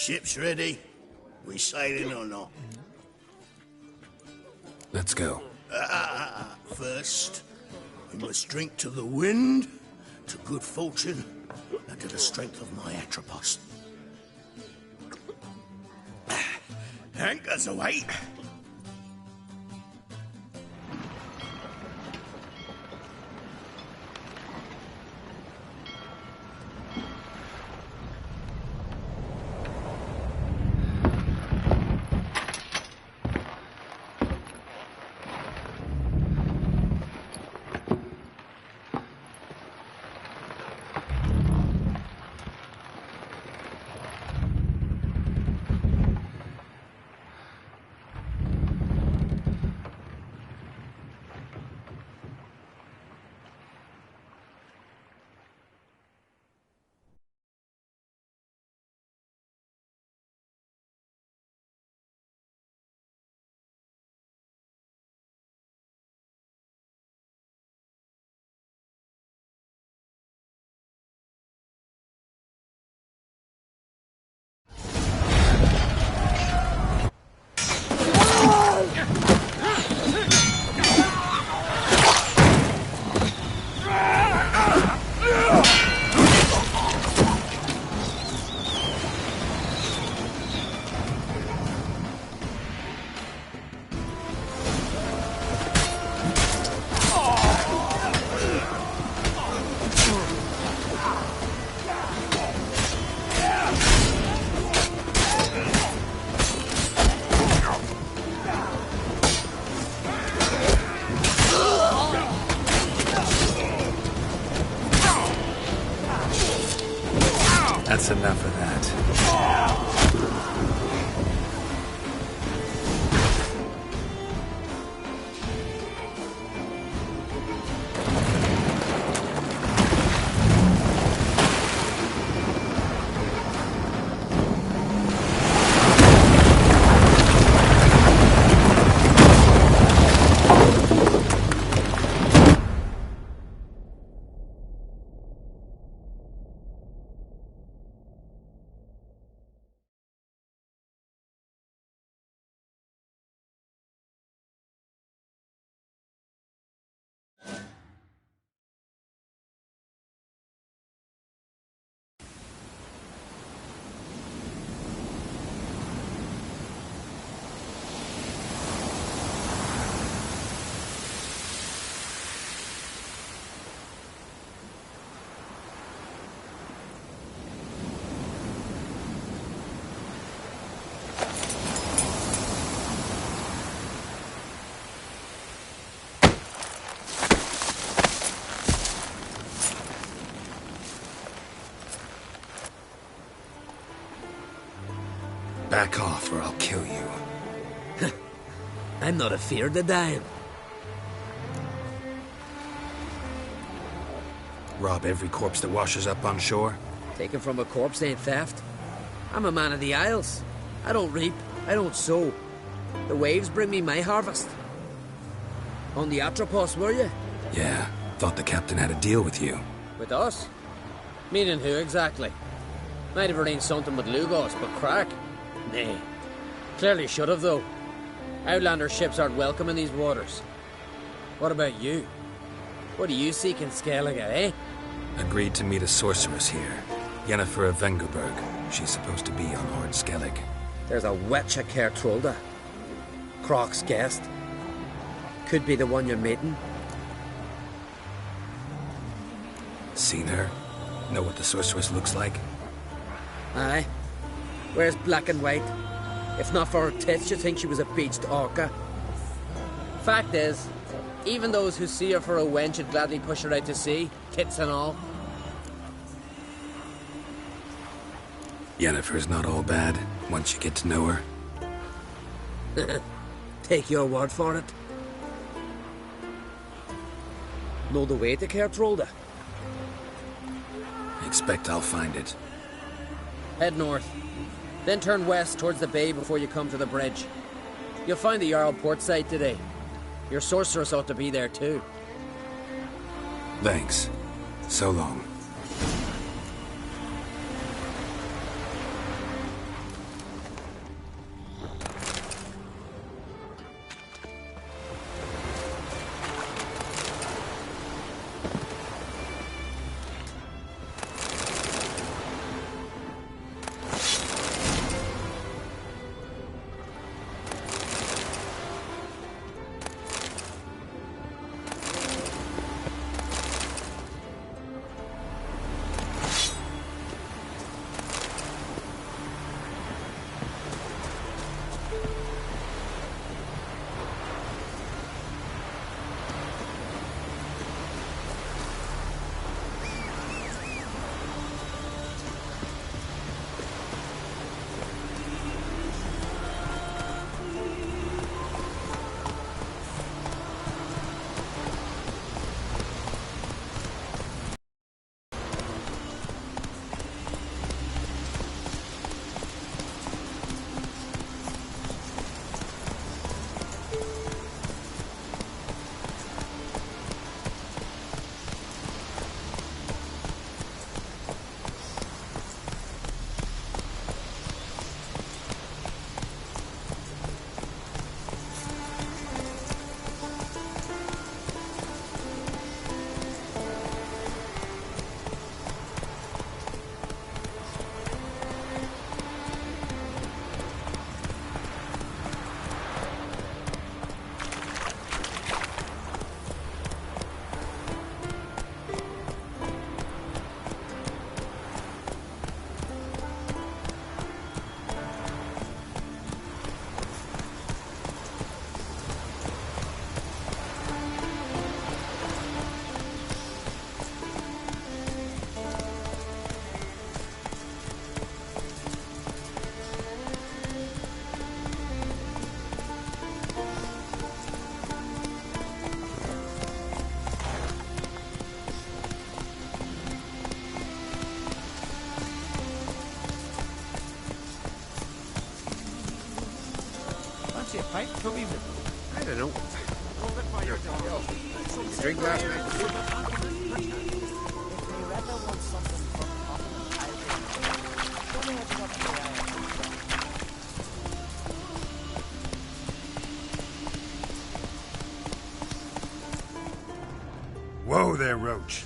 ship's ready. We sailing or not? Let's go. First, we must drink to the wind, to good fortune, and to the strength of my Atropos. Anchors away. That's enough of that. Back off or I'll kill you. I'm not afeard of dying. Rob every corpse that washes up on shore? Taken from a corpse ain't theft. I'm a man of the Isles. I don't reap, I don't sow. The waves bring me my harvest. On the Atropos, were you? Yeah, thought the captain had a deal with you. With us? Meaning who exactly? Might have arranged something with Lugos, but crack? Nay. Clearly should have, though. Outlander ships aren't welcome in these waters. What about you? What do you seek in Skellige, eh? Agreed to meet a sorceress here. Yennefer of Vengerberg. She's supposed to be on Lord Skellig. There's a witch at Kertrolda. Croc's guest. Could be the one you're meeting. Seen her? Know what the sorceress looks like? Aye. Wears black and white. If not for her tits, you'd think she was a beached orca. Fact is, even those who see her for a wench would gladly push her out to sea, tits and all. Yennefer's not all bad, once you get to know her. Take your word for it. Know the way to Kertrolda? Expect I'll find it. Head north. Then turn west towards the bay before you come to the bridge. You'll find the Jarl port site today. Your sorceress ought to be there too. Thanks. So long. I don't know. Drink last night. Whoa there, Roach.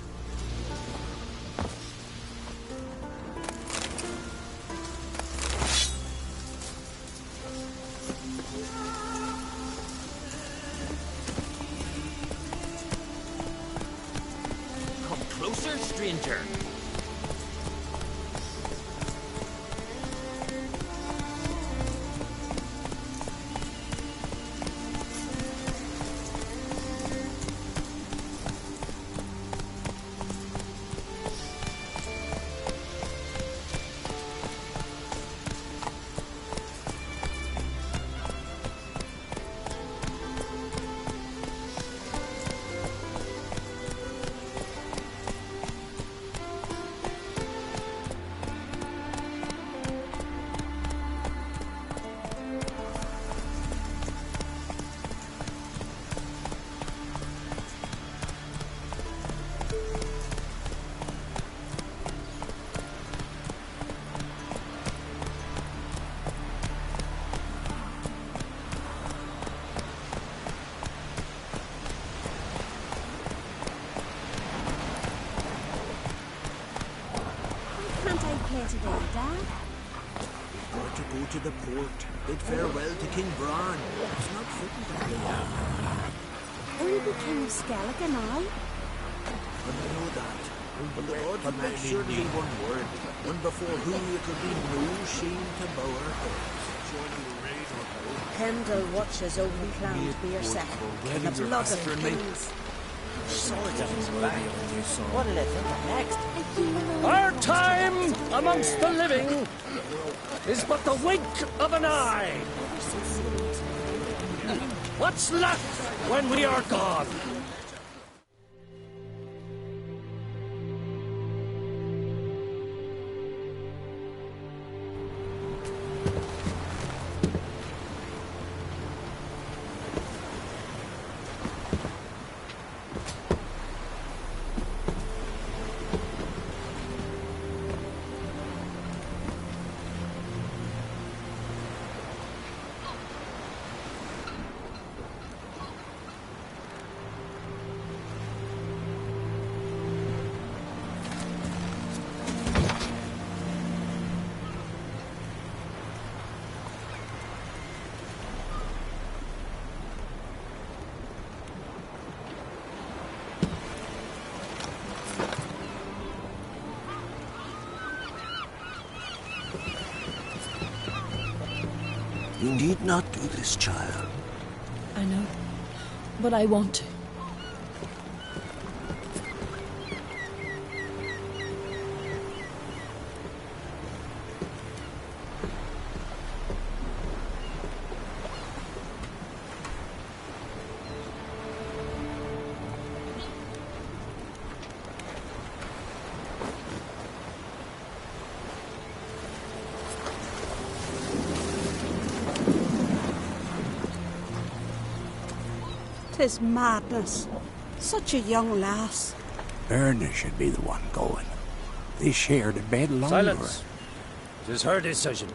Come closer, stranger. Today, Dad? Got to go to the port. Bid farewell to King Bran. It's not fitting to play Will you be King of Skellige and I? And I know that. But the gods make sure to be one word. One before whom there could be no shame to bow our heads. Kendall watches over the clan to be your second. The blood of kings. What'll it think of next? Our time amongst the living is but the wink of an eye. What's left when we are gone? You need not do this, child. I know, but I want to. Tis madness. Such a young lass. Erna should be the one going. They shared a bed longer. Silence. It is her decision.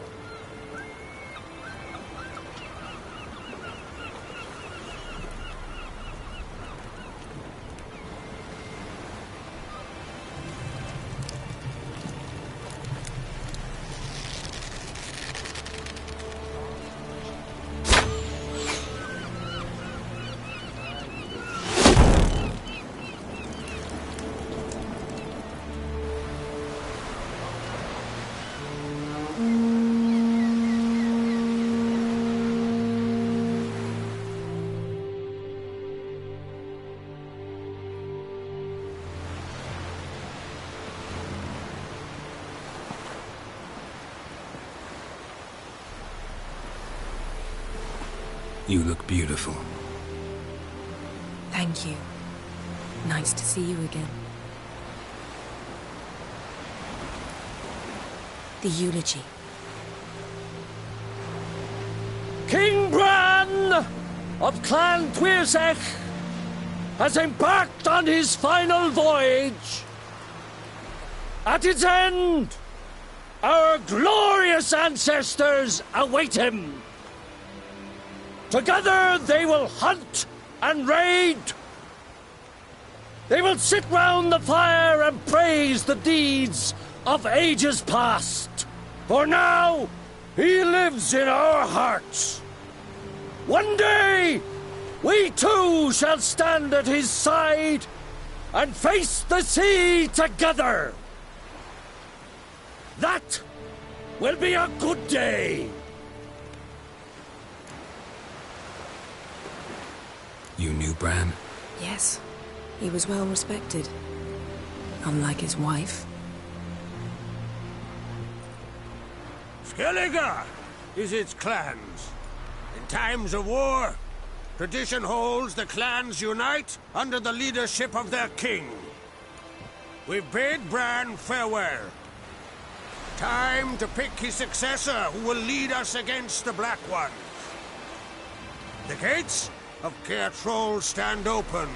You look beautiful. Thank you. Nice to see you again. The eulogy. King Bran! of Clan Tuirsech has embarked on his final voyage. At its end, our glorious ancestors await him. Together they will hunt and raid. They will sit round the fire and praise the deeds of ages past. For now, he lives in our hearts. One day, we too shall stand at his side and face the sea together. That will be a good day. You knew Bran? Yes. He was well respected. Unlike his wife. Skellige is its clans. In times of war, tradition holds the clans unite under the leadership of their king. We've bid Bran farewell. Time to pick his successor who will lead us against the Black Ones. The gates of Caer Troll stand open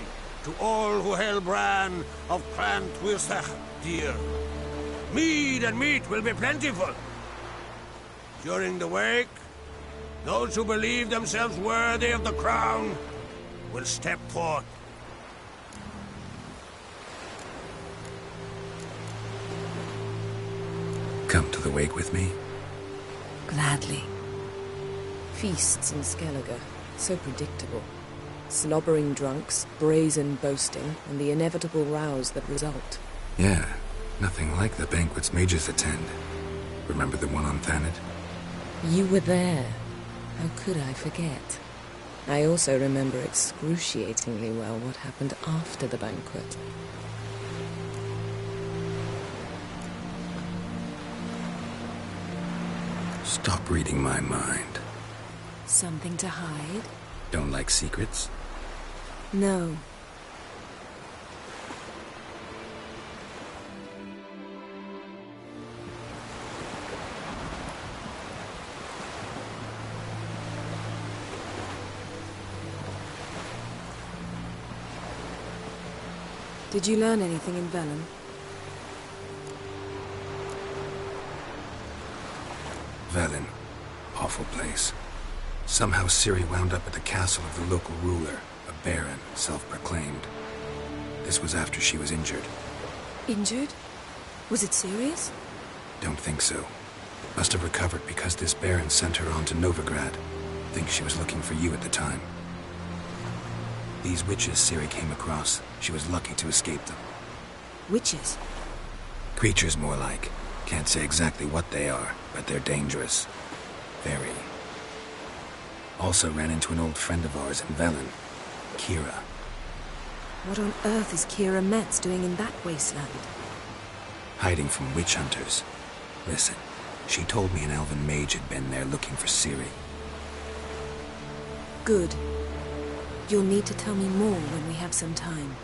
to all who held Bran of Clan Tuirsech dear. Mead and meat will be plentiful. During the wake, those who believe themselves worthy of the crown will step forth. Come to the wake with me? Gladly. Feasts in Skellige, so predictable. Slobbering drunks, brazen boasting, and the inevitable rows that result. Yeah, nothing like the banquets mages attend. Remember the one on Thanet? You were there. How could I forget? I also remember excruciatingly well what happened after the banquet. Stop reading my mind. Something to hide? Don't like secrets? No. Did you learn anything in Velen? Velen. Awful place. Somehow Ciri wound up at the castle of the local ruler, a baron, self-proclaimed. This was after she was injured. Injured? Was it serious? Don't think so. Must have recovered because this baron sent her on to Novigrad. Think she was looking for you at the time. These witches Ciri came across, she was lucky to escape them. Witches? Creatures, more like. Can't say exactly what they are, but they're dangerous. Very. Also ran into an old friend of ours in Velen, Kira. What on earth is Kira Metz doing in that wasteland? Hiding from witch hunters. Listen, she told me an elven mage had been there looking for Ciri. Good. You'll need to tell me more when we have some time.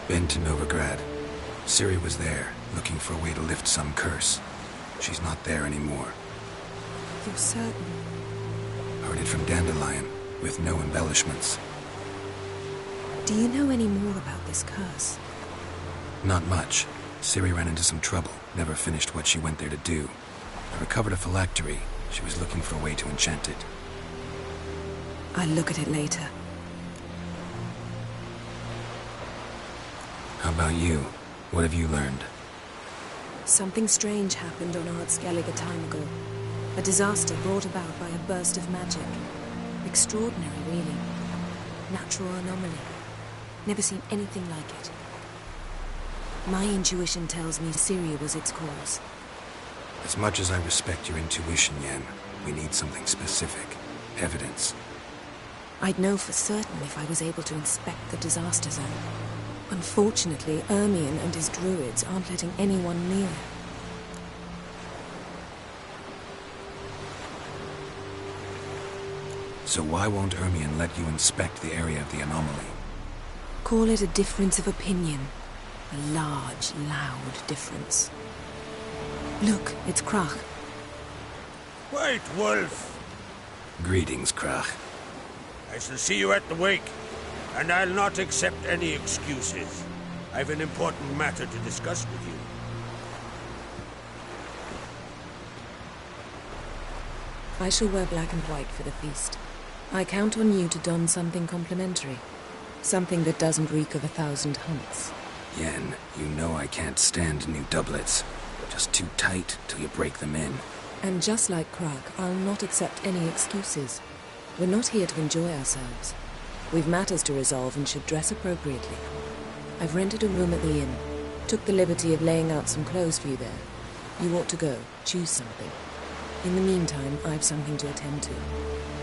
Been to Novigrad. Ciri was there, looking for a way to lift some curse. She's not there anymore. You're certain? Heard it from Dandelion, with no embellishments. Do you know any more about this curse? Not much. Ciri ran into some trouble, never finished what she went there to do. I recovered a phylactery. She was looking for a way to enchant it. I'll look at it later. How about you? What have you learned? Something strange happened on Ard Skellige a time ago. A disaster brought about by a burst of magic. Extraordinary, really. Natural anomaly. Never seen anything like it. My intuition tells me Ciri was its cause. As much as I respect your intuition, Yen, we need something specific. Evidence. I'd know for certain if I was able to inspect the disaster zone. Unfortunately, Ermion and his druids aren't letting anyone near. So why won't Ermion let you inspect the area of the anomaly? Call it a difference of opinion. A large, loud difference. Look, it's Krach. White Wolf! Greetings, Krach. I shall see you at the wake, and I'll not accept any excuses. I've an important matter to discuss with you. I shall wear black and white for the feast. I count on you to don something complimentary. Something that doesn't reek of 1,000 hunts. Yen, you know I can't stand new doublets. Just too tight till you break them in. And just like Krag, I'll not accept any excuses. We're not here to enjoy ourselves. We've matters to resolve and should dress appropriately. I've rented a room at the inn. Took the liberty of laying out some clothes for you there. You ought to go. Choose something. In the meantime, I've something to attend to.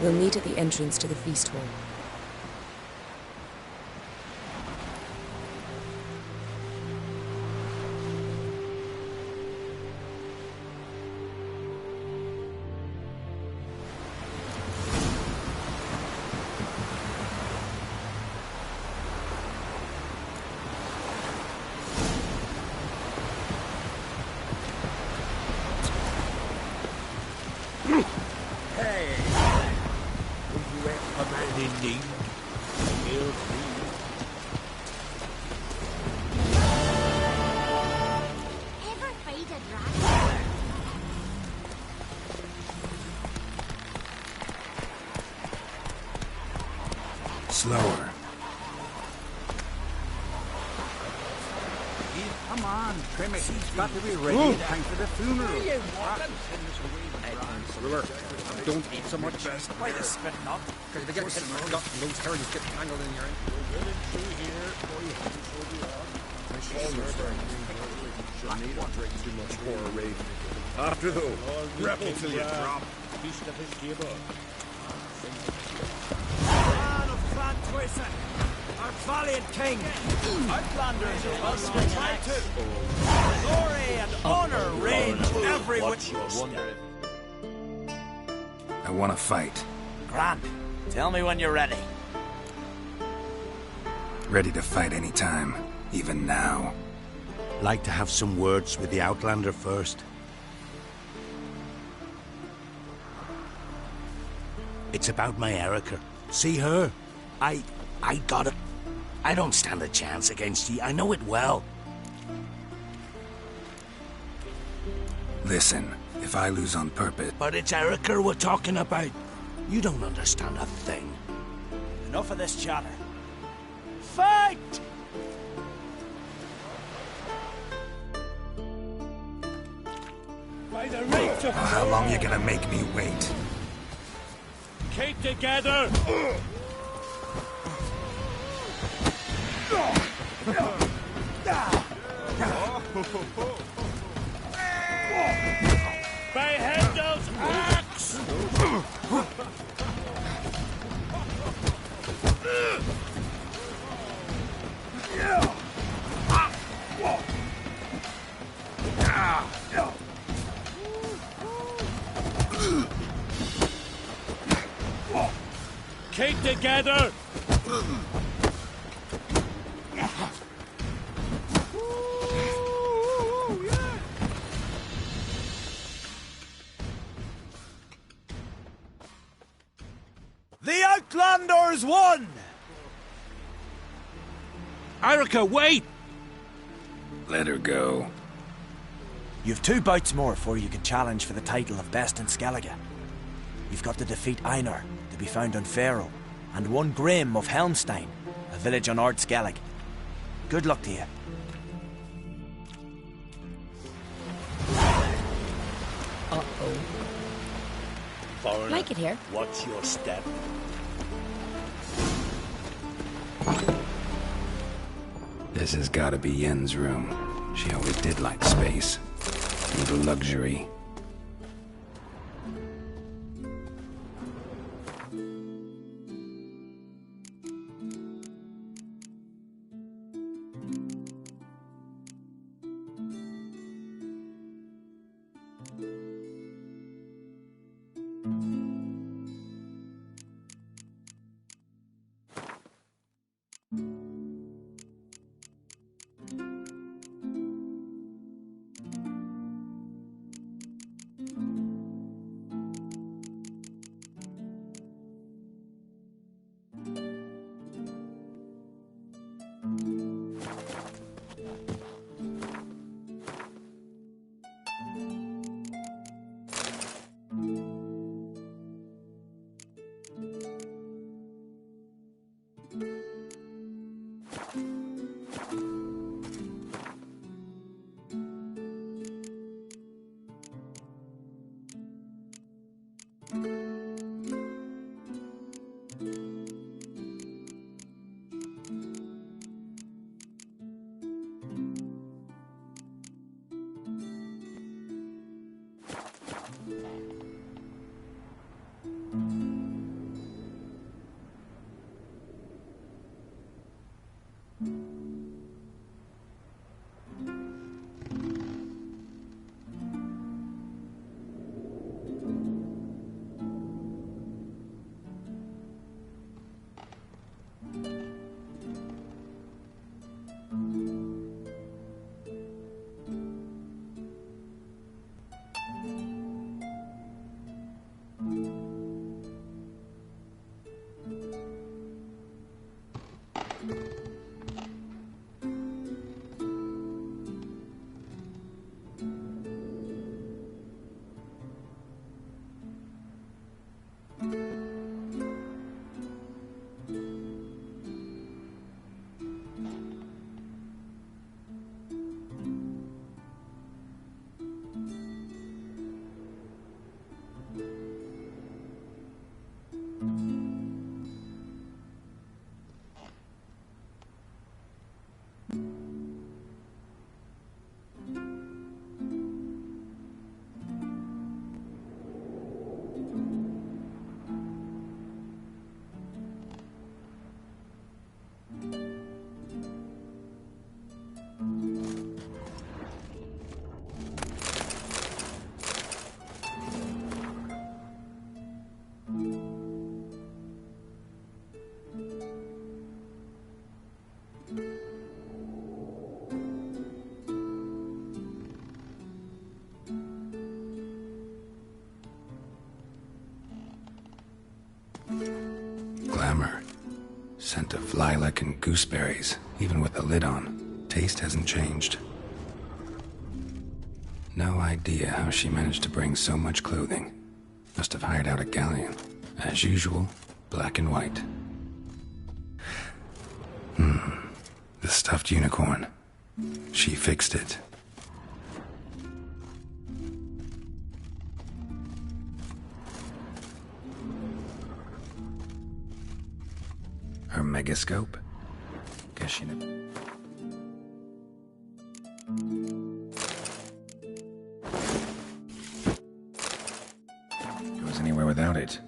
We'll meet at the entrance to the feast hall. Slower. Come on, trim it. He's got to be ready in time for the funeral. Don't eat so much. Why the spit not? Because they get those hairs get tangled in your After though, rebel till you drop. Man of Clan Twison, our valiant king. Outlanders are welcome to try too. Glory and honor reign everywhere. I want to fight. Grant, tell me when you're ready. Ready to fight anytime, even now. Like to have some words with the Outlander first. It's about my Erica. See her? I got it. I don't stand a chance against ye. I know it well. Listen, if I lose on purpose... But it's Erica we're talking about. You don't understand a thing. Enough of this chatter. Fight! By the reach of How long you gonna make me wait? keep together. By Hendel's axe! Keep together! The Outlanders won! Erica, wait! Let her go. You've 2 bouts more before you can challenge for the title of Best in Skellige. You've got to defeat Einar, to be found on Faroe, and 1 Grim of Helmstein, a village on Ard Skellig. Good luck to you. Uh-oh. Foreigner, Like it here. what's your step? This has gotta be Yen's room. She always did like space. A little luxury. Glamour. Scent of lilac and gooseberries, even with the lid on. Taste hasn't changed. No idea how she managed to bring so much clothing. Must have hired out a galleon. As usual, black and white. The stuffed unicorn. She fixed it. Her megascope? Guess she never... goes anywhere without it.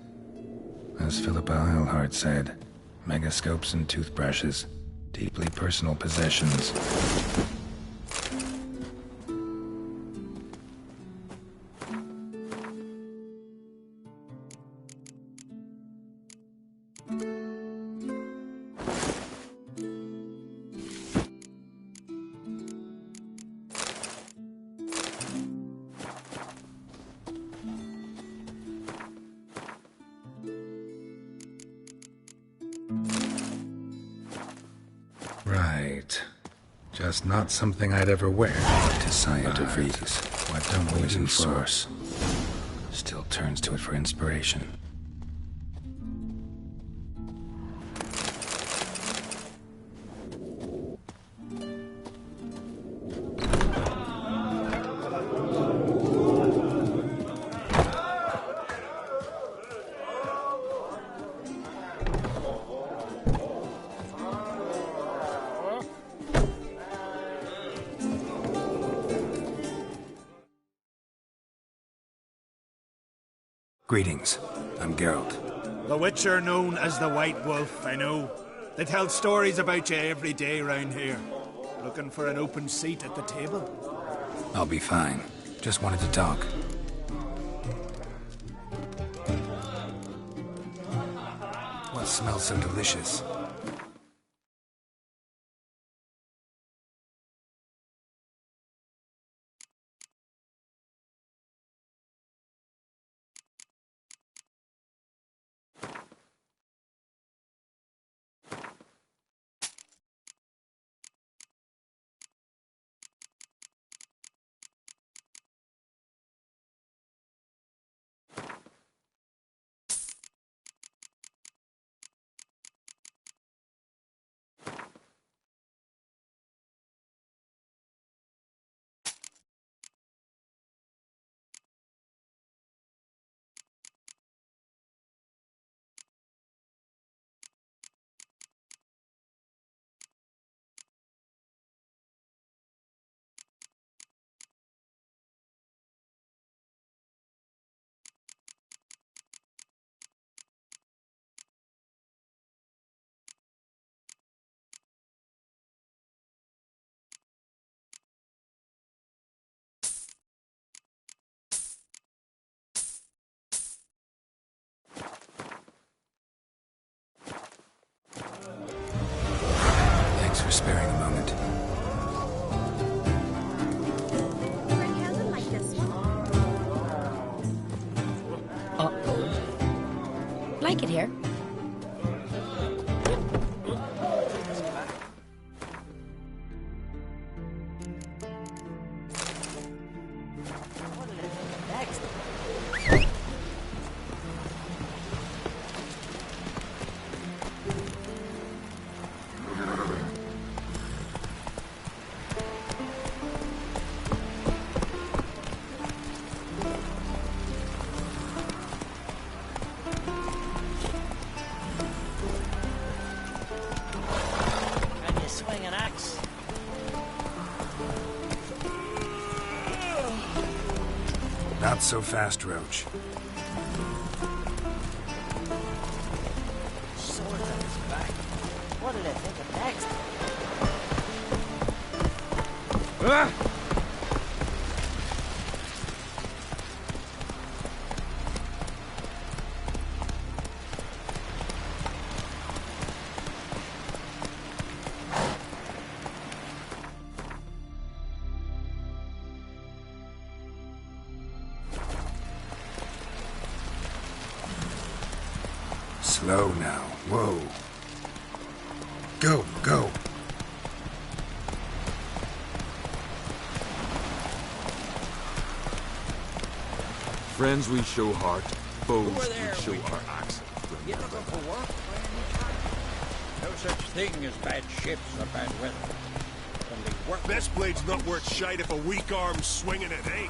As Philippa Eilhart said, megascopes and toothbrushes, deeply personal possessions. Right. Just not something I'd ever wear. Desire to freeze. What don't we do source? Still turns to it for inspiration. Greetings. I'm Geralt. The Witcher known as the White Wolf, I know. They tell stories about you every day round here. Looking for an open seat at the table? I'll be fine. Just wanted to talk. What smells so delicious? for sparing a moment. Blanket here. Not so fast, Roach. Swords on his back. What did I think of next? Slow now. Whoa. Go, go. Friends we show heart, foes we show our axes. You looking for work? No such thing as bad ships or bad weather. Only work. This blade's not worth shite if a weak arm's swinging it, eh?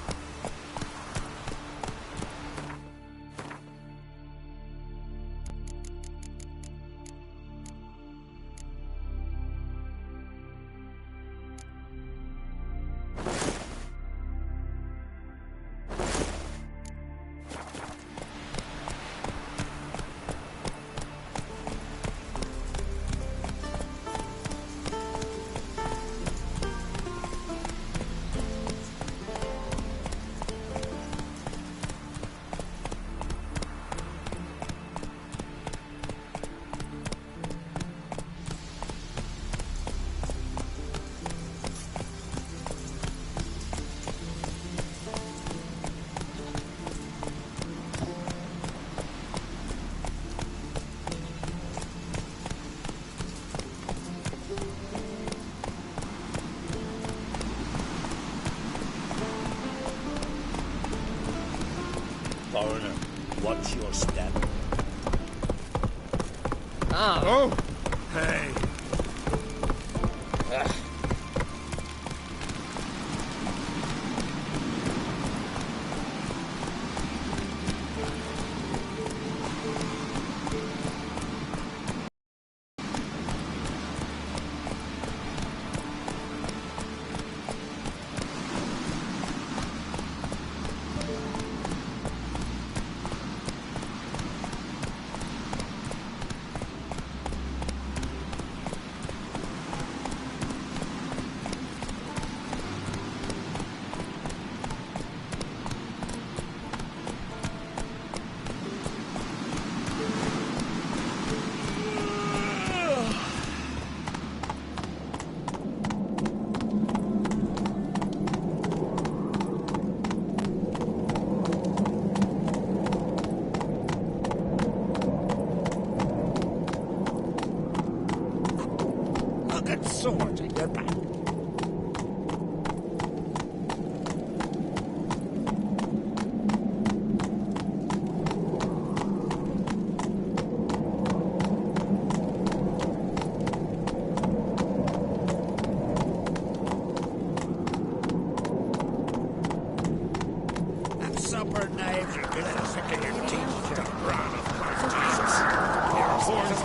Foreigner, watch your step. Ah. Oh! Hey! Sword in your back. At supper knives, you get a sick of your teeth to brown of Jesus. Your horns.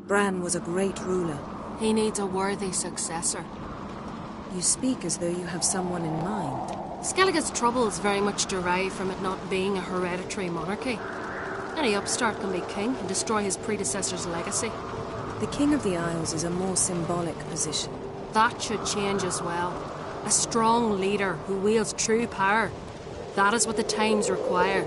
Bran was a great ruler. He needs a worthy successor. You speak as though you have someone in mind. Skellige's troubles very much derive from it not being a hereditary monarchy. Any upstart can be king and destroy his predecessor's legacy. The King of the Isles is a more symbolic position. That should change as well. A strong leader who wields true power. That is what the times require.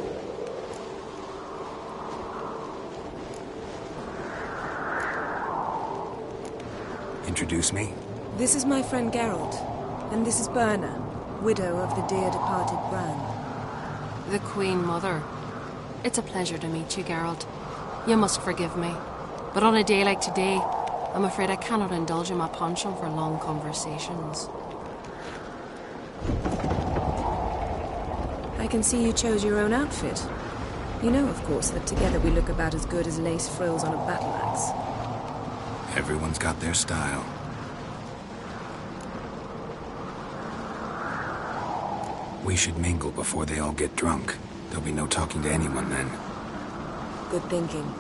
Introduce me? This is my friend Geralt, and this is Berna, widow of the dear departed Bran. The Queen Mother. It's a pleasure to meet you, Geralt. You must forgive me, but on a day like today, I'm afraid I cannot indulge in my penchant for long conversations. I can see you chose your own outfit. You know, of course, that together we look about as good as lace frills on a battle axe. Everyone's got their style. We should mingle before they all get drunk. There'll be no talking to anyone then. Good thinking.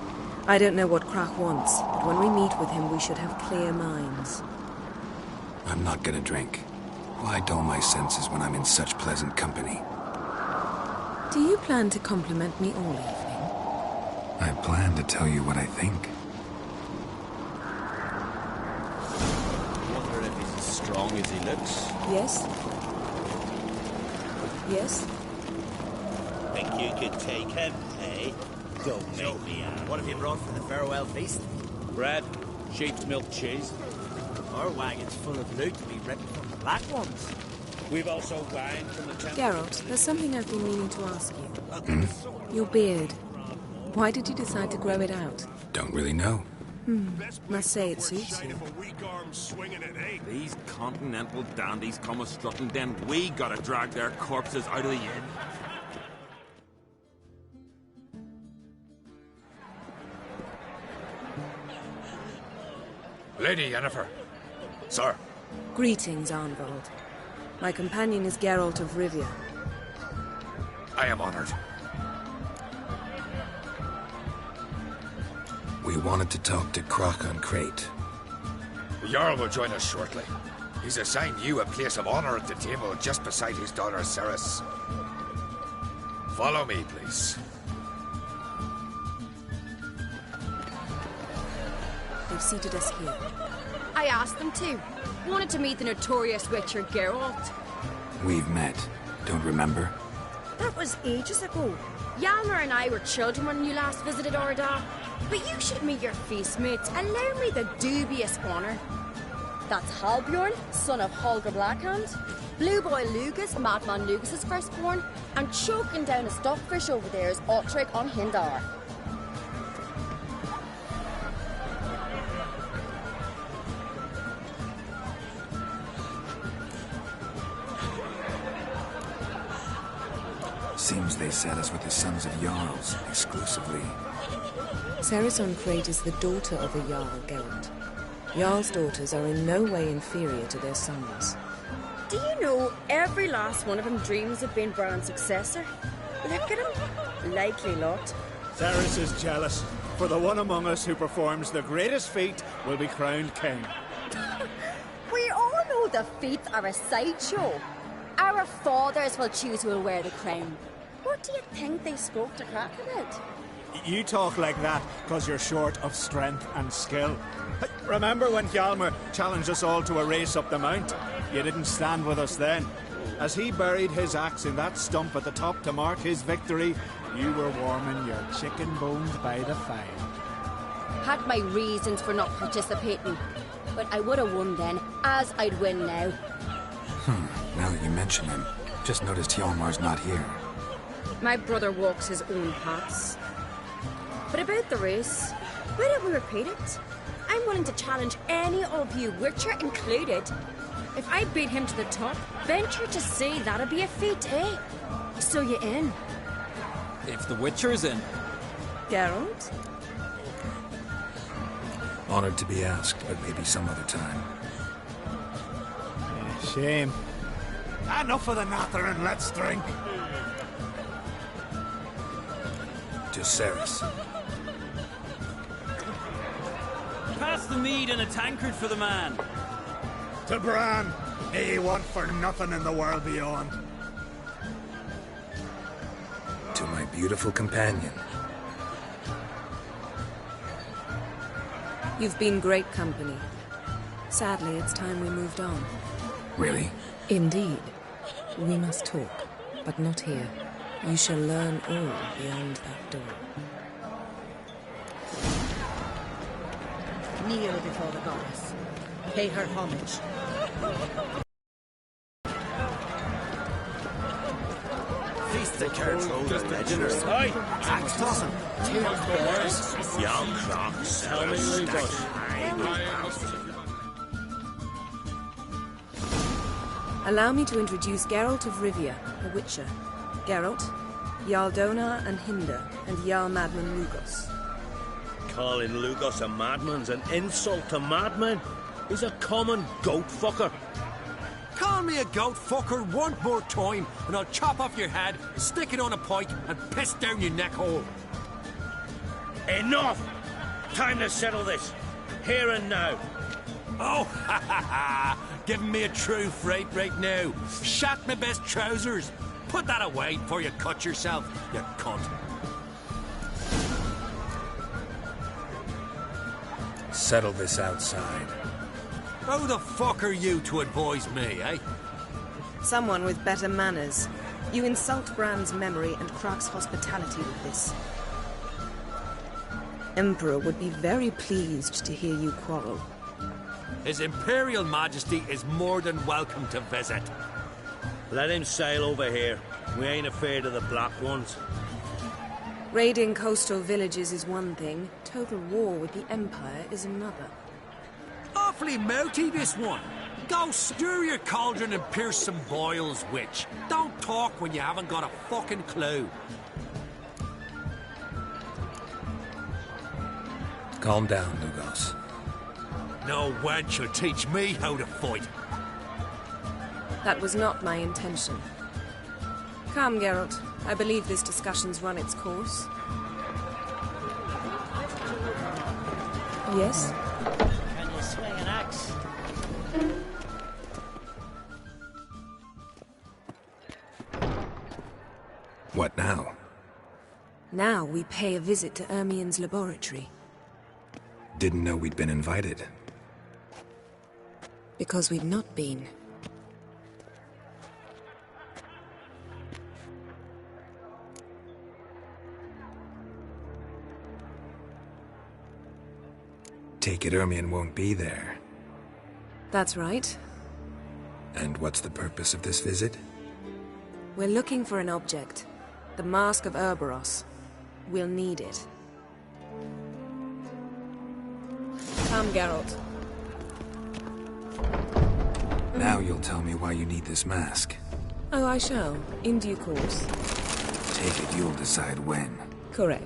I don't know what Krach wants, but when we meet with him, we should have clear minds. I'm not gonna drink. Why dull my senses when I'm in such pleasant company? Do you plan to compliment me all evening? I plan to tell you what I think. I wonder if he's as strong as he looks. Yes? Yes? Think you could take him, eh? Don't make me out. What have you brought for the farewell feast? Bread, sheep's milk cheese. Our wagon's full of loot to be ripped from the black ones. We've also wine from the temple. Geralt, there's something I've been meaning to ask you. Your beard. Why did you decide to grow it out? Don't really know. Must say it suits you. These continental dandies come a-strutting, then we gotta drag their corpses out of the inn. Lady Yennefer. Sir. Greetings, Arnvald. My companion is Geralt of Rivia. I am honored. We wanted to talk to Krach on Crate. The Jarl will join us shortly. He's assigned you a place of honor at the table just beside his daughter Ceres. Follow me, please. They've seated us here. I asked them to. Wanted to meet the notorious witcher Geralt. We've met. Don't remember? That was ages ago. Yalmer and I were children when you last visited Orda. But you should meet your feast mates. Allow me the dubious honour. That's Halbjorn, son of Holger Blackhand. Blue Boy Lugas, Madman Lugas' firstborn. And choking down a stockfish over there is Otrek on Hindar. Seems they set us with the sons of Jarls, exclusively. Ceres on Crate is the daughter of a Jarl, Geralt. Jarl's daughters are in no way inferior to their sons. Do you know every last one of them dreams of being Bran's successor? Look at him. Likely lot. Ceres is jealous, for the one among us who performs the greatest feat will be crowned king. We all know the feats are a sideshow. Our fathers will choose who will wear the crown. What do you think they spoke to Krach about? You talk like that because you're short of strength and skill. Remember when Hjalmar challenged us all to a race up the mount? You didn't stand with us then. As he buried his axe in that stump at the top to mark his victory, you were warming your chicken bones by the fire. Had my reasons for not participating, but I would have won then, as I'd win now. Now that you mention him, just noticed Hjalmar's not here. My brother walks his own paths. But about the race, why don't we repeat it? I'm willing to challenge any of you, Witcher included. If I beat him to the top, venture to say that'd be a feat, eh? So you in? If the Witcher's in. Geralt? Honored to be asked, but maybe some other time. Shame. Enough of the nattering, let's drink. To Ceres. Pass the mead and a tankard for the man. To Bran, he want for nothing in the world beyond. To my beautiful companion. You've been great company. Sadly, it's time we moved on. Really? Indeed. We must talk, but not here. You shall learn all beyond that door. Kneel before the goddess. Pay her homage. Feast the cards hold us to dinner. Aye. Axe tossing. Cheers, boys. Young clocks. Tell me, Lugos. Allow me to introduce Geralt of Rivia, a Witcher. Geralt, Jarl Donar and Hinder, and Jarl Madman Lugos. Calling Lugos a madman's an insult to madmen. He's a common goat fucker. Call me a goat fucker one more time, and I'll chop off your head, stick it on a pike, and piss down your neck hole. Enough! Time to settle this. Here and now. Oh, ha ha ha! Giving me a true fright right now. Shat my best trousers. Put that away before you cut yourself, you cunt. Settle this outside. Who the fuck are you to advise me, eh? Someone with better manners. You insult Bran's memory and Crach's hospitality with this. Emperor would be very pleased to hear you quarrel. His Imperial Majesty is more than welcome to visit. Let him sail over here. We ain't afraid of the Black Ones. Raiding coastal villages is one thing. Total war with the Empire is another. Awfully mouty, this one. Go stir your cauldron and pierce some boils, witch. Don't talk when you haven't got a fucking clue. Calm down, Lugos. No wench will teach me how to fight. That was not my intention. Come, Geralt. I believe this discussion's run its course. Yes? Can you swing an axe? What now? Now we pay a visit to Ermien's laboratory. Didn't know we'd been invited. Because we've not been. Take it Ermien won't be there. That's right. And what's the purpose of this visit? We're looking for an object. The Mask of Urboros. We'll need it. Come, Geralt. Now you'll tell me why you need this mask. Oh, I shall. In due course. Take it you'll decide when. Correct.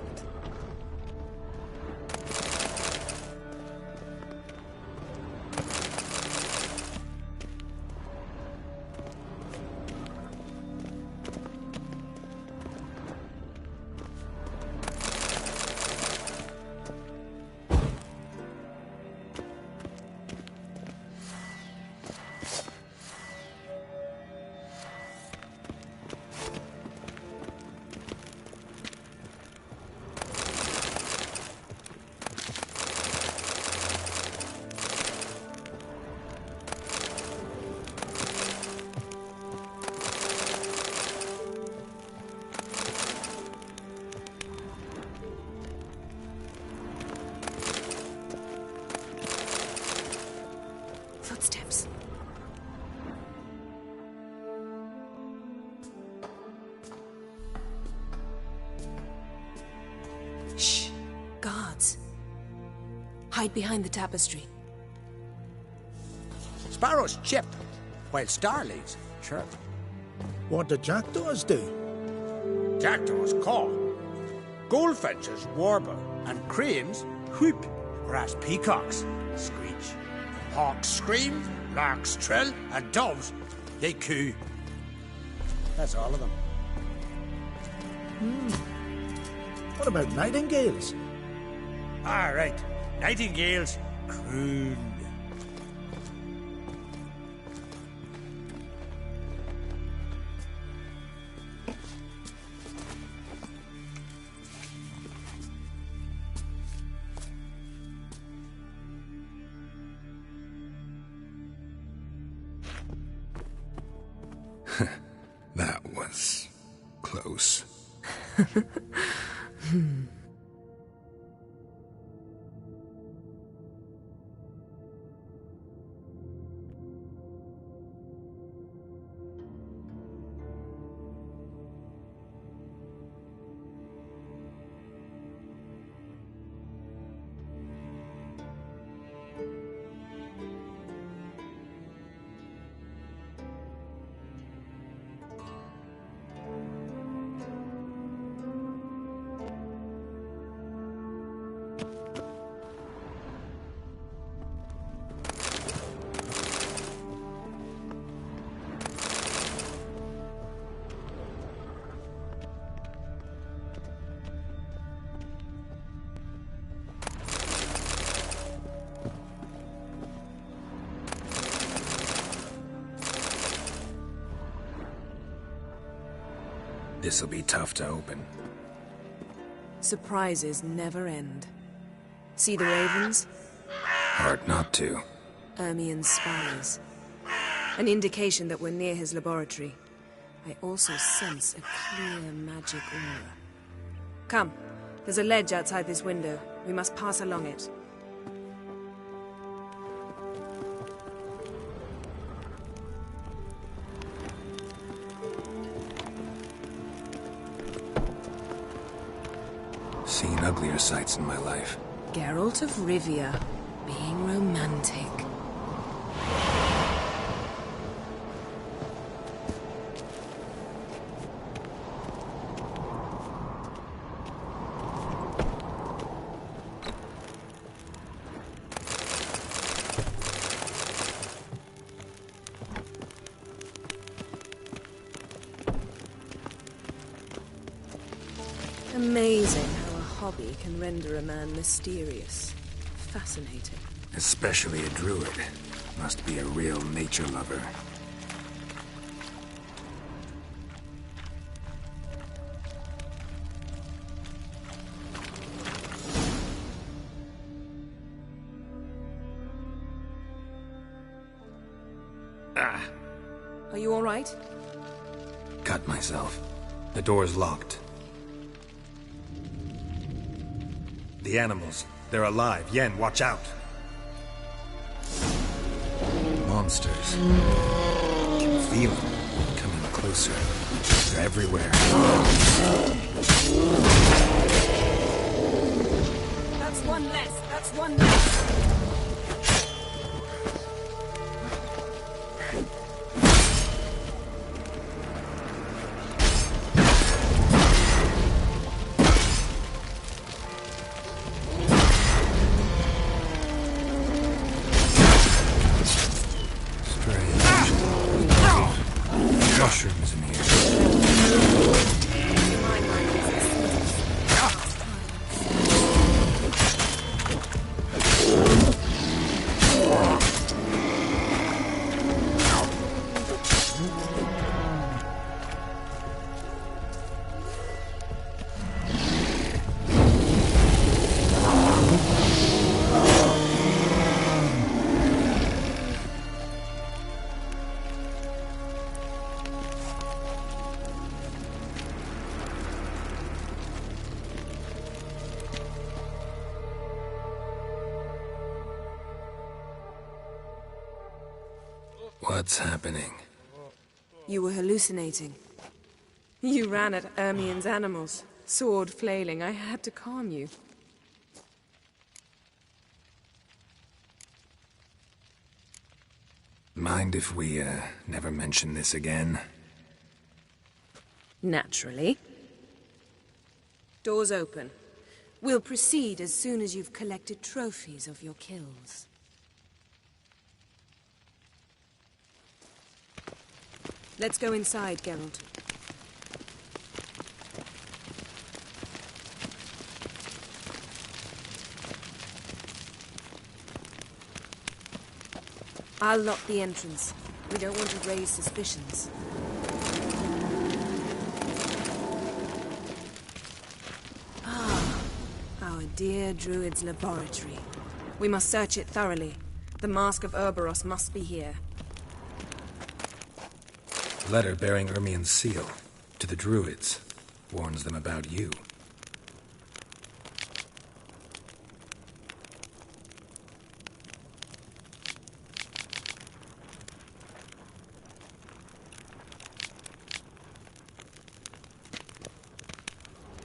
Footsteps. Shh. Guards. Hide behind the tapestry. Sparrows chip, while starlings chirp. What do jackdaws do? Jackdaws caw. Goldfinches warble, and cranes whoop, whereas peacocks screech. Hawks scream, larks trill, and doves, they coo. That's all of them. What about nightingales? All right, nightingales croon. That was close. This'll be tough to open. Surprises never end. See the ravens? Hard not to. Ermien's spies. An indication that we're near his laboratory. I also sense a clear magic aura. Come, there's a ledge outside this window. We must pass along it. Seen uglier sights in my life. Geralt of Rivia, being romantic. Amazing how a hobby can render a man mysterious. Fascinating. Especially a druid. Must be a real nature lover. Ah! Are you all right? Cut myself. The door's locked. The animals. They're alive. Yen, watch out. Monsters. Can feel them. Coming closer. They're everywhere. That's one less. That's one less. Mushrooms in here. What's happening? You were hallucinating. You ran at Ermien's animals, sword flailing. I had to calm you. Mind if we, never mention this again? Naturally. Doors open. We'll proceed as soon as you've collected trophies of your kills. Let's go inside, Geralt. I'll lock the entrance. We don't want to raise suspicions. Ah, our dear Druid's laboratory. We must search it thoroughly. The Mask of Ouroboros must be here. Letter bearing Ermien's seal. To the Druids. Warns them about you.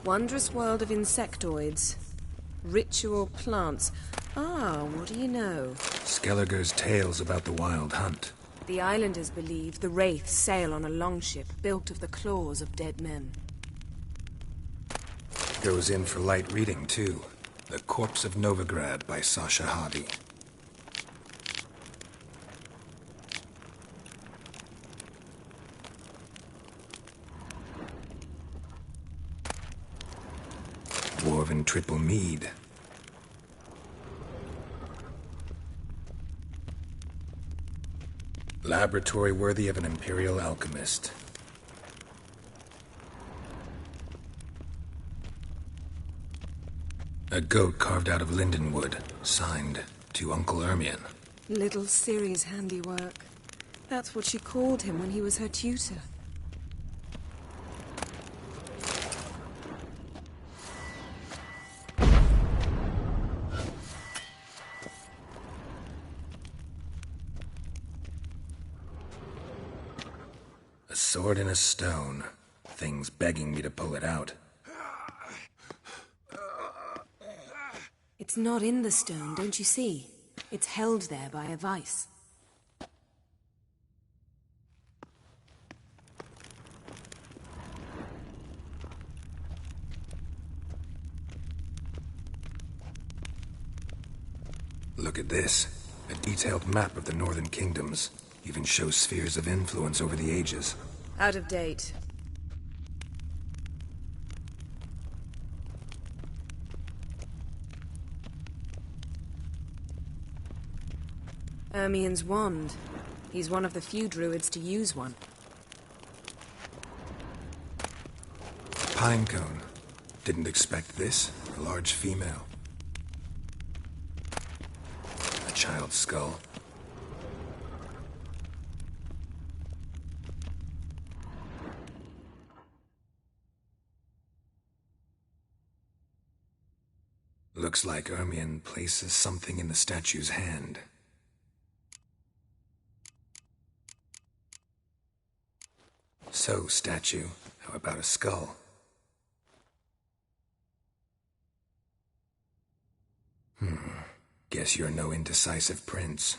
Wondrous world of insectoids. Ritual plants. Ah, what do you know? Skellige's tales about the wild hunt. The islanders believe the wraiths sail on a longship built of the claws of dead men. Goes in for light reading, too. The Corpse of Novigrad by Sasha Hadi. Dwarven Triple Mead. Laboratory worthy of an imperial alchemist. A goat carved out of lindenwood, signed to Uncle Ermion. Little Ciri's handiwork. That's what she called him when he was her tutor. A sword in a stone. Things begging me to pull it out. It's not in the stone, don't you see? It's held there by a vice. Look at this. A detailed map of the northern kingdoms. Even shows spheres of influence over the ages. Out of date. Ermion's wand. He's one of the few druids to use one. Pinecone. Didn't expect this. A large female. A child's skull. Looks like Ermion places something in the statue's hand. So, statue, how about a skull? Guess you're no indecisive prince.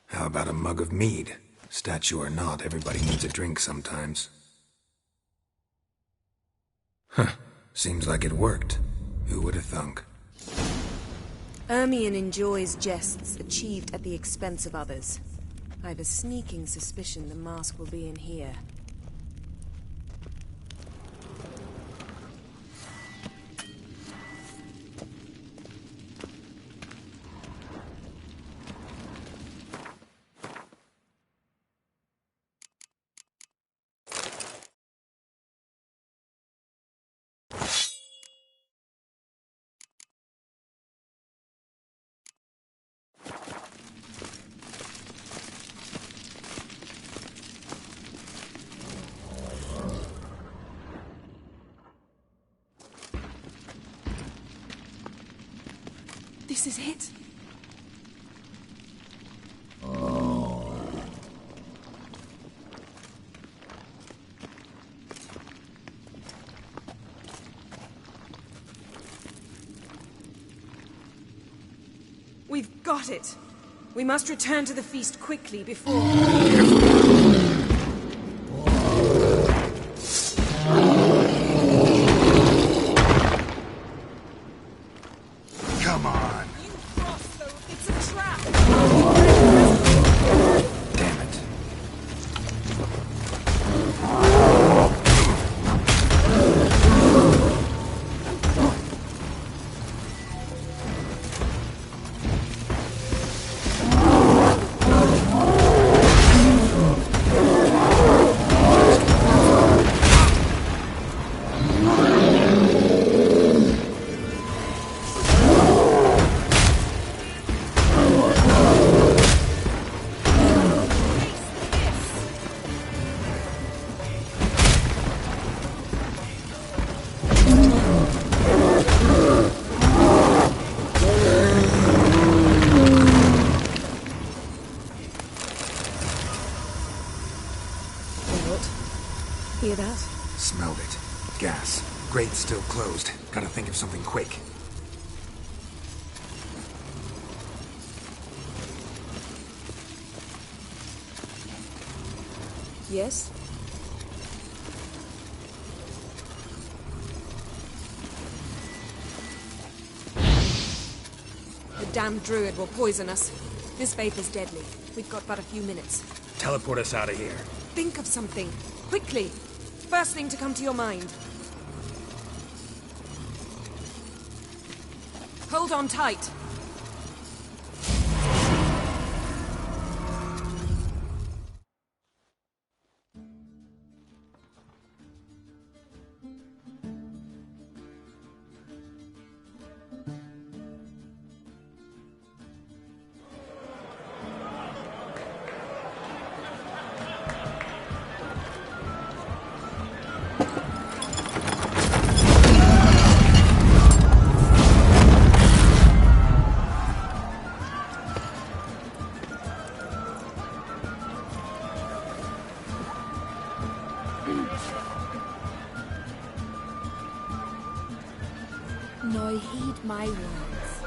How about a mug of mead? Statue or not, everybody needs a drink sometimes. Seems like it worked. Who would have thunk? Ermion enjoys jests achieved at the expense of others. I've a sneaking suspicion the mask will be in here. This is it. We've got it. We must return to the feast quickly before... Come on. You frostload, it's a trap! Damn it. Hear that? Smelled it. Gas. Grate's still closed. Gotta think of something quick. Yes? damned druid will poison us. This vapor's deadly. We've got but a few minutes. Teleport us out of here. Think of something. Quickly. First thing to come to your mind. Hold on tight. Now heed my words.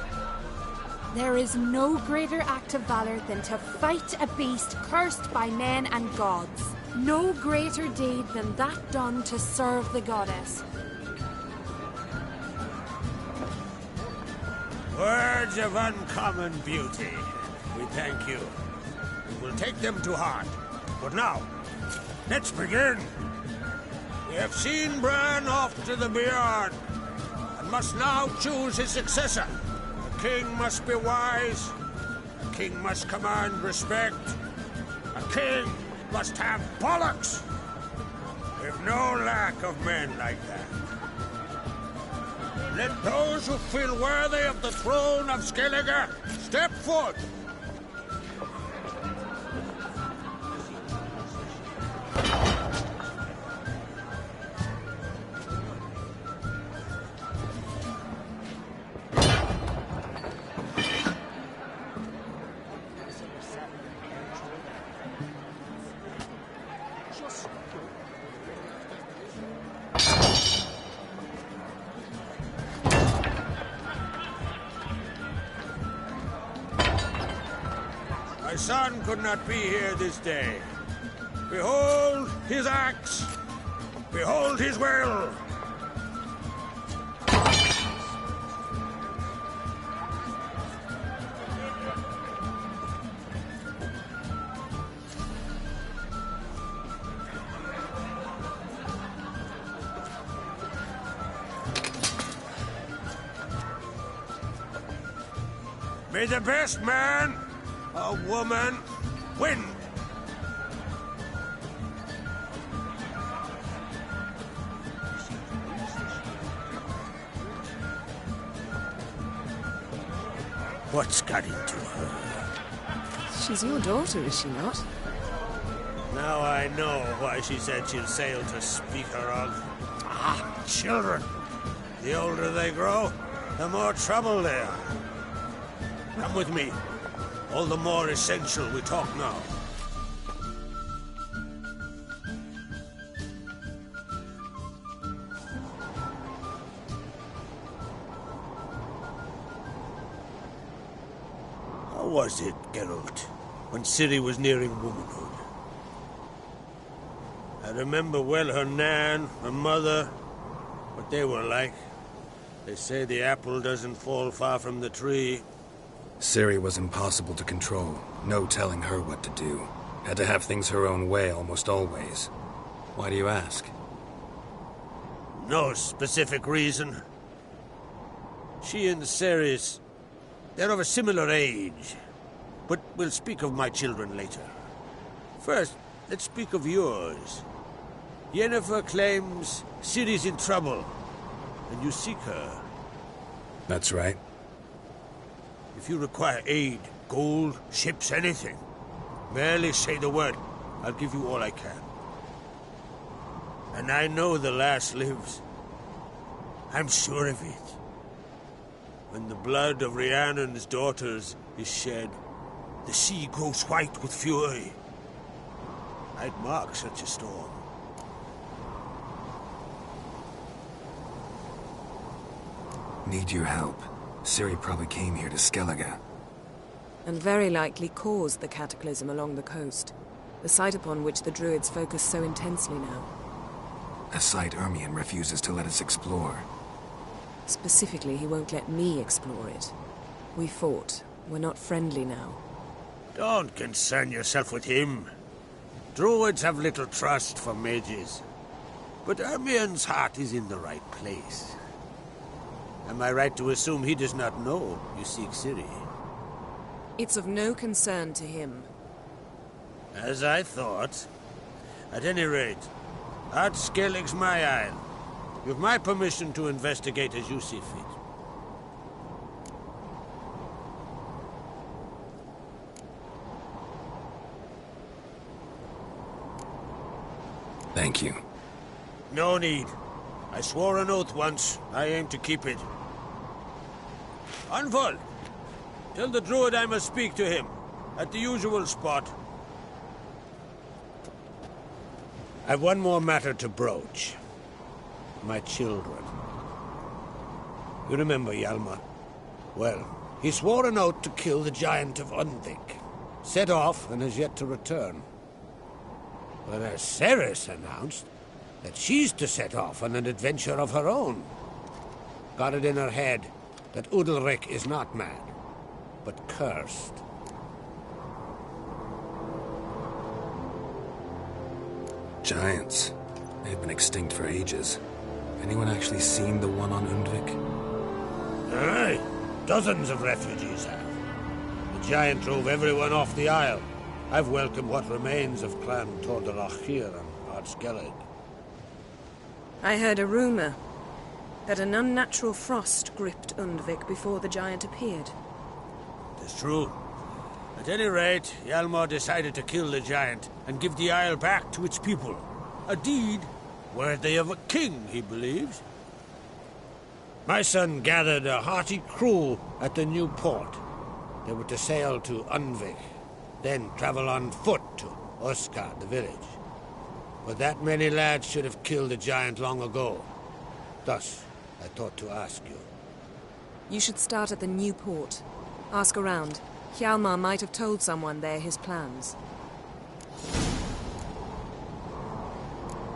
There is no greater act of valor than to fight a beast cursed by men and gods. No greater deed than that done to serve the goddess. Words of uncommon beauty. We thank you. We will take them to heart. But now, let's begin. We have seen Bran off to the Beyond, and must now choose his successor. A king must be wise. A king must command respect. A king must have bollocks. We've no lack of men like that. Let those who feel worthy of the throne of Skellige step forth. My son could not be here this day. Behold his axe. Behold his will. May the best man or woman win. What's got into her? She's your daughter, is she not? Now I know why she said she'll sail to speak her of. Ah, children. The older they grow, the more trouble they are. Come with me. All the more essential we talk now. How was it, Geralt, when Ciri was nearing womanhood? I remember well her nan, her mother, what they were like. They say the apple doesn't fall far from the tree. Ciri was impossible to control. No telling her what to do. Had to have things her own way almost always. Why do you ask? No specific reason. She and Ceres, they're of a similar age. But we'll speak of my children later. First, let's speak of yours. Yennefer claims Ciri's in trouble, and you seek her. That's right. If you require aid, gold, ships, anything, merely say the word. I'll give you all I can. And I know the lass lives. I'm sure of it. When the blood of Rhiannon's daughters is shed, the sea grows white with fury. I'd mark such a storm. Need your help. Ciri probably came here to Skellige. And very likely caused the cataclysm along the coast. The site upon which the druids focus so intensely now. A site Ermion refuses to let us explore. Specifically, he won't let me explore it. We fought. We're not friendly now. Don't concern yourself with him. Druids have little trust for mages. But Ermion's heart is in the right place. Am I right to assume he does not know you seek Ciri? It's of no concern to him. As I thought. At any rate, Skellig's my isle. You've my permission to investigate as you see fit. Thank you. No need. I swore an oath once. I aim to keep it. Unfold! Tell the druid I must speak to him. At the usual spot. I've one more matter to broach. My children. You remember Hjalmar? Well, he swore an oath to kill the giant of Undvik. Set off and has yet to return. Whereas Ceres announced that she's to set off on an adventure of her own. Got it in her head that Udalric is not mad, but cursed. Giants. They've been extinct for ages. Anyone actually seen the one on Undvik? Aye. Dozens of refugees have. The giant drove everyone off the isle. I've welcomed what remains of Clan Tordarach here on SKELLIGE. I heard a rumor that an unnatural frost gripped Undvik before the giant appeared. It's true. At any rate, Hjalmar decided to kill the giant and give the isle back to its people. A deed worthy of a king, he believes. My son gathered a hearty crew at the new port. They were to sail to Undvik, then travel on foot to Oskar, the village. But that many lads should have killed the giant long ago. Thus, I thought to ask you. You should start at the new port. Ask around. Hjalmar might have told someone there his plans.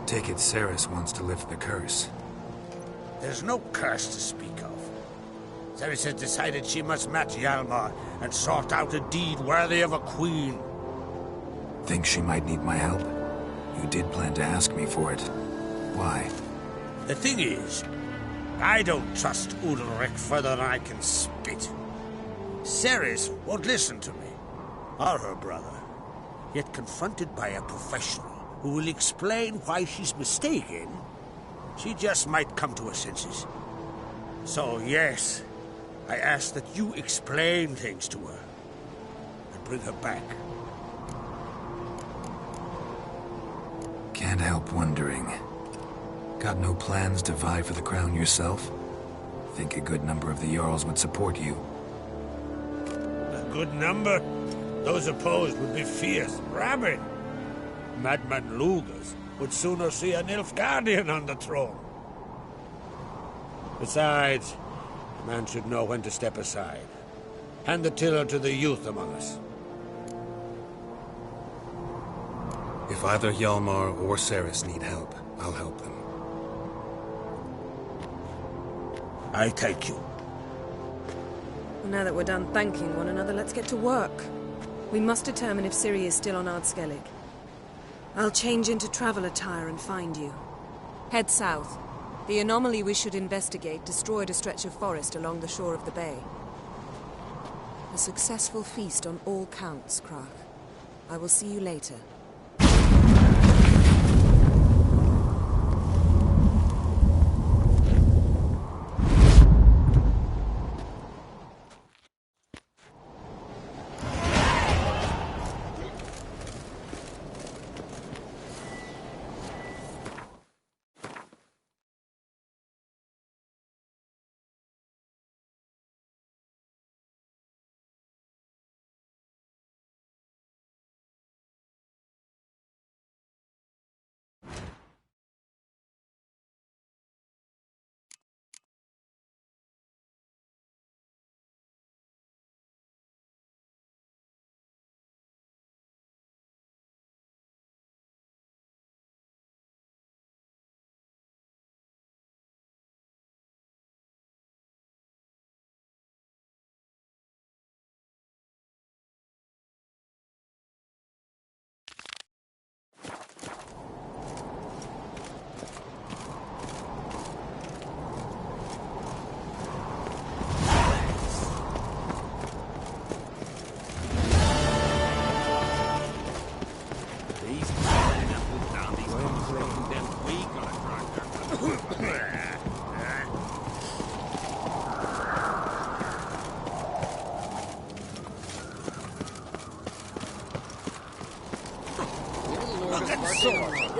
Take it Ceres wants to lift the curse. There's no curse to speak of. Ceres has decided she must match Hjalmar and sort out a deed worthy of a queen. Think she might need my help? You did plan to ask me for it. Why? The thing is, I don't trust Udalric further than I can spit. Ceres won't listen to me, or her brother. Yet confronted by a professional who will explain why she's mistaken, she just might come to her senses. So yes, I ask that you explain things to her and bring her back. Can't help wondering. Got no plans to vie for the crown yourself? Think a good number of the Jarls would support you. A good number? Those opposed would be fierce, rabid. Madman Lugas would sooner see an Nilfgaardian on the throne. Besides, a man should know when to step aside. Hand the tiller to the youth among us. If either Hjalmar or Ceres need help, I'll help them. I thank you. Well, now that we're done thanking one another, let's get to work. We must determine if Ciri is still on Skellig. I'll change into travel attire and find you. Head south. The anomaly we should investigate destroyed a stretch of forest along the shore of the bay. A successful feast on all counts, Krach. I will see you later.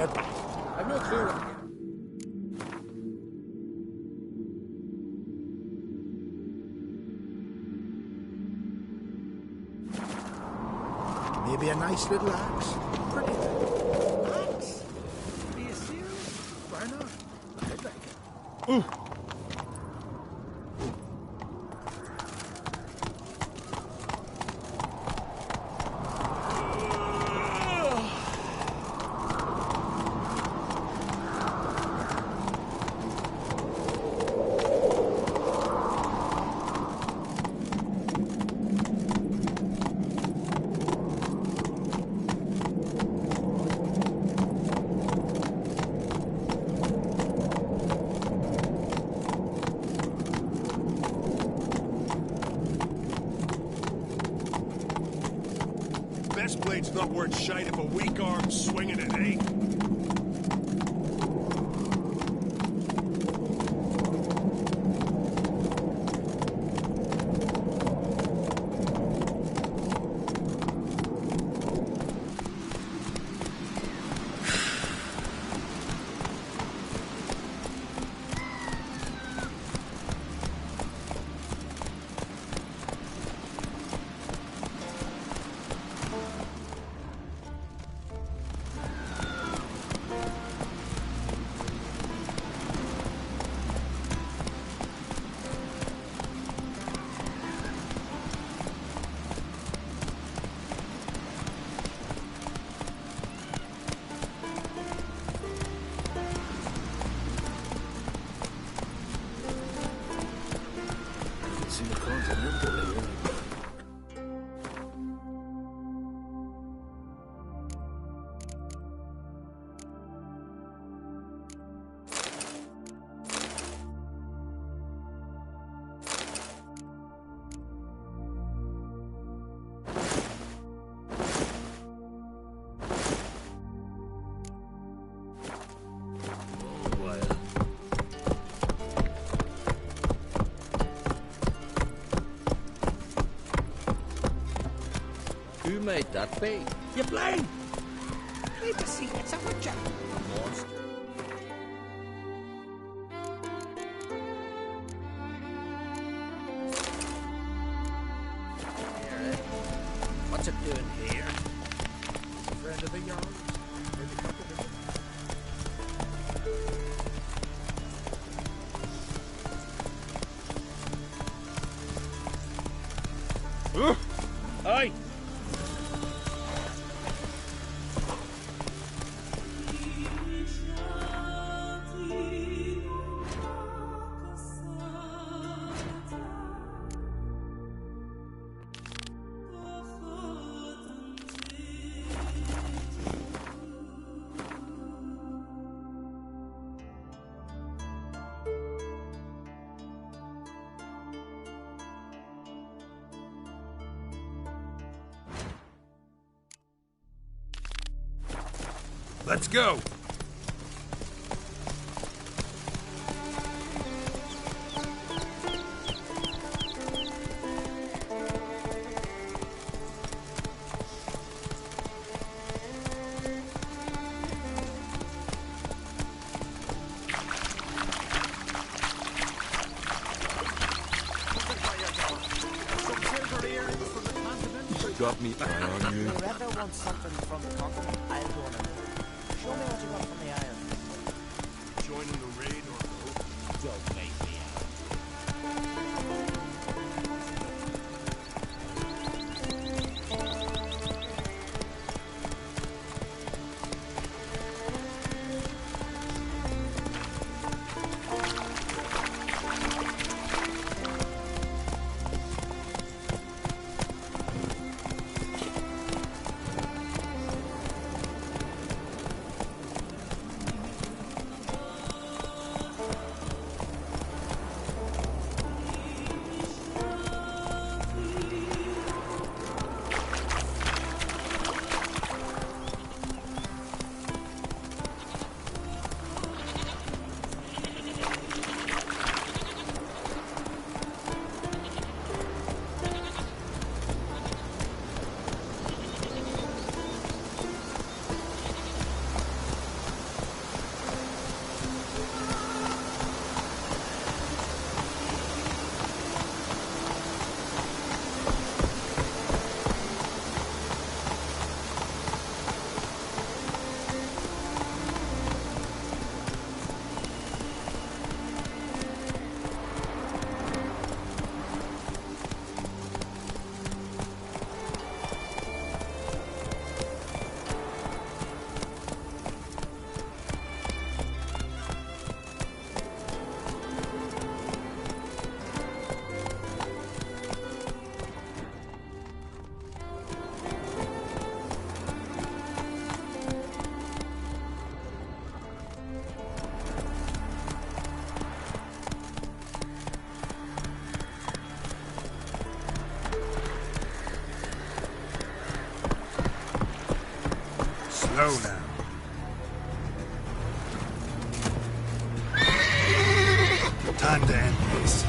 Get back. I've no clue what... Maybe a nice little axe. Pretty little. Axe? Are you serious? Why not? I'd like it. Best blade's not worth shite if a weak arm's swinging it, eh? Who made that be? You blind! Leave the seat, it's a witcher. Monster. What's it doing here? It's a friend of a yarn. Maybe a couple of them. Aye! Let's go! Got me eye on you. Whoever wants something from the continent, I'll go on it. Show me what you got from the iron. Joining the raid or no? Don't make me Slow now. Time to end this.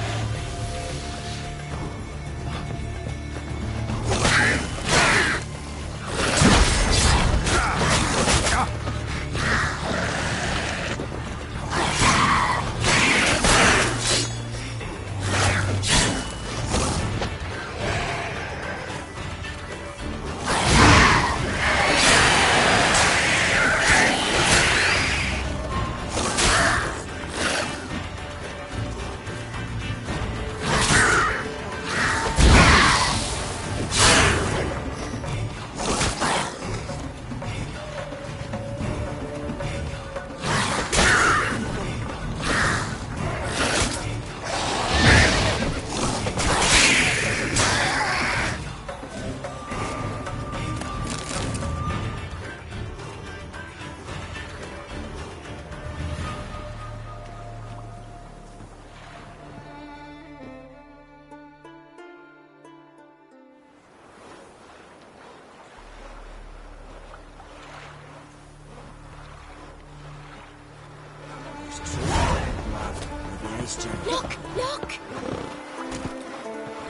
Look! Look!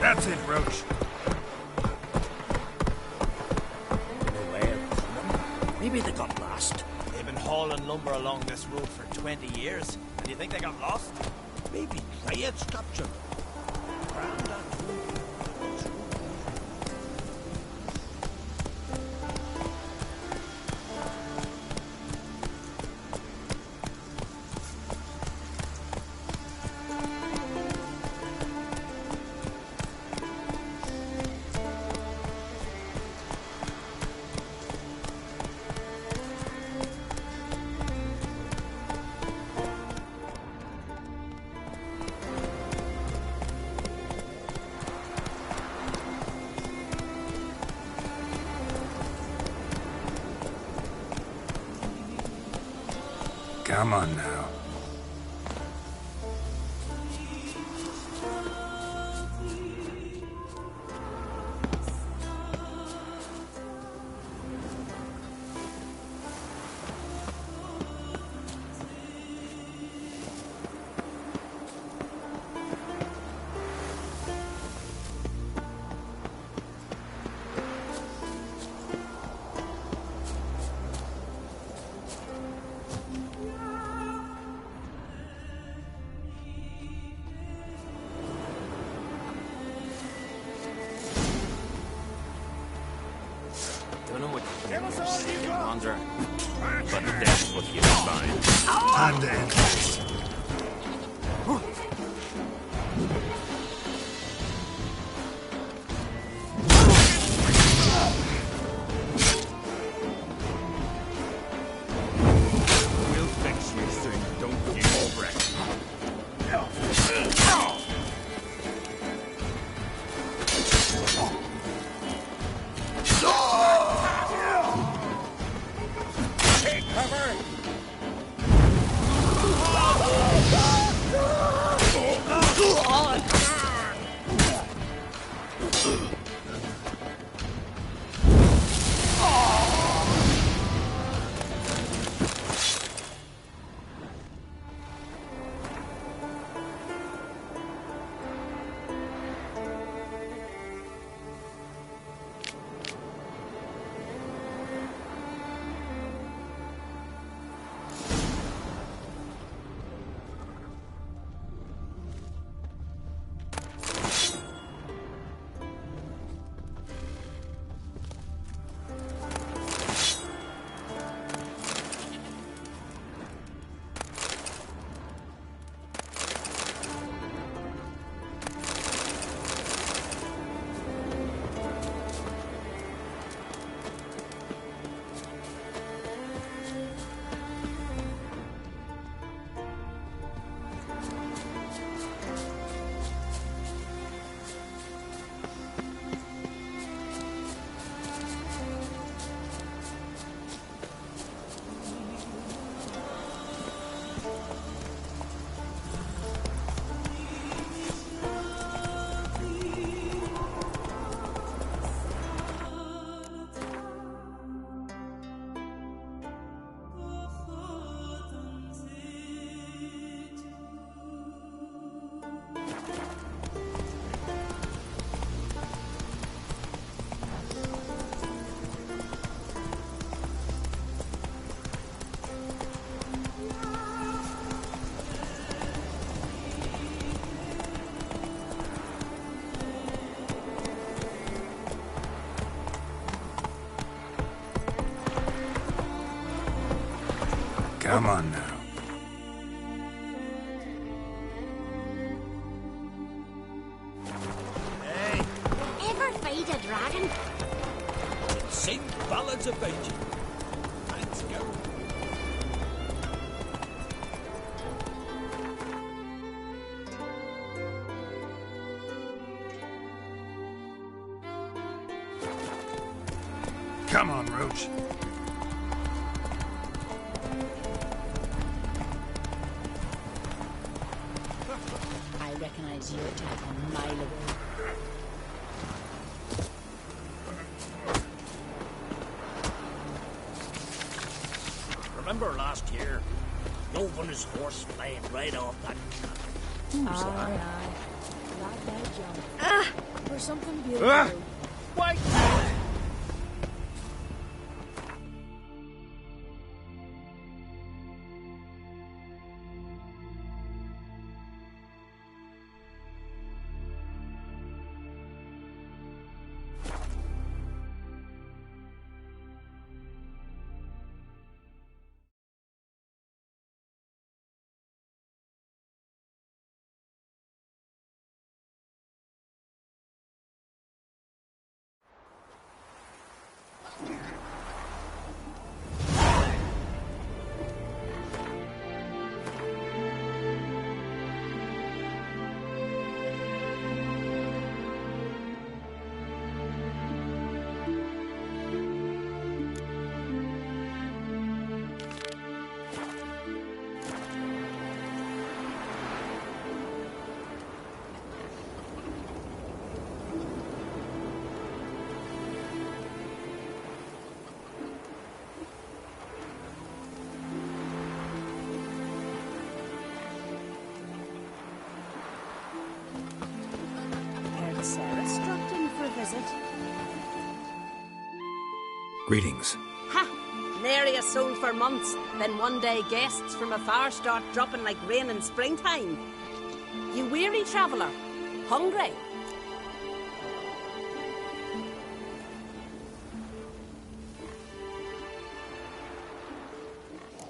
That's it, Roach. No way. Maybe they got lost. They've been hauling lumber along this road for 20 years. And you think they got lost? Maybe pirates captured them. Come on now. But that's what you find. Time to end this. We'll fix you soon, don't you, Albrecht? Take cover! Come on now. Hey, Ever fight a dragon? sing ballads about you. Let's go. Come on, Roach. I recognize your type a mile away. Remember last year? Dove on his horse flying right off that cliff. Who's that? Not bad jump. Ah! For something beautiful. Why? Sarah struck in for a visit. Greetings. Ha! Nary a soul for months. Then one day guests from afar start dropping like rain in springtime. You weary traveller? Hungry?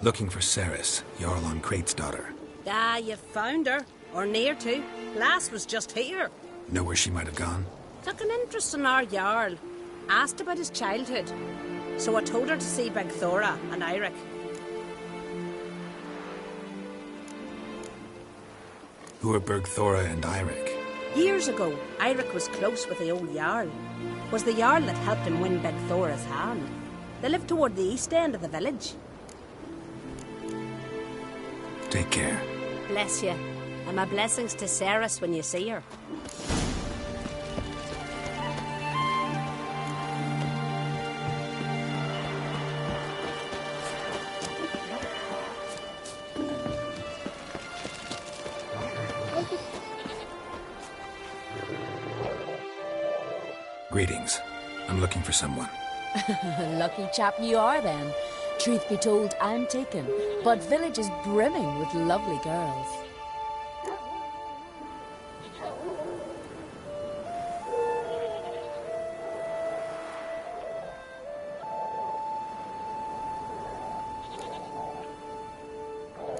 Looking for Ceres, Jarl on Crate's daughter. Ah, you found her. Or near to. Lass was just here. Know where she might have gone? Took an interest in our Jarl. Asked about his childhood. So I told her to see Begthora and Eirik. Who are Bergthora and Eirik? Years ago, Eirik was close with the old Jarl. Was the Jarl that helped him win Begthora's hand. They lived toward the east end of the village. Take care. Bless you. And my blessings to Ceres when you see her. Greetings. I'm looking for someone. Lucky chap you are, then. Truth be told, I'm taken, but village is brimming with lovely girls.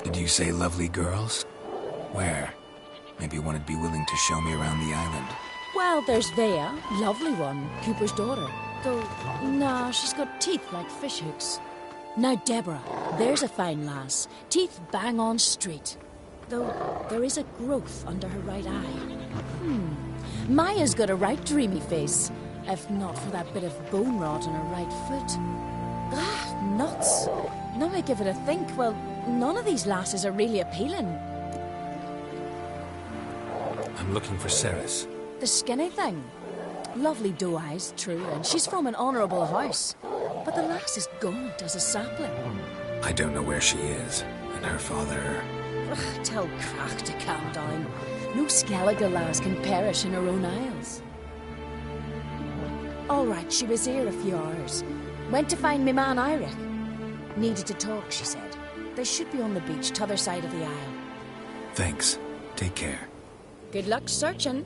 Did you say lovely girls? Where? Maybe one would be willing to show me around the island. Well, there's Vea, lovely one, Cooper's daughter. Though, nah, she's got teeth like fishhooks. Now, Deborah, there's a fine lass. Teeth bang on straight. Though, there is a growth under her right eye. Maya's got a right dreamy face. If not for that bit of bone rot on her right foot. Ah, nuts. Now I give it a think, well, none of these lasses are really appealing. I'm looking for Ceres. The skinny thing. Lovely doe eyes, true, and she's from an honourable house. But the lass is gaunt as a sapling. I don't know where she is, and her father... Ugh, tell Crack to calm down. No Skellige lass can perish in her own isles. All right, she was here a few hours. Went to find me man Eirik. Needed to talk, she said. They should be on the beach, t'other side of the isle. Thanks. Take care. Good luck searching.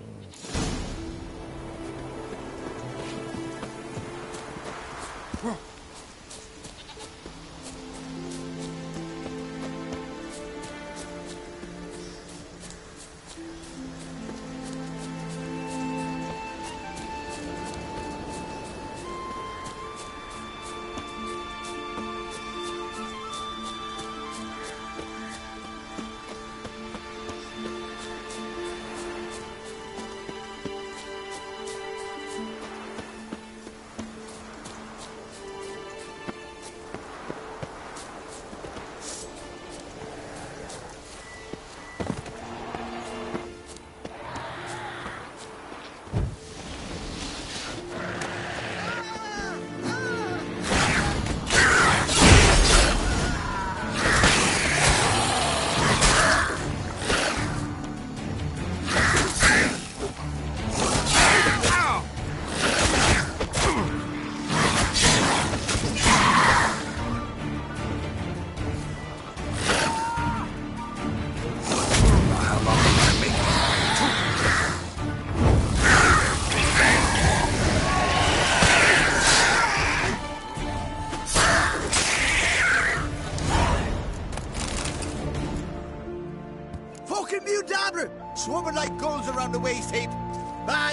you dabber? Swarming like gulls around the waist heap.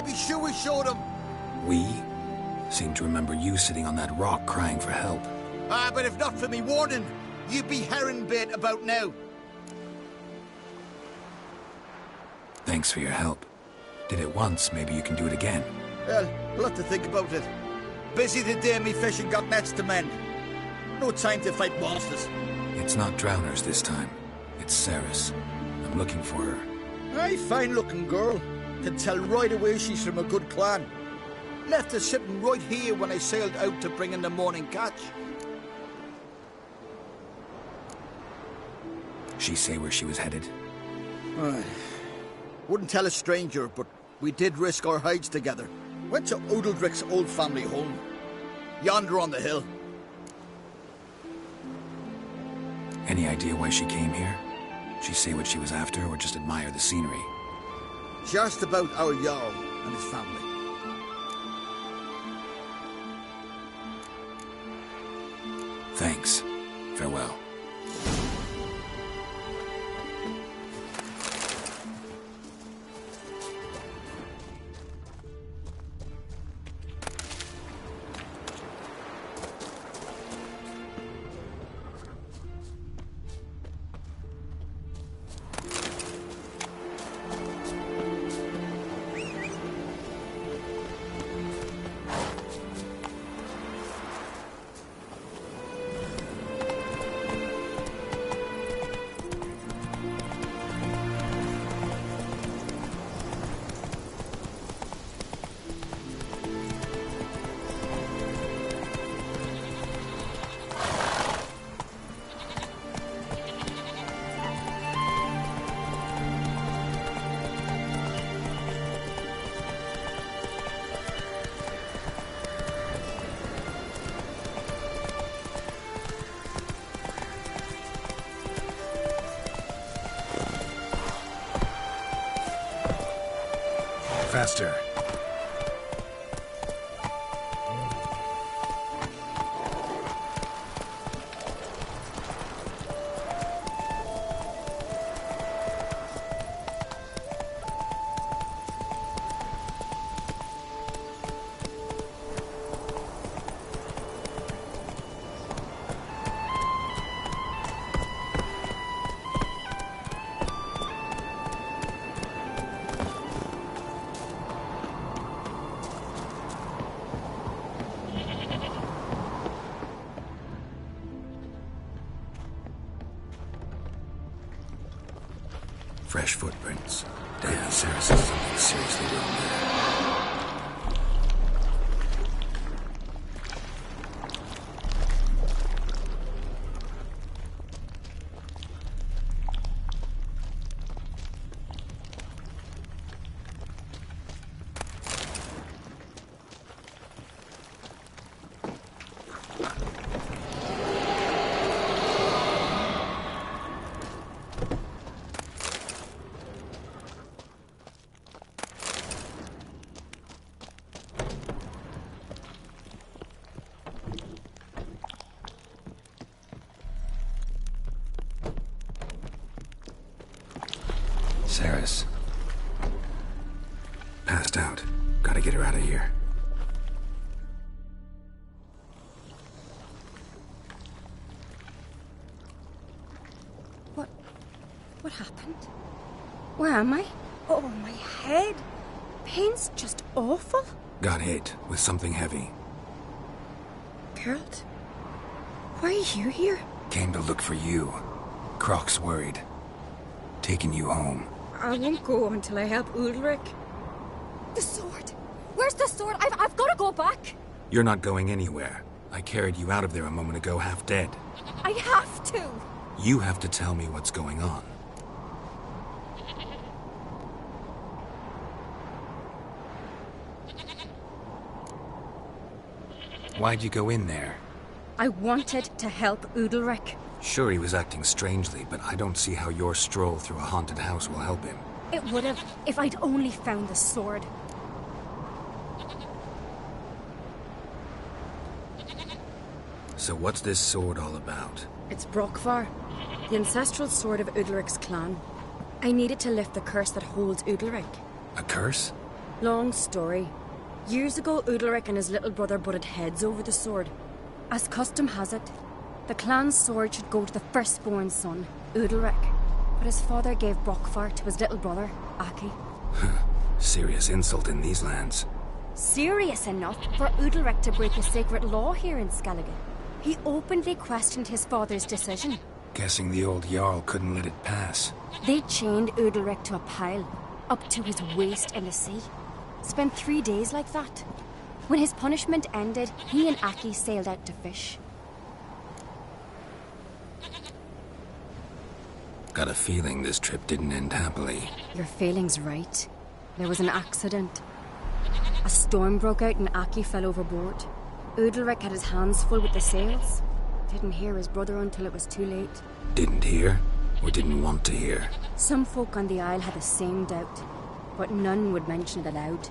Be sure we showed them. We? Seem to remember you sitting on that rock crying for help. But if not for me warning, you'd be herring bait about now. Thanks for your help. Did it once, maybe you can do it again. Well, we'll have to think about it. Busy today, me fishing got nets to mend. No time to fight monsters. It's not drowners this time. It's Ceres. I'm looking for her. Aye, fine-looking girl. Can tell right away she's from a good clan. Left her sitting right here when I sailed out to bring in the morning catch. She say where she was headed? Wouldn't tell a stranger, but we did risk our hides together. Went to Udaldric's old family home. Yonder on the hill. Any idea why she came here? She say what she was after, or just admire the scenery? She asked about our Jarl and his family. Thanks. Farewell. Faster. Fresh footprints. Damn, Ceres has something seriously wrong there. Ceres. Passed out. Gotta get her out of here. What happened? Where am I? Oh, my head. Pain's just awful. Got hit with something heavy. Geralt, why are you here? Came to look for you. Croc's worried. Taking you home. I won't go until I help Udalric. The sword! Where's the sword? I've got to go back! You're not going anywhere. I carried you out of there a moment ago half dead. I have to! You have to tell me what's going on. Why'd you go in there? I wanted to help Udalric. Sure, he was acting strangely, but I don't see how your stroll through a haunted house will help him. It would have, if I'd only found the sword. So what's this sword all about? It's Brokvar, the ancestral sword of Udalric's clan. I needed to lift the curse that holds Udalric. A curse? Long story. Years ago, Udalric and his little brother butted heads over the sword. As custom has it, the clan's sword should go to the firstborn son, Udalric. But his father gave Brockfar to his little brother, Aki. Serious insult in these lands. Serious enough for Udalric to break a sacred law here in Skellige. He openly questioned his father's decision. Guessing the old Jarl couldn't let it pass. They chained Udalric to a pile, up to his waist in the sea. Spent 3 days like that. When his punishment ended, he and Aki sailed out to fish. Got a feeling this trip didn't end happily. Your feeling's right. There was an accident. A storm broke out and Aki fell overboard. Udalric had his hands full with the sails. Didn't hear his brother until it was too late. Didn't hear? Or didn't want to hear? Some folk on the Isle had the same doubt, but none would mention it aloud.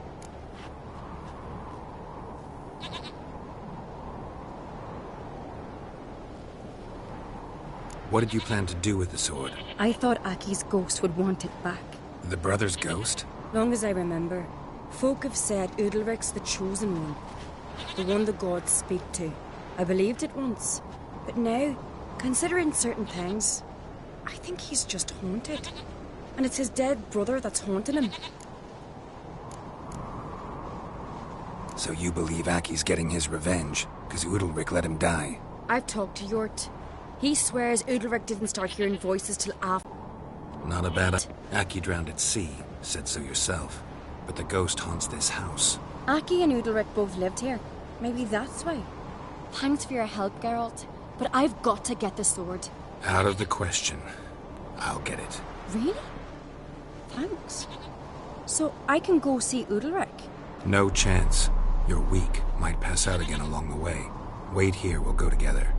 What did you plan to do with the sword? I thought Aki's ghost would want it back. The brother's ghost? Long as I remember, folk have said Udalric's the chosen one. The one the gods speak to. I believed it once. But now, considering certain things, I think he's just haunted. And it's his dead brother that's haunting him. So you believe Aki's getting his revenge, because Udalric let him die? I've talked to Yort. He swears Udalric didn't start hearing voices till after. Not a bad... Aki drowned at sea, said so yourself. But the ghost haunts this house. Aki and Udalric both lived here. Maybe that's why. Thanks for your help, Geralt. But I've got to get the sword. Out of the question. I'll get it. Really? Thanks. So I can go see Udalric? No chance. You're weak. Might pass out again along the way. Wait here, we'll go together.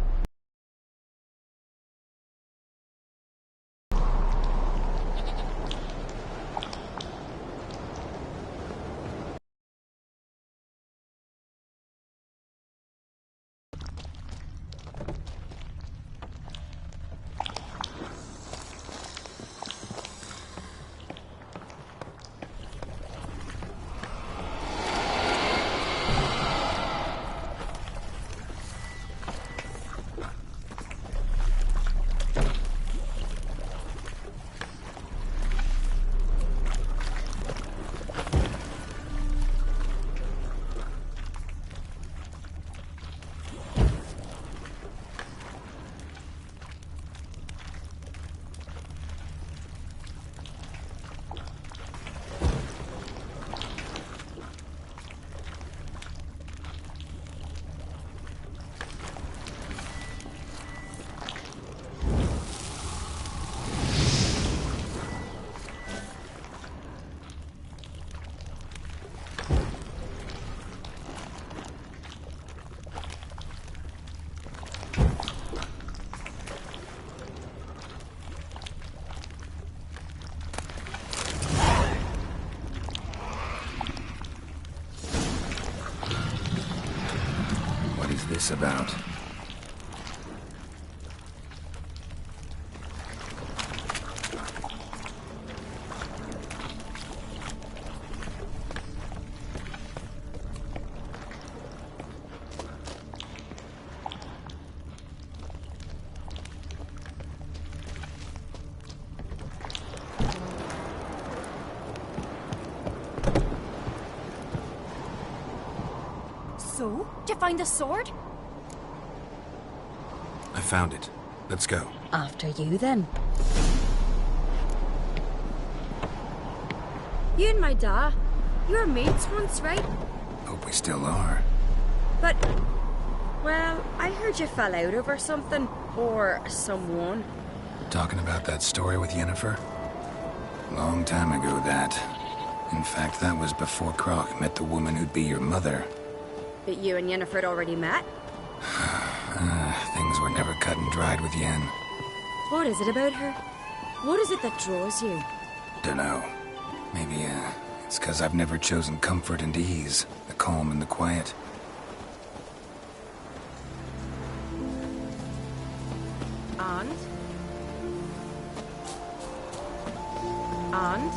This about? So, did you find the sword? I found it. Let's go. After you, then. You and my da, you were mates once, right? Hope we still are. But, well, I heard you fell out over something. Or someone. Talking about that story with Yennefer? Long time ago, that. In fact, that was before Croc met the woman who'd be your mother. But you and Yennefer had already met? Things were never cut and dried with Yen. What is it about her? What is it that draws you? Dunno. Maybe, it's 'cause I've never chosen comfort and ease, the calm and the quiet. And? And?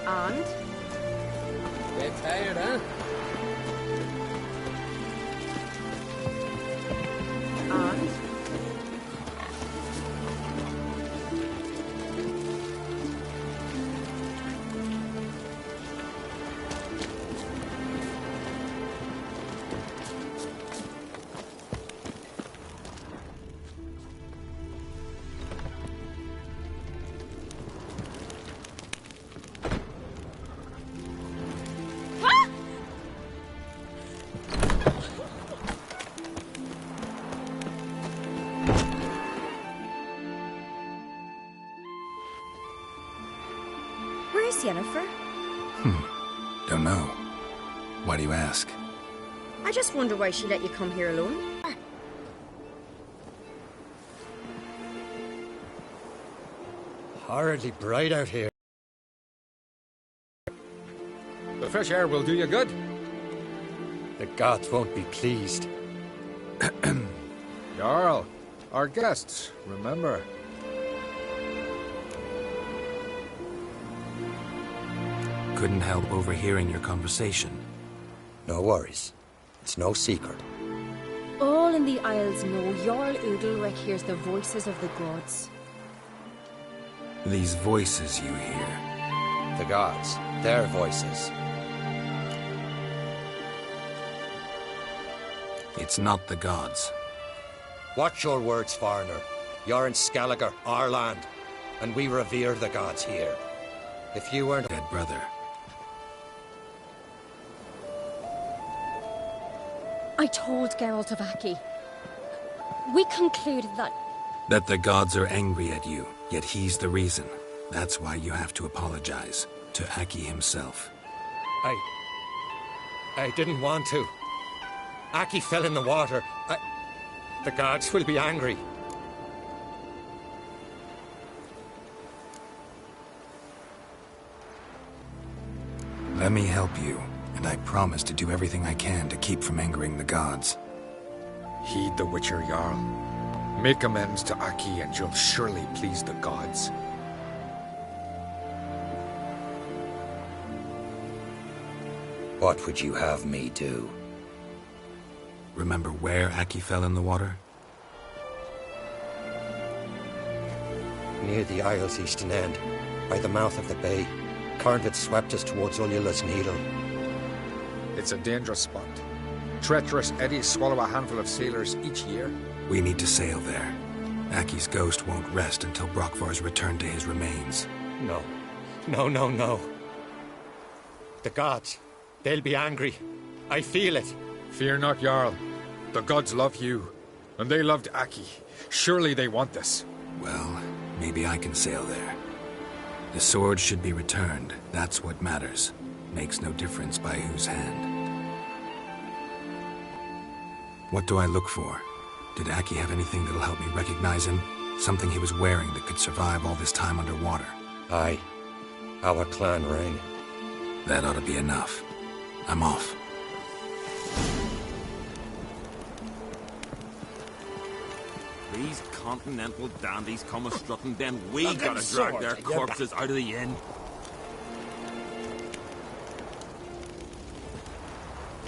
And? Bit tired, huh? And? Where's Yennefer? Don't know. Why do you ask? I just wonder why she let you come here alone. Horridly bright out here. The fresh air will do you good. The gods won't be pleased. Jarl, our guests, remember. Couldn't help overhearing your conversation. No worries. It's no secret. All in the Isles know Jarl Udalric hears the voices of the gods. These voices you hear. The gods. Their voices. It's not the gods. Watch your words, foreigner. You're in Skellige, our land, and we revere the gods here. If you weren't... Dead brother. I told Geralt of Aki. We concluded that... That the gods are angry at you, yet he's the reason. That's why you have to apologize. To Aki himself. I didn't want to. Aki fell in the water. The gods will be angry. Let me help you, and I promise to do everything I can to keep from angering the gods. Heed the Witcher, Jarl. Make amends to Aki and you'll surely please the gods. What would you have me do? Remember where Aki fell in the water? Near the Isle's eastern end, by the mouth of the bay. Current had swept us towards Ullula's Needle. It's a dangerous spot. Treacherous eddies swallow a handful of sailors each year. We need to sail there. Aki's ghost won't rest until Brokvar's returned to his remains. No. No. The gods. They'll be angry. I feel it. Fear not, Jarl. The gods love you, and they loved Aki. Surely they want this. Well, maybe I can sail there. The sword should be returned. That's what matters. Makes no difference by whose hand. What do I look for? Did Aki have anything that'll help me recognize him? Something he was wearing that could survive all this time underwater? Aye. Our clan ring. That ought to be enough. I'm off. These continental dandies come a-strutting, then we gotta drag their corpses out of the inn.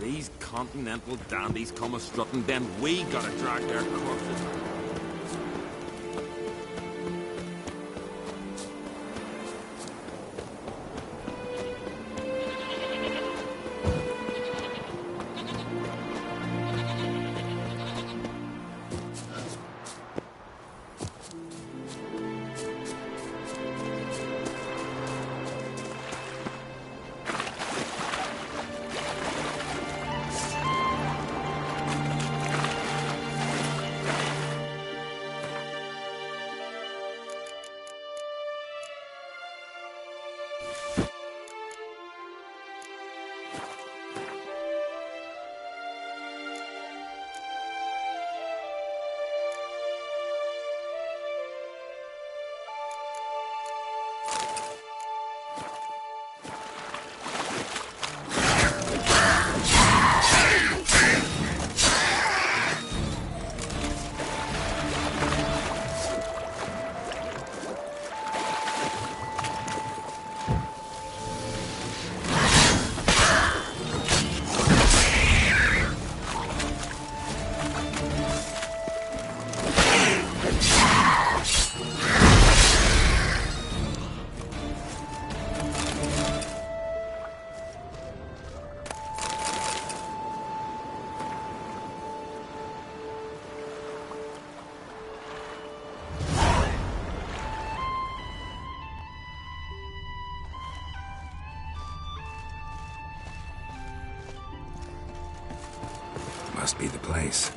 These continental dandies come a-strutting, then we gotta drag their corpses out. must be the place.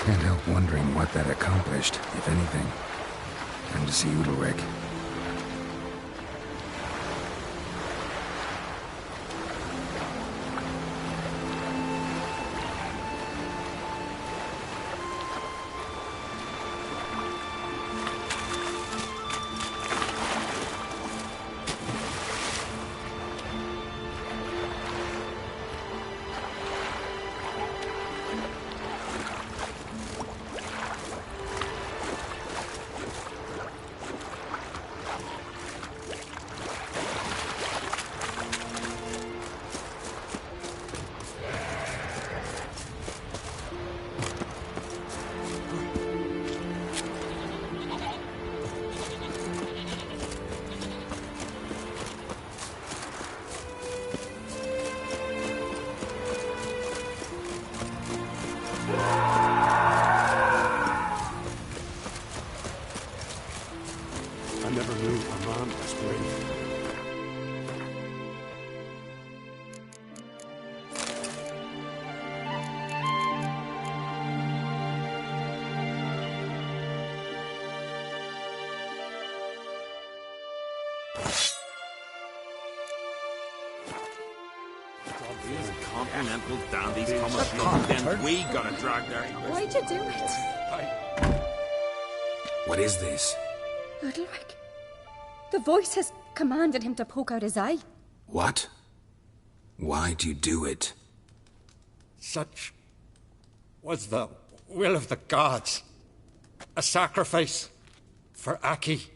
Can't help wondering what that accomplished, if anything. Time to see Udalric. I never knew a man was brave. These continental dandies come along, then we gotta drag their... Why'd you do it? What is this? Udalric. The voice has commanded him to poke out his eye. What? Why do you do it? Such was the will of the gods. A sacrifice for Aki.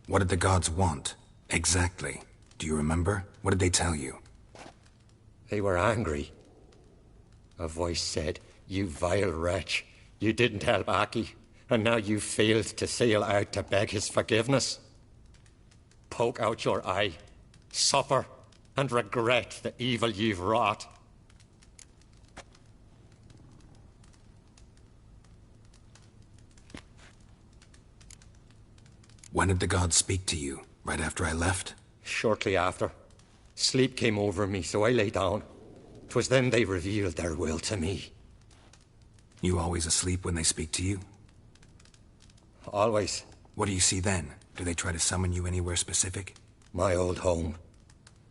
What did the gods want? Exactly. Do you remember? What did they tell you? They were angry. A voice said, "You vile wretch, you didn't help Aki, and now you failed to sail out to beg his forgiveness. Poke out your eye, suffer, and regret the evil you've wrought." When did the gods speak to you? Right after I left? Shortly after. Sleep came over me, so I lay down. 'Twas then they revealed their will to me. You always asleep when they speak to you? Always. What do you see then? Do they try to summon you anywhere specific? My old home.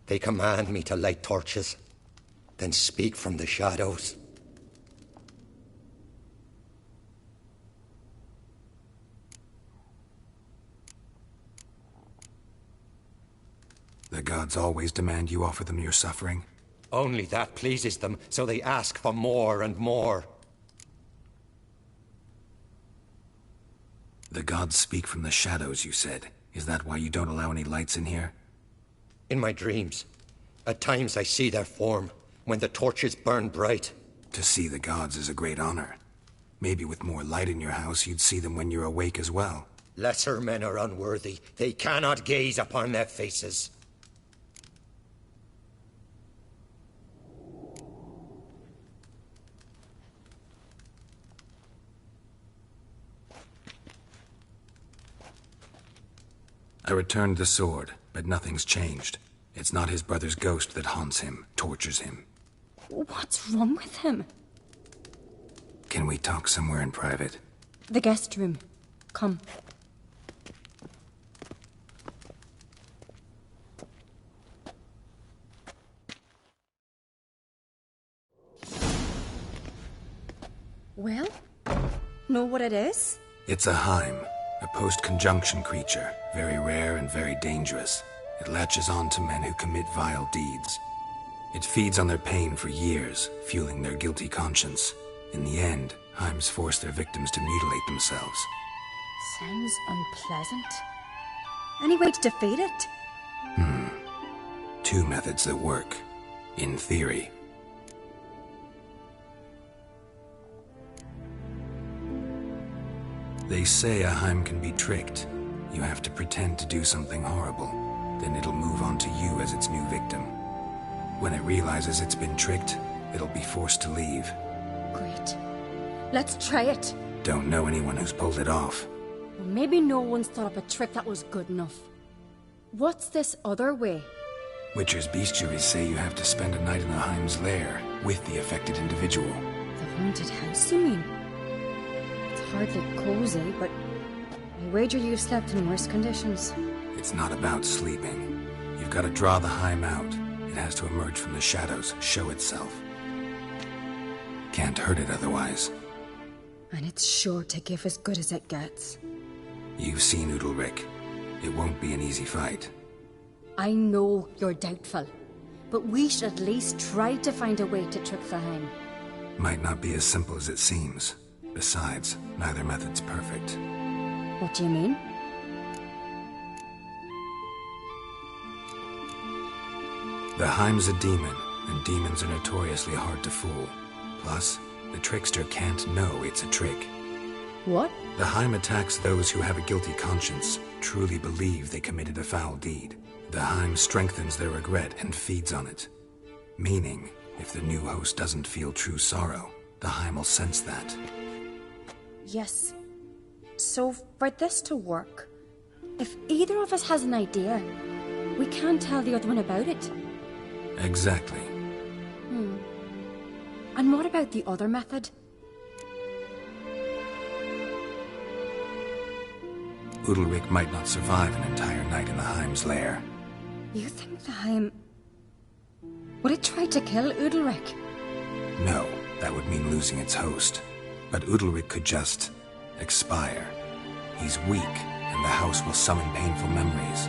They command me to light torches, then speak from the shadows. The gods always demand you offer them your suffering? Only that pleases them, so they ask for more and more. The gods speak from the shadows, you said. Is that why you don't allow any lights in here? In my dreams. At times I see their form, when the torches burn bright. To see the gods is a great honor. Maybe with more light in your house, you'd see them when you're awake as well. Lesser men are unworthy. They cannot gaze upon their faces. I returned the sword, but nothing's changed. It's not his brother's ghost that haunts him, tortures him. What's wrong with him? Can we talk somewhere in private? The guest room. Come. Well, know what it is? It's a Heim, a post-conjunction creature, very rare and very dangerous. It latches on to men who commit vile deeds. It feeds on their pain for years, fueling their guilty conscience. In the end, Heims force their victims to mutilate themselves. Sounds unpleasant. Any way to defeat it? Two methods that work. In theory. They say a Heim can be tricked. You have to pretend to do something horrible. Then it'll move on to you as its new victim. When it realizes it's been tricked, it'll be forced to leave. Great. Let's try it. Don't know anyone who's pulled it off. Well, maybe no one's thought up a trick that was good enough. What's this other way? Witcher's bestiaries say you have to spend a night in a Heim's lair with the affected individual. The haunted house, you mean? It's hardly cozy, but I wager you've slept in worse conditions. It's not about sleeping. You've got to draw the Heim out. It has to emerge from the shadows, show itself. Can't hurt it otherwise. And it's sure to give as good as it gets. You've seen Udalric. It won't be an easy fight. I know you're doubtful, but we should at least try to find a way to trick the Heim. Might not be as simple as it seems. Besides, neither method's perfect. What do you mean? The Heim's a demon, and demons are notoriously hard to fool. Plus, the trickster can't know it's a trick. What? The Heim attacks those who have a guilty conscience, truly believe they committed a foul deed. The Heim strengthens their regret and feeds on it. Meaning, if the new host doesn't feel true sorrow, the Heim will sense that. Yes. So, for this to work, if either of us has an idea, we can't tell the other one about it. Exactly. And what about the other method? Udalric might not survive an entire night in the Heim's lair. You think the Heim... Would it try to kill Udalric? No, that would mean losing its host. But Udalric could just... expire. He's weak, and the house will summon painful memories.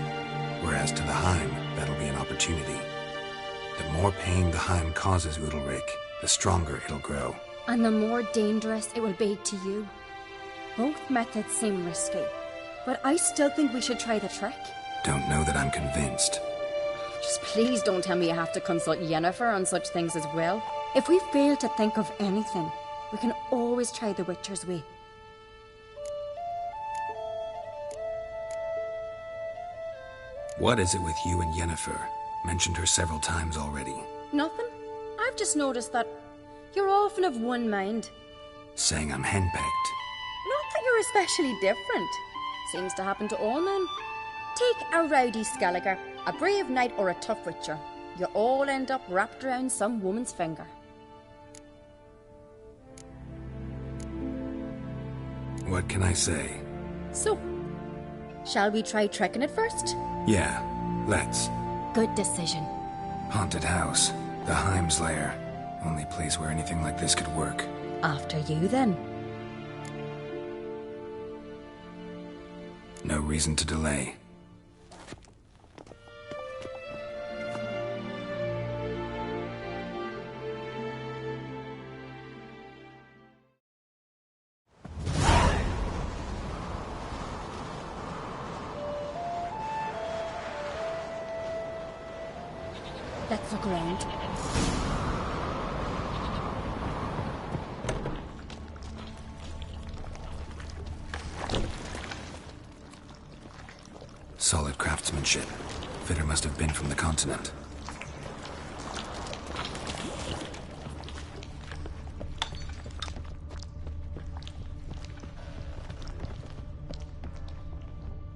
Whereas to the Heim, that'll be an opportunity. The more pain the Heim causes Udalric, the stronger it'll grow. And the more dangerous it will be to you. Both methods seem risky, but I still think we should try the trick. Don't know that I'm convinced. Just please don't tell me you have to consult Yennefer on such things as well. If we fail to think of anything, we can always try the Witcher's way. What is it with you and Yennefer? Mentioned her several times already. Nothing. I've just noticed that you're often of one mind. Saying I'm henpecked. Not that you're especially different. Seems to happen to all men. Take a rowdy Skellige, a brave knight or a tough witcher. You all end up wrapped around some woman's finger. What can I say? So, shall we try tricking it first? Yeah, let's. Good decision. Haunted house. The Heim's lair. Only place where anything like this could work. After you, then. No reason to delay. Let's look around. Solid craftsmanship. Fitter must have been from the continent.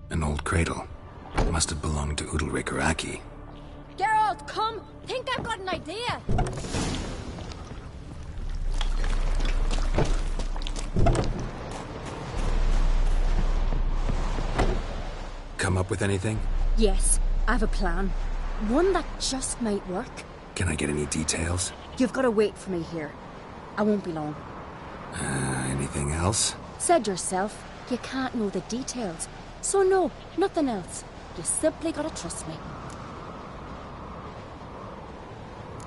An old cradle. Must have belonged to Udalric or Aki. Geralt, come! Think I've got an idea! come up with anything? Yes, I have a plan. One that just might work. Can I get any details? You've got to wait for me here. I won't be long. Anything else? Said yourself, you can't know the details. So no, nothing else. You simply gotta trust me.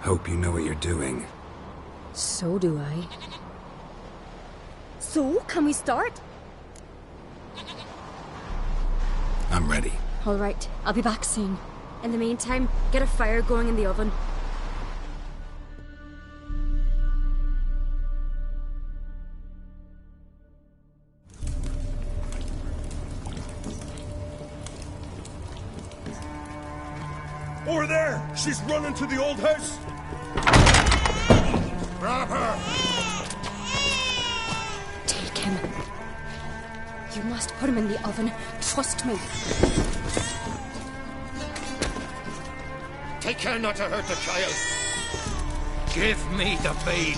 Hope you know what you're doing. So do I. So, can we start? I'm ready. All right, I'll be back soon. In the meantime, get a fire going in the oven. Over there! She's running to the old house! Grab her! Take him. You must put him in the oven. Trust me. Take care not to hurt the child. Give me the babe.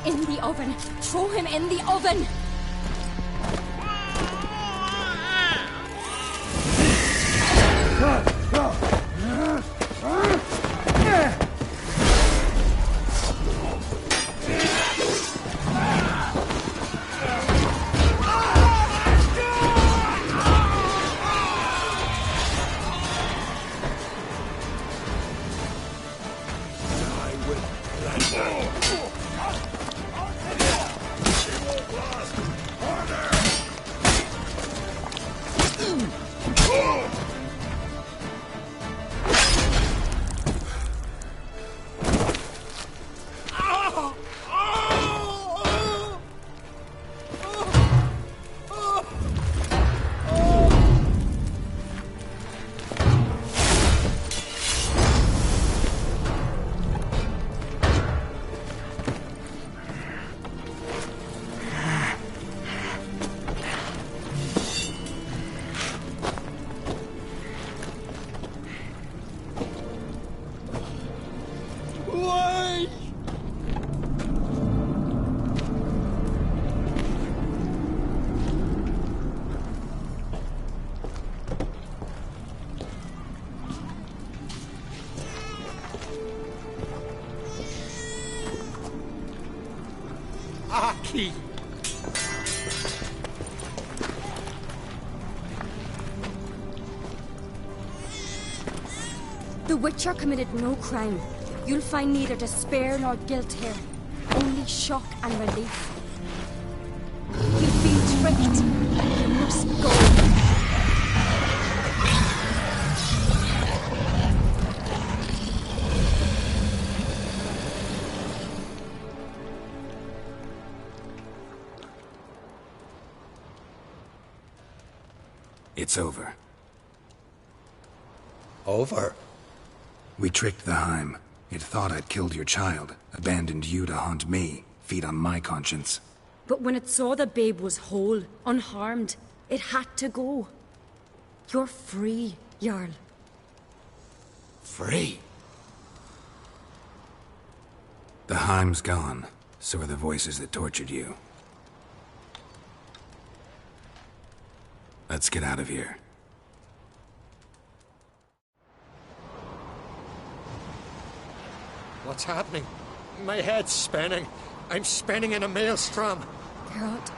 In the oven. Throw him in the oven. Aki! The Witcher committed no crime. You'll find neither despair nor guilt here. Only shock and relief. You've been tricked. You must go. It's over. Over? We tricked the Heim. It thought I'd killed your child, abandoned you to haunt me, feed on my conscience. But when it saw the babe was whole, unharmed, it had to go. You're free, Jarl. Free? The Heim's gone, so are the voices that tortured you. Let's get out of here. What's happening? My head's spinning. I'm spinning in a maelstrom. Geralt,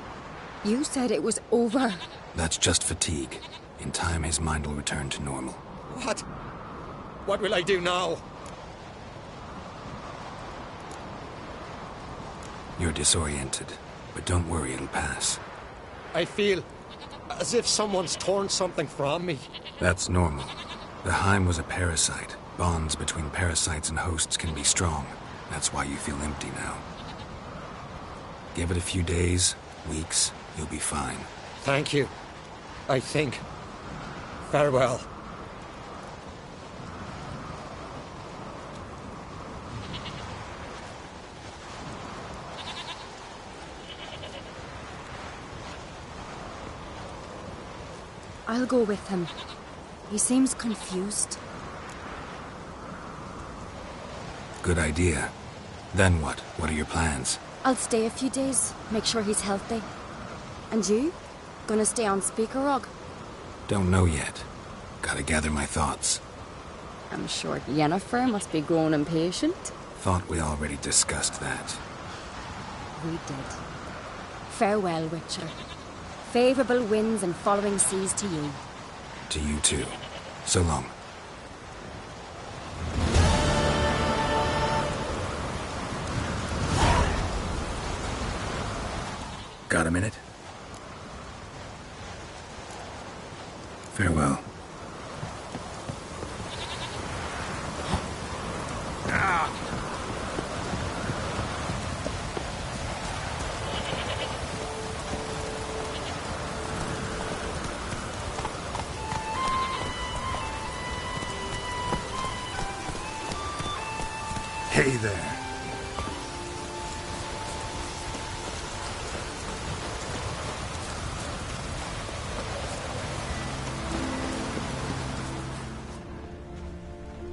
you said it was over. That's just fatigue. In time, his mind will return to normal. What? What will I do now? You're disoriented, but don't worry, it'll pass. I feel as if someone's torn something from me. That's normal. The Heim was a parasite. Bonds between parasites and hosts can be strong. That's why you feel empty now. Give it a few days, weeks, you'll be fine. Thank you. I think. Farewell. I'll go with him. He seems confused. Good idea. Then what? What are your plans? I'll stay a few days, make sure he's healthy. And you? Gonna stay on Speaker Rog? Don't know yet. Gotta gather my thoughts. I'm sure Yennefer must be growing impatient. Thought we already discussed that. We did. Farewell, Witcher. Favourable winds and following seas to you. To you too. So long. Got a minute? Farewell. Hey there.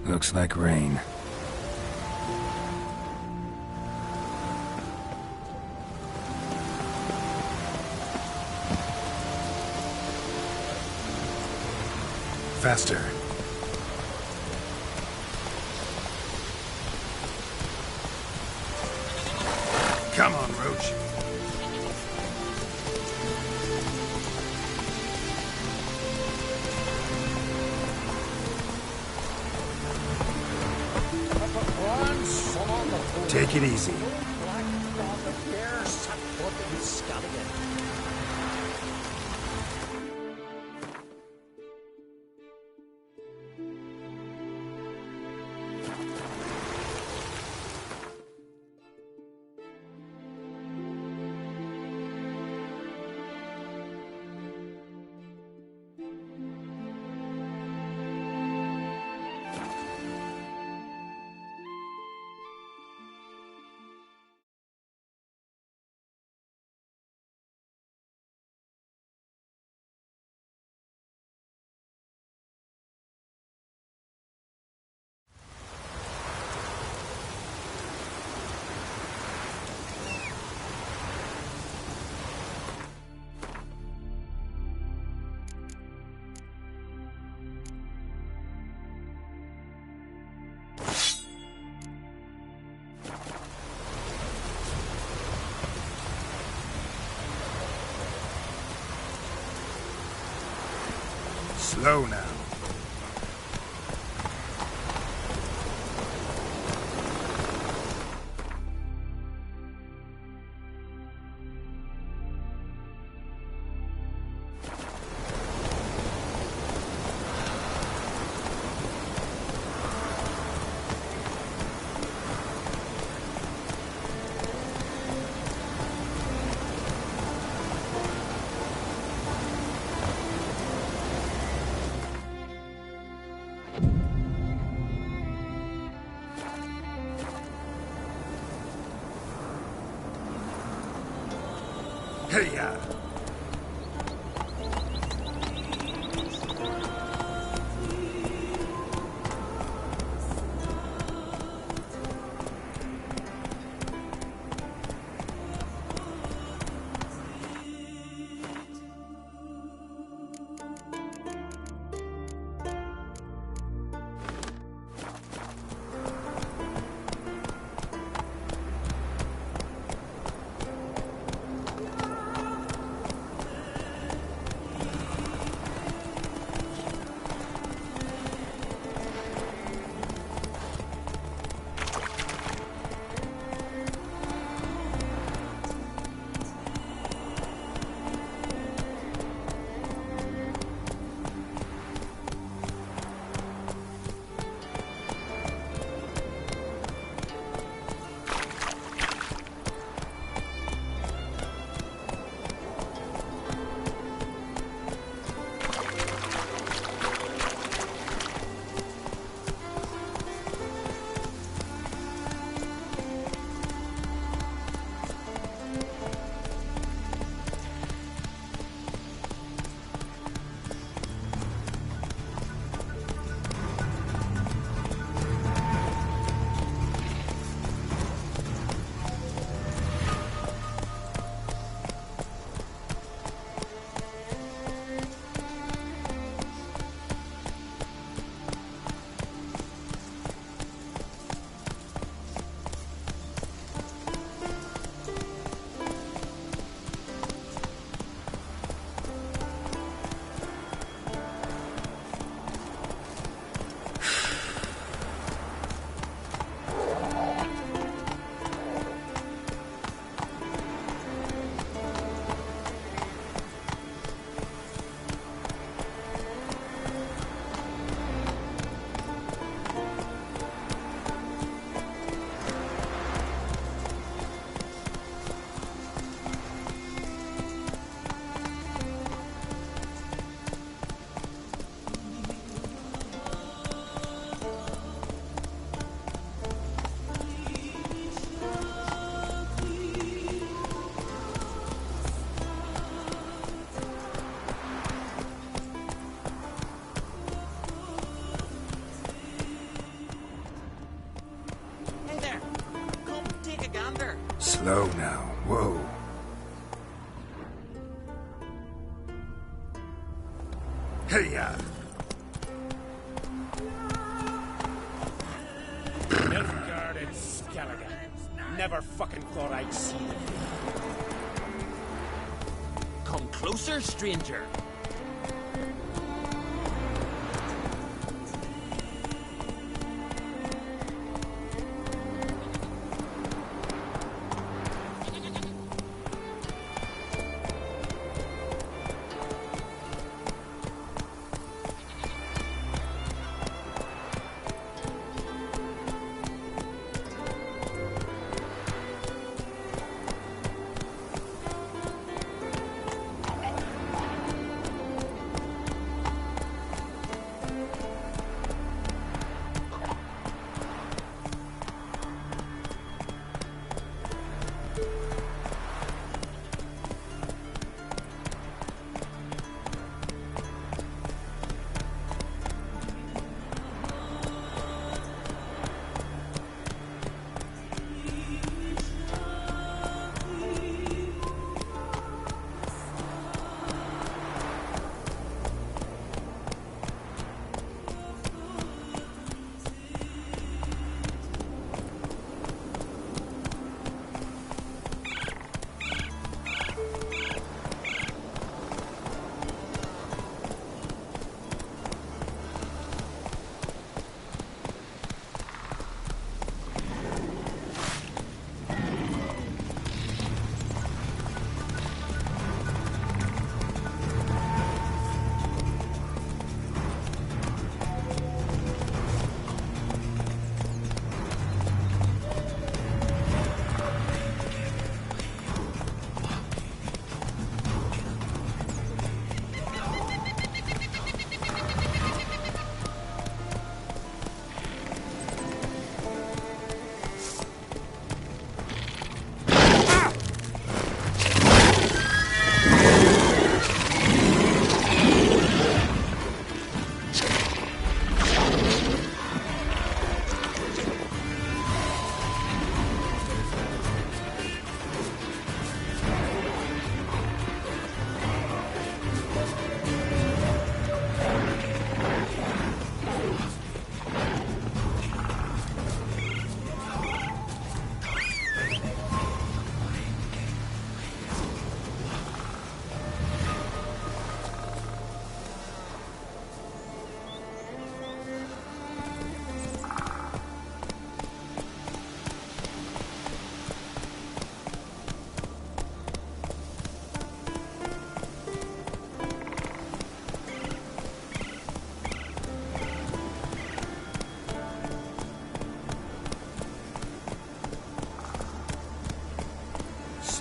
Looks like rain. Faster. Come on, Roach. Take it easy. Slow now. Hey-ya! Slow now. Whoa. Hey-ya! Nilfgaard and Skellige. Never fucking thought I'd see them. Come closer, stranger.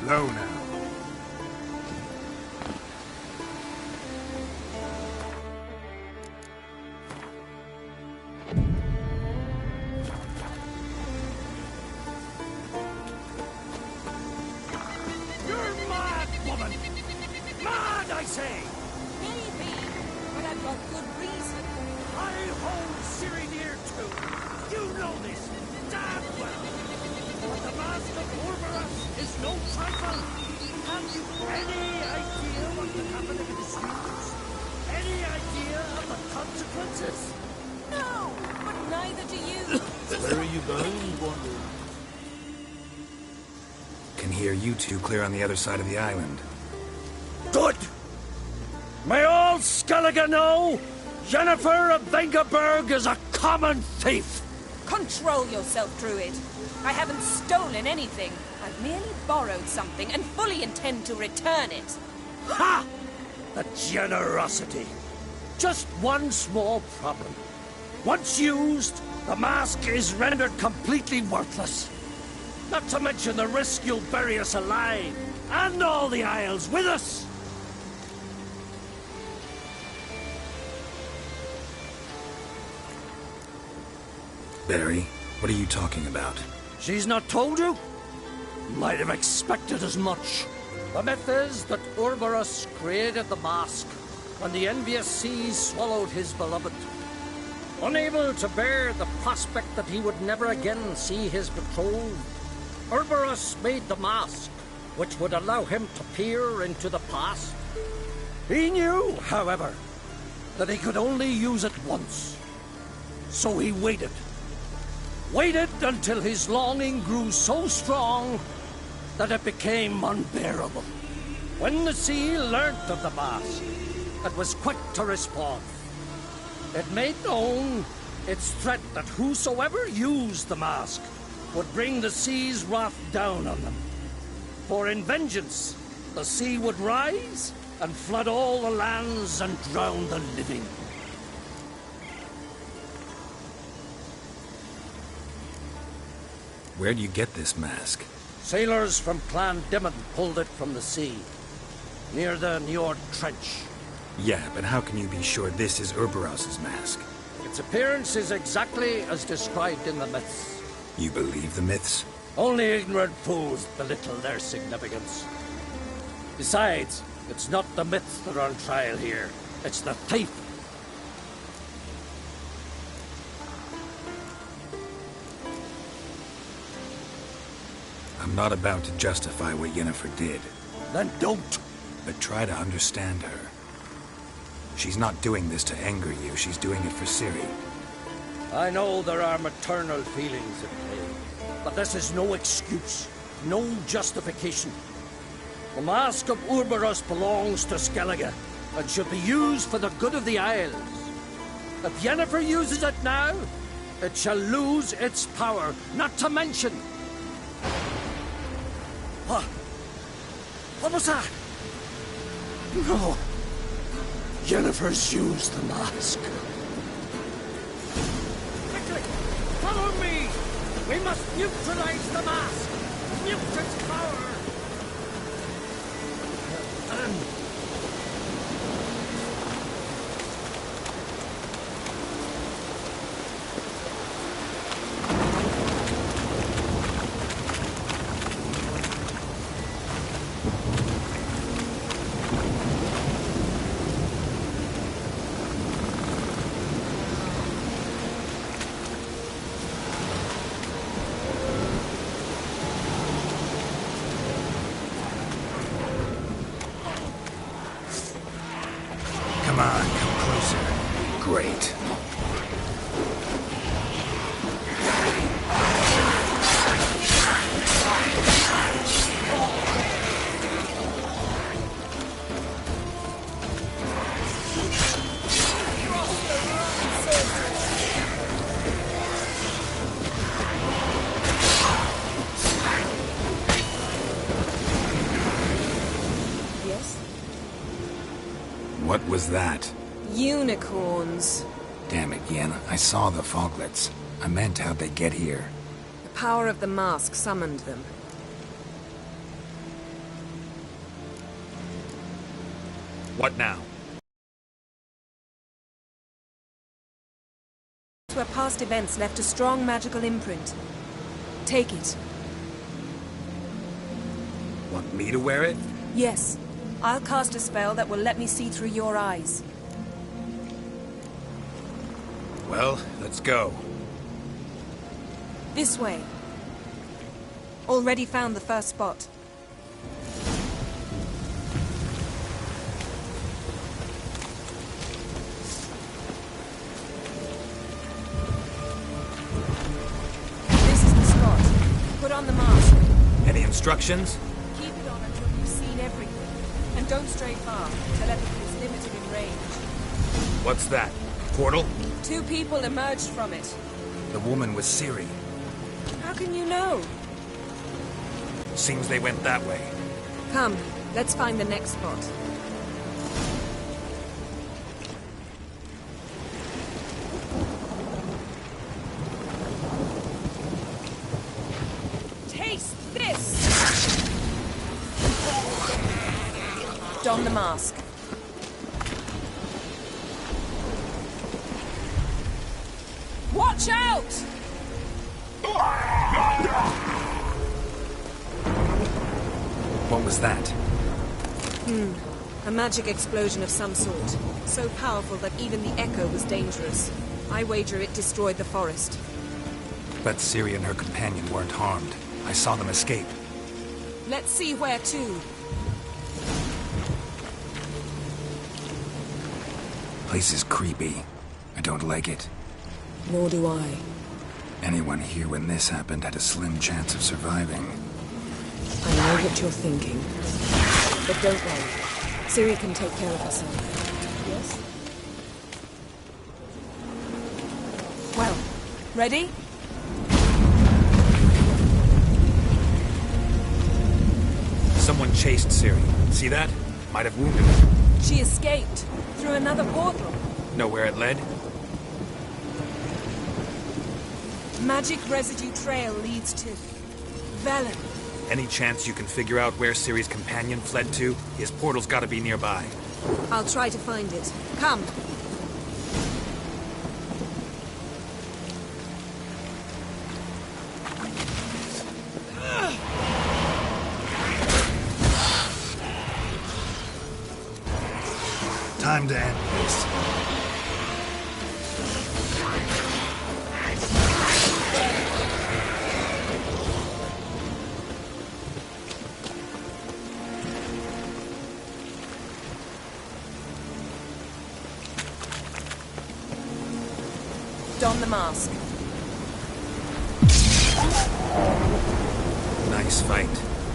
Slow now. You're mad, woman! Mad, I say! Maybe, but I've got good reason. I hold Ciri near too. You know this damn well. But the Mask of Orberus is no trifle. Have you any idea what could happen if it is used? Any idea of the consequences? No, but neither do you. Where are you going, Wanderer? Can hear you two clear on the other side of the island. Good! May all Skellige know Jennifer of Vengerberg is a common thief! Control yourself, Druid. I haven't stolen anything. I've merely borrowed something and fully intend to return it. Ha! The generosity. Just one small problem. Once used, the mask is rendered completely worthless. Not to mention the risk you'll bury us alive, and all the Isles with us. Barry, what are you talking about? She's not told you? Might have expected as much. The myth is that Orberus created the mask when the envious seas swallowed his beloved. Unable to bear the prospect that he would never again see his betrothed, Urberus made the mask, which would allow him to peer into the past. He knew, however, that he could only use it once. So he waited. Waited until his longing grew so strong that it became unbearable. When the sea learnt of the mask, it was quick to respond. It made known its threat that whosoever used the mask would bring the sea's wrath down on them. For in vengeance, the sea would rise and flood all the lands and drown the living. Where'd you get this mask? Sailors from Clan Dimon pulled it from the sea, near the Njord Trench. Yeah, but how can you be sure this is Urberos's mask? Its appearance is exactly as described in the myths. You believe the myths? Only ignorant fools belittle their significance. Besides, it's not the myths that are on trial here. It's the thief. I'm not about to justify what Yennefer did. Then don't. But try to understand her. She's not doing this to anger you, she's doing it for Ciri. I know there are maternal feelings at play, but this is no excuse, no justification. The Mask of Urberus belongs to Skellige, and should be used for the good of the Isles. If Yennefer uses it now, it shall lose its power, not to mention... What? What was that? No. Yennefer's used the mask. Quickly! Follow me! We must neutralize the mask! Mute its power! Come on, come closer. Great. What was that? Unicorns. Damn it, Yen. I saw the foglets. I meant how'd they get here. The power of the mask summoned them. What now? Where past events left a strong magical imprint. Take it. Want me to wear it? Yes. I'll cast a spell that will let me see through your eyes. Well, let's go. This way. Already found the first spot. This is the spot. Put on the mask. Any instructions? Keep it on until you've seen everything. And don't stray far. Telepathy is limited in range. What's that? Portal? 2 people emerged from it. The woman was Ciri. How can you know? Seems they went that way. Come, let's find the next spot. Taste this! Don the mask. Watch out! What was that? A magic explosion of some sort. So powerful that even the echo was dangerous. I wager it destroyed the forest. But Ciri and her companion weren't harmed. I saw them escape. Let's see where to. Place is creepy. I don't like it. Nor do I. Anyone here when this happened had a slim chance of surviving. I know what you're thinking. But don't worry. Ciri can take care of herself. Yes? Well, ready? Someone chased Ciri. See that? Might have wounded her. She escaped through another portal. Know where it led? Magic residue trail leads to Velen. Any chance you can figure out where Ciri's companion fled to? His portal's gotta be nearby. I'll try to find it. Come. Time to end this. Don the mask. Nice fight.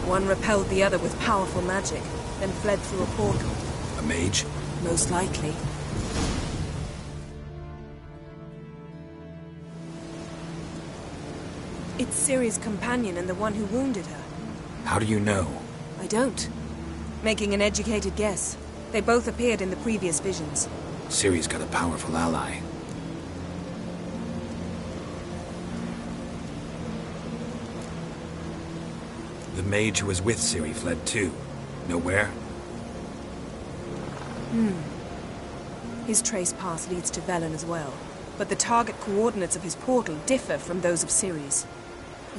One repelled the other with powerful magic, then fled through a portal. A mage? Most likely. It's Ciri's companion and the one who wounded her. How do you know? I don't. Making an educated guess. They both appeared in the previous visions. Ciri's got a powerful ally. The mage who was with Ciri fled too. Know where? His trace path leads to Velen as well. But the target coordinates of his portal differ from those of Ciri's.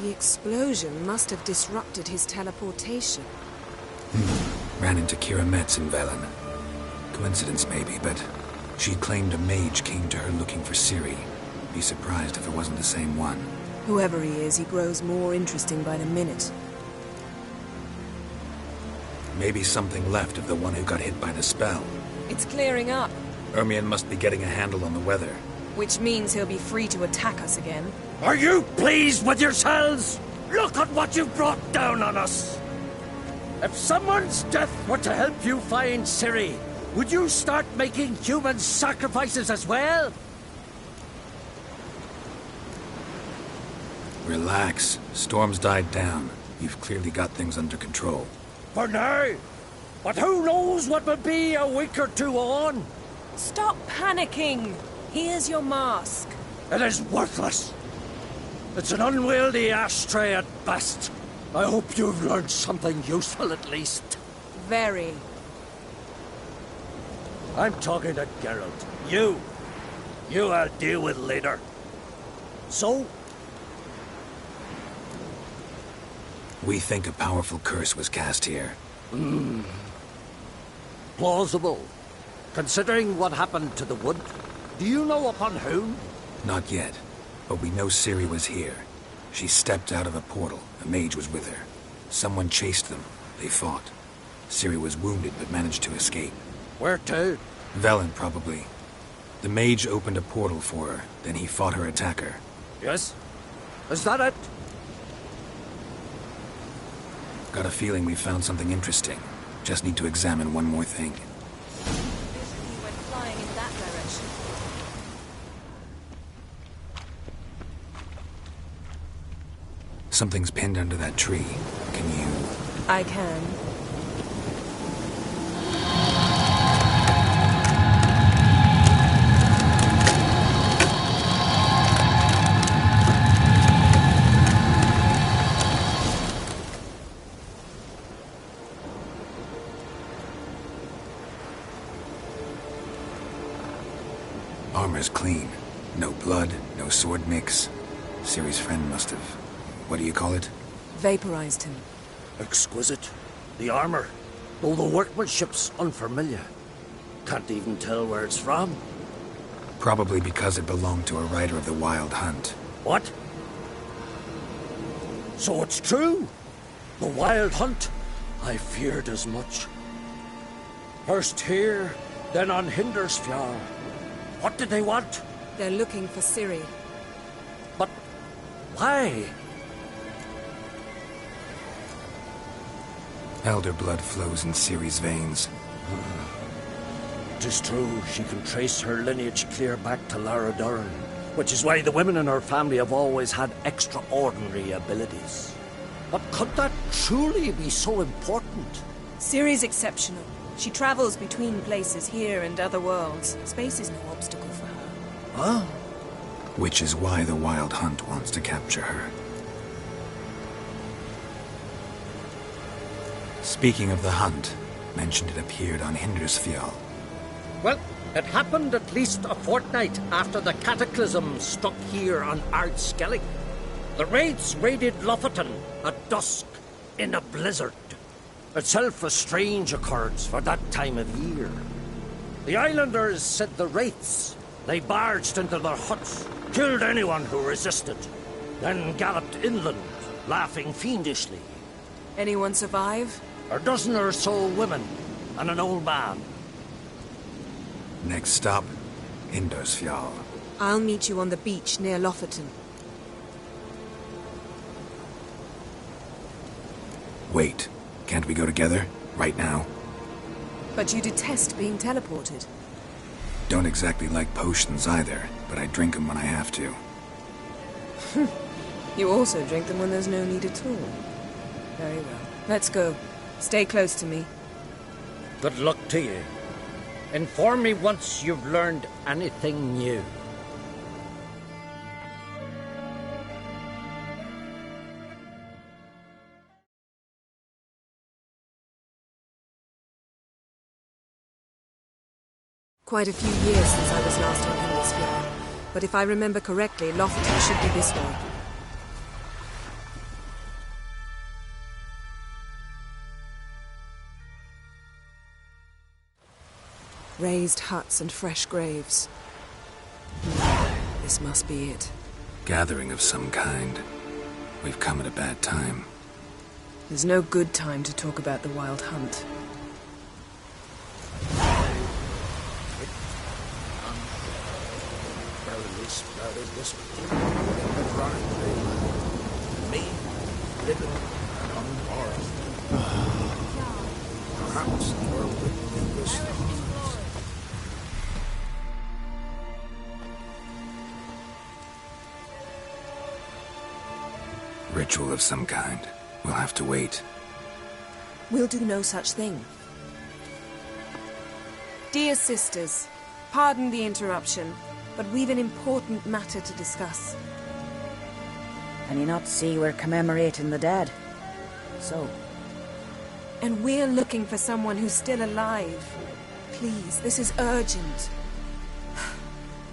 The explosion must have disrupted his teleportation. Ran into Kira Metz in Velen. Coincidence maybe, but she claimed a mage came to her looking for Ciri. Be surprised if it wasn't the same one. Whoever he is, he grows more interesting by the minute. Maybe something left of the one who got hit by the spell. It's clearing up, Ermion must be getting a handle on the weather. which means he'll be free to attack us again. Are you pleased with yourselves? Look at what you've brought down on us. If someone's death were to help you find Ciri, would you start making human sacrifices as well? Relax. Storm's died down. You've clearly got things under control. For now. But who knows what will be a week or two on? Stop panicking! Here's your mask. It is worthless. It's an unwieldy ashtray at best. I hope you've learned something useful at least. Very. I'm talking to Geralt. You I'll deal with later. So? We think a powerful curse was cast here. Plausible. Considering what happened to the wood, do you know upon whom? Not yet, but we know Ciri was here. She stepped out of a portal. A mage was with her. Someone chased them. They fought. Ciri was wounded but managed to escape. Where to? Velen, probably. The mage opened a portal for her, then he fought her attacker. Yes? Is that it? Got a feeling we found something interesting. Just need to examine one more thing. He went flying in that direction. Something's pinned under that tree. Can you... I can. Armor's clean. No blood, no sword nicks. Ciri's friend must have... What do you call it? Vaporized him. Exquisite. The armor, though the workmanship's unfamiliar. Can't even tell where it's from. Probably because it belonged to a rider of the Wild Hunt. What? So it's true. The Wild Hunt. I feared as much. First here, then on Hindersfjall. What did they want? They're looking for Ciri. But why? Elder blood flows in Ciri's veins. Tis true, she can trace her lineage clear back to Lara Duran, which is why the women in her family have always had extraordinary abilities. But could that truly be so important? Ciri's exceptional. She travels between places here and other worlds. Space is no obstacle for her. Huh? Which is why the Wild Hunt wants to capture her. Speaking of the hunt, mentioned it appeared on Hindersfjall. Well, it happened at least a fortnight after the cataclysm struck here on Skellige. The raids raided Lofoten at dusk in a blizzard. Itself a strange occurrence for that time of year. The islanders said the wraiths. They barged into their huts, killed anyone who resisted, then galloped inland, laughing fiendishly. Anyone survive? A dozen or so women and an old man. Next stop, Hindersfjall. I'll meet you on the beach near Lofoten. Wait, can't we go together? Right now? But you detest being teleported. Don't exactly like potions either, but I drink them when I have to. You also drink them when there's no need at all. Very well. Let's go. Stay close to me. Good luck to you. Inform me once you've learned anything new. Quite a few years since I was last on Hindersfjall, but if I remember correctly, Lofoten should be this way. Raised huts and fresh graves. This must be it. Gathering of some kind. We've come at a bad time. There's no good time to talk about the Wild Hunt. Me, living on forest. Perhaps we're within the stars. Ritual of some kind. We'll have to wait. We'll do no such thing. Dear sisters, pardon the interruption, but we've an important matter to discuss. Can you not see we're commemorating the dead? So? And we're looking for someone who's still alive. Please, this is urgent.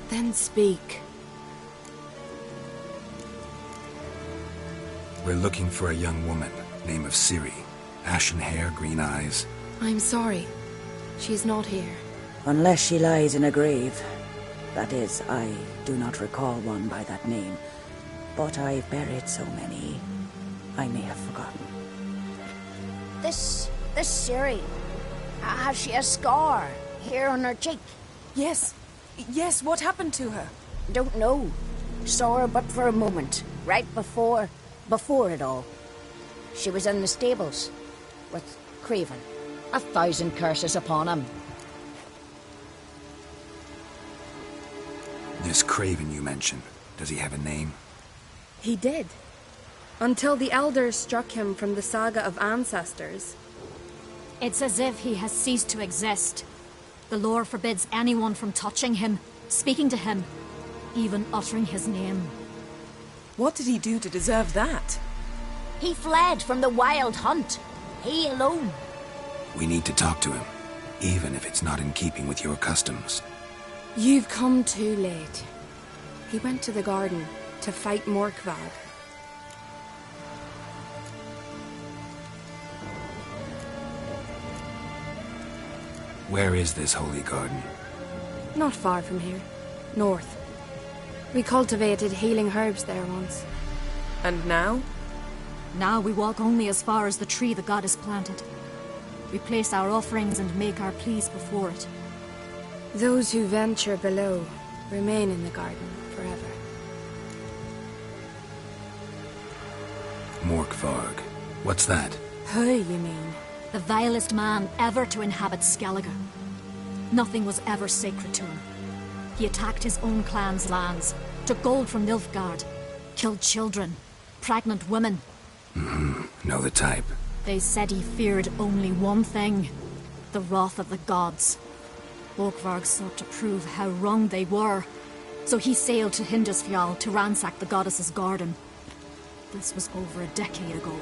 Then speak. We're looking for a young woman, name of Ciri. Ashen hair, green eyes. I'm sorry. She's not here. Unless she lies in a grave. That is, I do not recall one by that name. But I've buried so many, I may have forgotten. This Ciri, has she a scar here on her cheek? Yes, what happened to her? Don't know. Saw her but for a moment, right before it all. She was in the stables with Craven. 1,000 curses upon him. This Craven you mentioned, does he have a name? He did. Until the elders struck him from the saga of ancestors. It's as if he has ceased to exist. The lore forbids anyone from touching him, speaking to him, even uttering his name. What did he do to deserve that? He fled from the Wild Hunt. He alone. We need to talk to him, even if it's not in keeping with your customs. You've come too late. He went to the garden to fight Morkvad. Where is this holy garden? Not far from here. North. We cultivated healing herbs there once. And now? Now we walk only as far as the tree the goddess planted. We place our offerings and make our pleas before it. Those who venture below remain in the garden forever. Morkvarg. What's that? Who, you mean? The vilest man ever to inhabit Skellige. Nothing was ever sacred to him. He attacked his own clan's lands, took gold from Nilfgaard, killed children, pregnant women. Know the type. They said he feared only one thing, the wrath of the gods. Morkvarg sought to prove how wrong they were, so he sailed to Hindisfjall to ransack the goddess's garden. This was over a decade ago.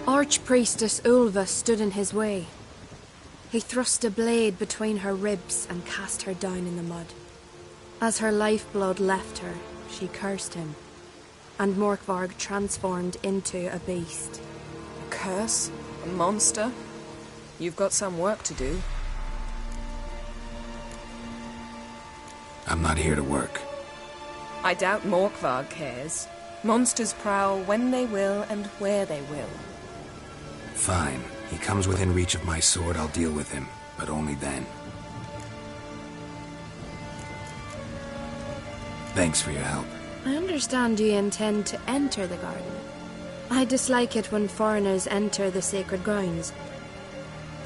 Archpriestess Ulva stood in his way. He thrust a blade between her ribs and cast her down in the mud. As her lifeblood left her, she cursed him, and Morkvarg transformed into a beast. A curse? A monster? You've got some work to do. I'm not here to work. I doubt Morkvarg cares. Monsters prowl when they will and where they will. Fine. He comes within reach of my sword, I'll deal with him. But only then. Thanks for your help. I understand you intend to enter the garden. I dislike it when foreigners enter the sacred grounds.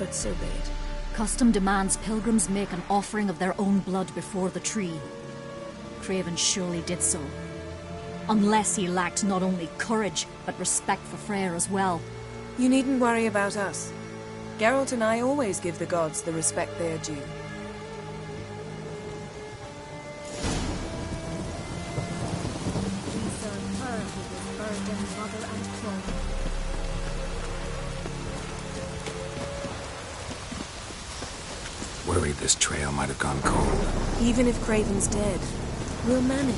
But so be it. Custom demands pilgrims make an offering of their own blood before the tree. Craven surely did so. Unless he lacked not only courage, but respect for Freyr as well. You needn't worry about us. Geralt and I always give the gods the respect they are due. Worried this trail might have gone cold. Even if Craven's dead, we'll manage.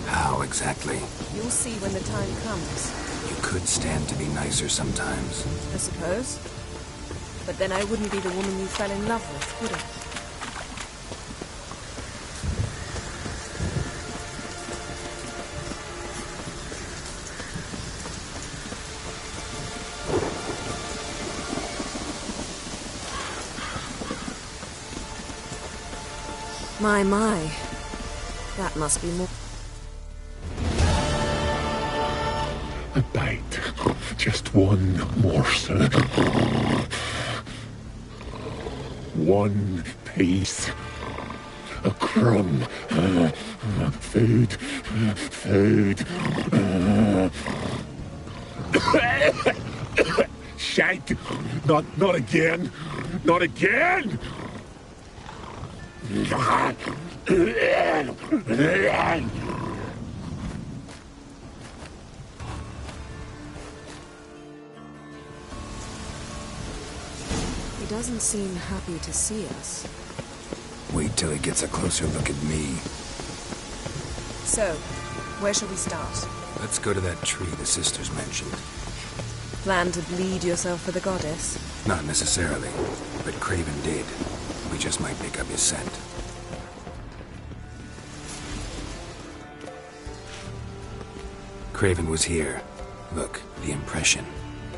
How exactly? You'll see when the time comes. You could stand to be nicer sometimes. I suppose. But then I wouldn't be the woman you fell in love with, would I? My. That must be more... A bite. Just one morsel. One piece. A crumb. Food. Food. Shite. Not again. Not again! He doesn't seem happy to see us. Wait till he gets a closer look at me. So, where shall we start? Let's go to that tree the sisters mentioned. Plan to bleed yourself for the goddess? Not necessarily, but Craven did. We just might pick up his scent. Craven was here. Look, the impression.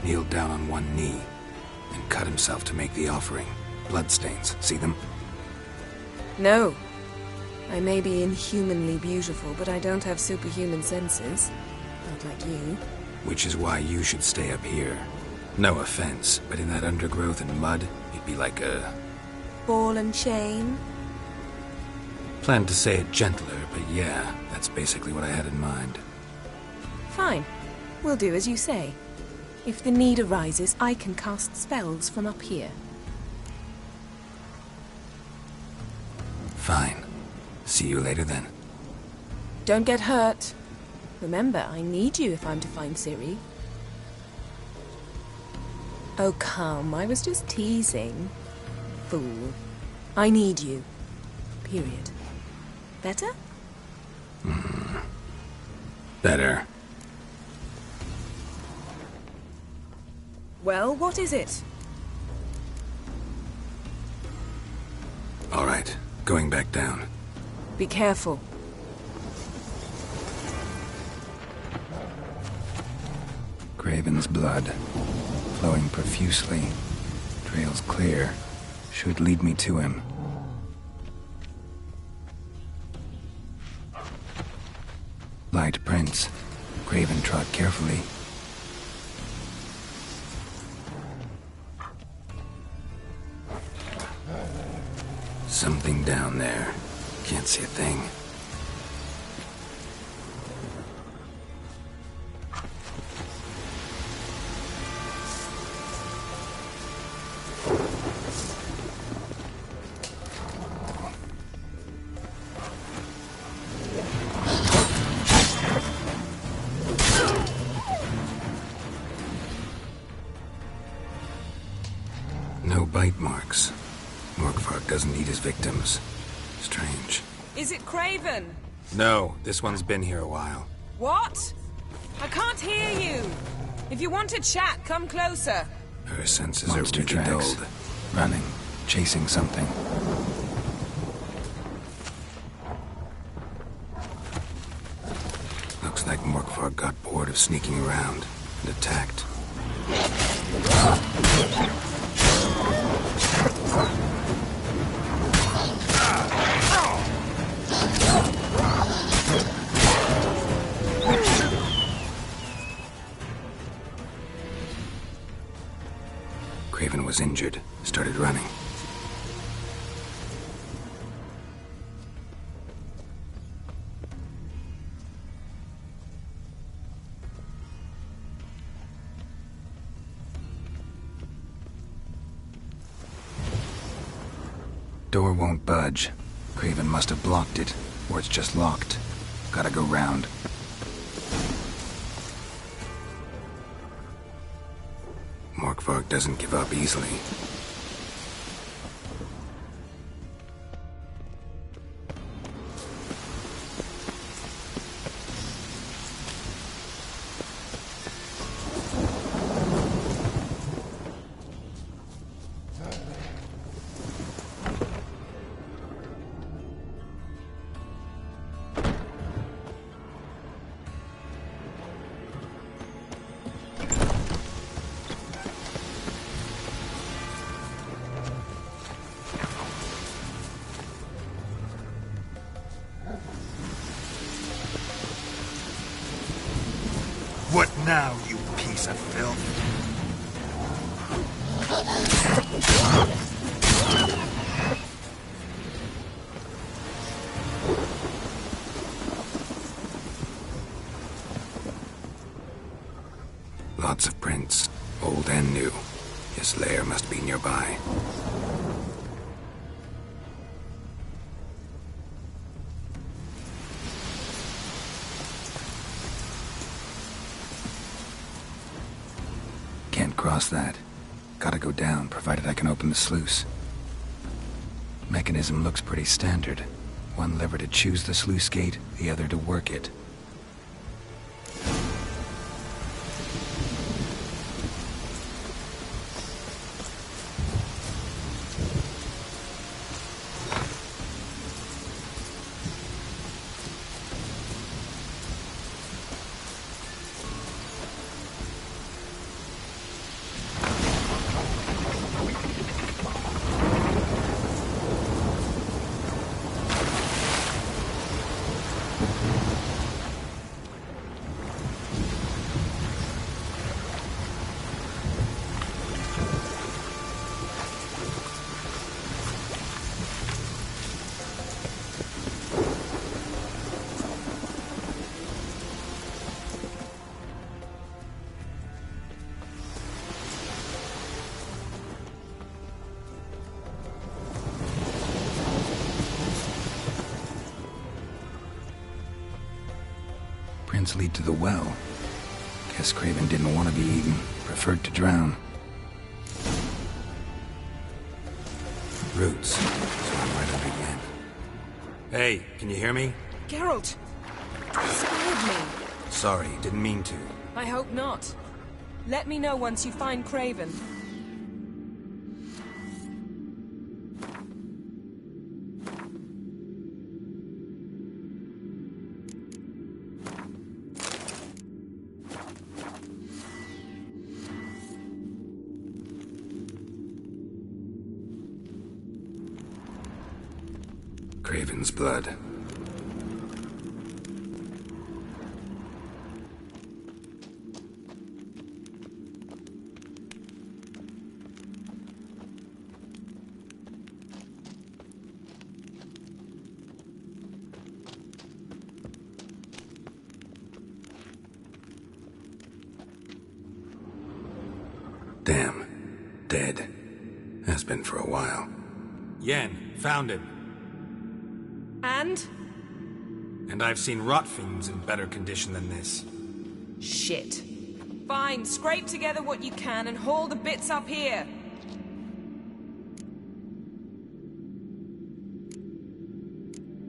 Kneeled down on one knee and cut himself to make the offering. Bloodstains, see them? No. I may be inhumanly beautiful, but I don't have superhuman senses. Not like you. Which is why you should stay up here. No offense, but in that undergrowth and mud, you'd be like a... ball and chain? Planned to say it gentler, but yeah, that's basically what I had in mind. Fine. We'll do as you say. If the need arises, I can cast spells from up here. Fine. See you later then. Don't get hurt. Remember, I need you if I'm to find Ciri. Oh, come. I was just teasing. Fool. I need you. Period. Better? Better. Well, what is it? All right. Going back down. Be careful. Craven's blood, flowing profusely, trails clear, should lead me to him. Light prints. Craven trod carefully. Something down there. Can't see a thing. No bite marks. Morkvark doesn't eat his victims. Strange. Is it Craven? No, this one's been here a while. What? I can't hear you. If you want to chat, come closer. Her senses are really dulled. Running, chasing something. Looks like Morkvark got bored of sneaking around and attacked. Craven was injured, started running. Door won't budge. Craven must have blocked it, or it's just locked. Gotta go round. Morkvark doesn't give up easily. What now, you piece of filth? Lots of prints, old and new. His lair must be nearby. Can't cross that. Gotta go down, provided I can open the sluice. Mechanism looks pretty standard. One lever to choose the sluice gate, the other to work it. Prints lead to the well. Guess Craven didn't want to be eaten, preferred to drown. Roots, so I'm right up again. Hey, can you hear me? Geralt! You scared me. Sorry, didn't mean to. I hope not. Let me know once you find Craven. Craven's blood. Damn. Dead. Has been for a while. Yen, found him. And? And I've seen rot fiends in better condition than this. Shit. Fine, scrape together what you can and haul the bits up here.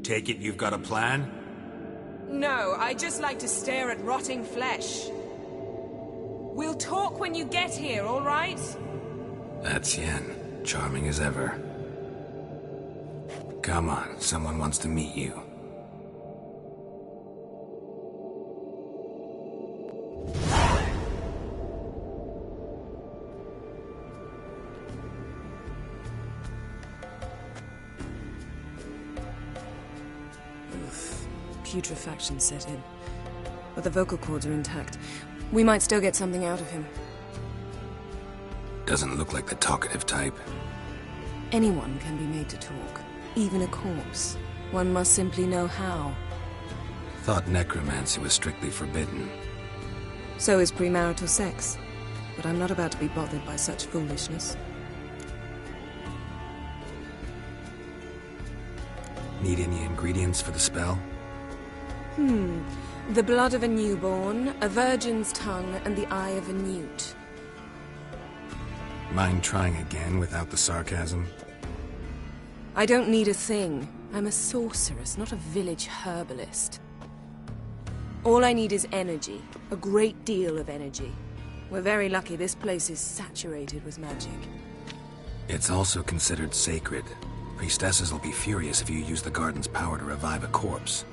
Take it you've got a plan? No, I just like to stare at rotting flesh. We'll talk when you get here, all right? That's Yen. Charming as ever. Come on, someone wants to meet you. Putrefaction set in. But the vocal cords are intact. We might still get something out of him. Doesn't look like the talkative type. Anyone can be made to talk. Even a corpse. One must simply know how. Thought necromancy was strictly forbidden. So is premarital sex. But I'm not about to be bothered by such foolishness. Need any ingredients for the spell? The blood of a newborn, a virgin's tongue, and the eye of a newt. Mind trying again without the sarcasm? I don't need a thing. I'm a sorceress, not a village herbalist. All I need is energy. A great deal of energy. We're very lucky this place is saturated with magic. It's also considered sacred. Priestesses will be furious if you use the garden's power to revive a corpse.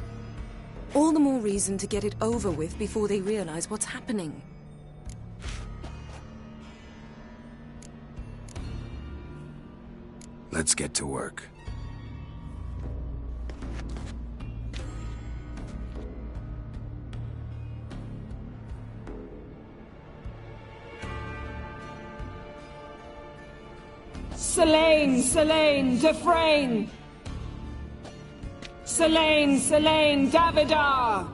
All the more reason to get it over with before they realize what's happening. Let's get to work. Selene, Dufresne! Selene, Davidar!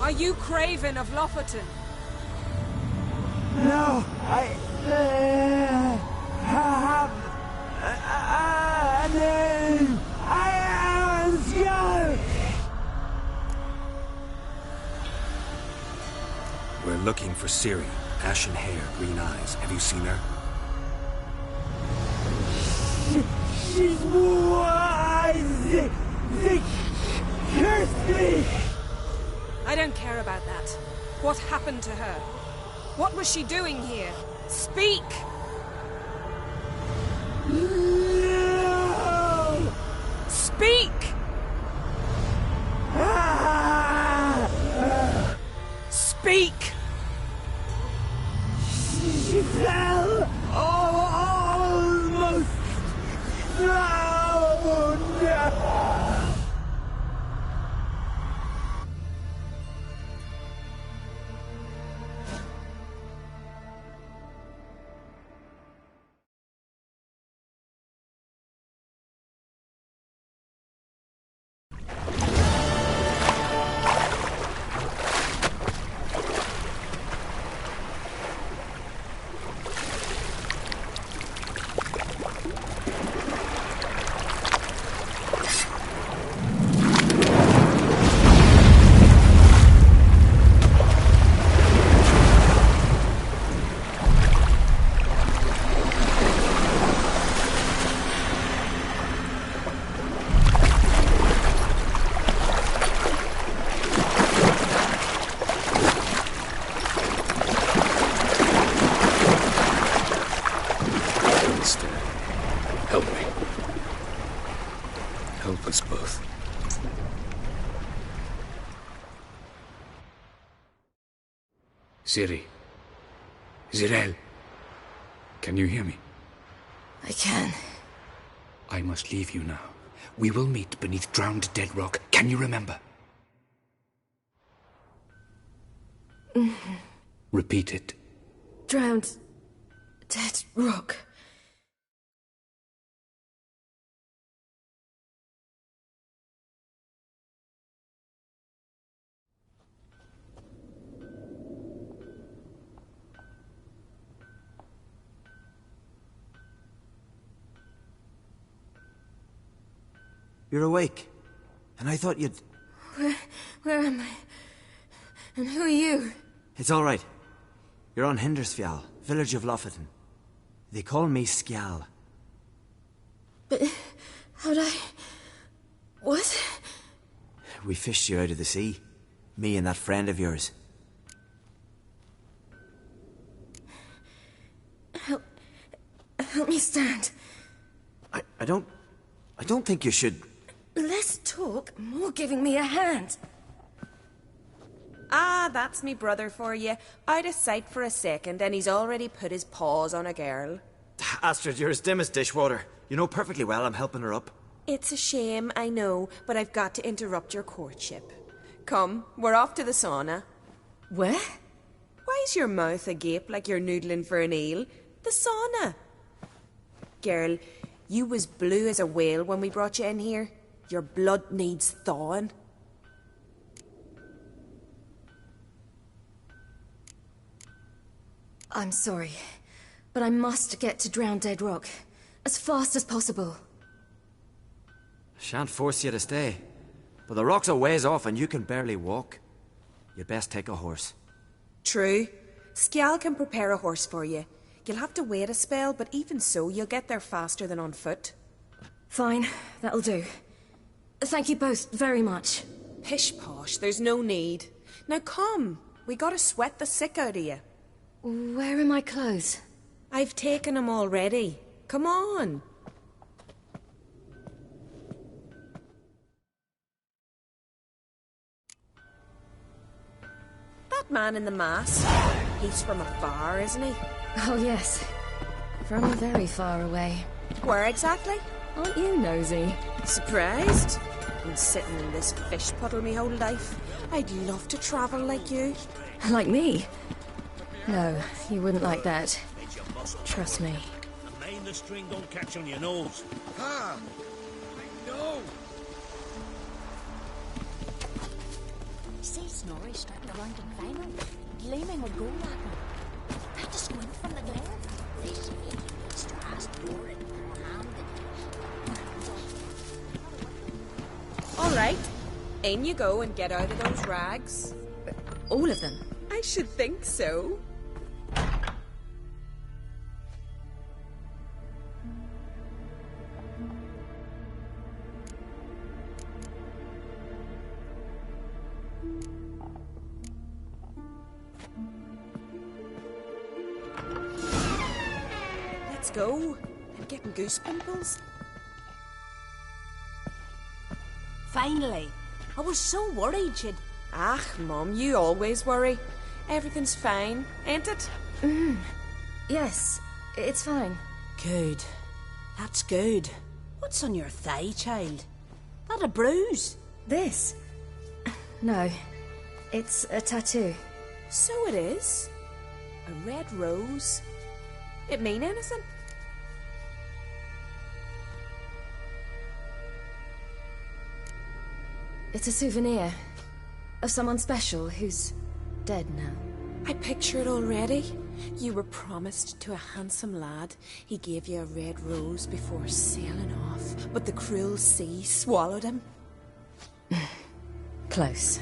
Are you Craven of Lofoten? No, I have a name. I am Skull. We're looking for Ciri. Ashen hair, green eyes. Have you seen her? She's wise. They cursed me. I don't care about that. What happened to her? What was she doing here? Speak! No! Speak! Speak! She fell almost drowned. Ciri. Zirel. Can you hear me? I can. I must leave you now. We will meet beneath drowned dead rock. Can you remember? Repeat it. Drowned. Dead rock. You're awake. And I thought you'd... Where am I? And who are you? It's all right. You're on Hindersfjall, village of Lofoten. They call me Skjall. But how'd I... What? We fished you out of the sea. Me and that friend of yours. Help me stand. I don't think you should... Less talk, more giving me a hand. Ah, that's me brother for you. Out of sight for a second, and he's already put his paws on a girl. Astrid, you're as dim as dishwater. You know perfectly well I'm helping her up. It's a shame, I know, but I've got to interrupt your courtship. Come, we're off to the sauna. Where? Why's your mouth agape like you're noodling for an eel? The sauna. Girl, you was blue as a whale when we brought you in here. Your blood needs thawing. I'm sorry, but I must get to Drowned Dead Rock as fast as possible. Shan't force you to stay. But the rock's a ways off and you can barely walk. You'd best take a horse. True. Skjall can prepare a horse for you. You'll have to wait a spell, but even so, you'll get there faster than on foot. Fine, that'll do. Thank you both very much. Pish-posh, there's no need. Now come, we gotta sweat the sick out of you. Where are my clothes? I've taken them already. Come on. That man in the mask, he's from afar, isn't he? Oh yes, from very far away. Where exactly? Aren't you nosy? Surprised? Been sitting in this fish puddle me whole life. I'd love to travel like you. Like me? No, you wouldn't like that. Trust me. And mind the string don't catch on your nose. Ah! I know! Say Snorri struck the London final, gleaming with gold apple. Tried to squint from the glare. They say Strass bore it in her hand. All right, in you go and get out of those rags. All of them? I should think so. Let's go. I'm getting goose pimples. Finally. I was so worried you'd... Ah, Mum, you always worry. Everything's fine, ain't it? Yes, it's fine. Good. That's good. What's on your thigh, child? That a bruise? This? No. It's a tattoo. So it is. A red rose. It mean anything? It's a souvenir of someone special who's dead now. I picture it already. You were promised to a handsome lad. He gave you a red rose before sailing off, but the cruel sea swallowed him. Close.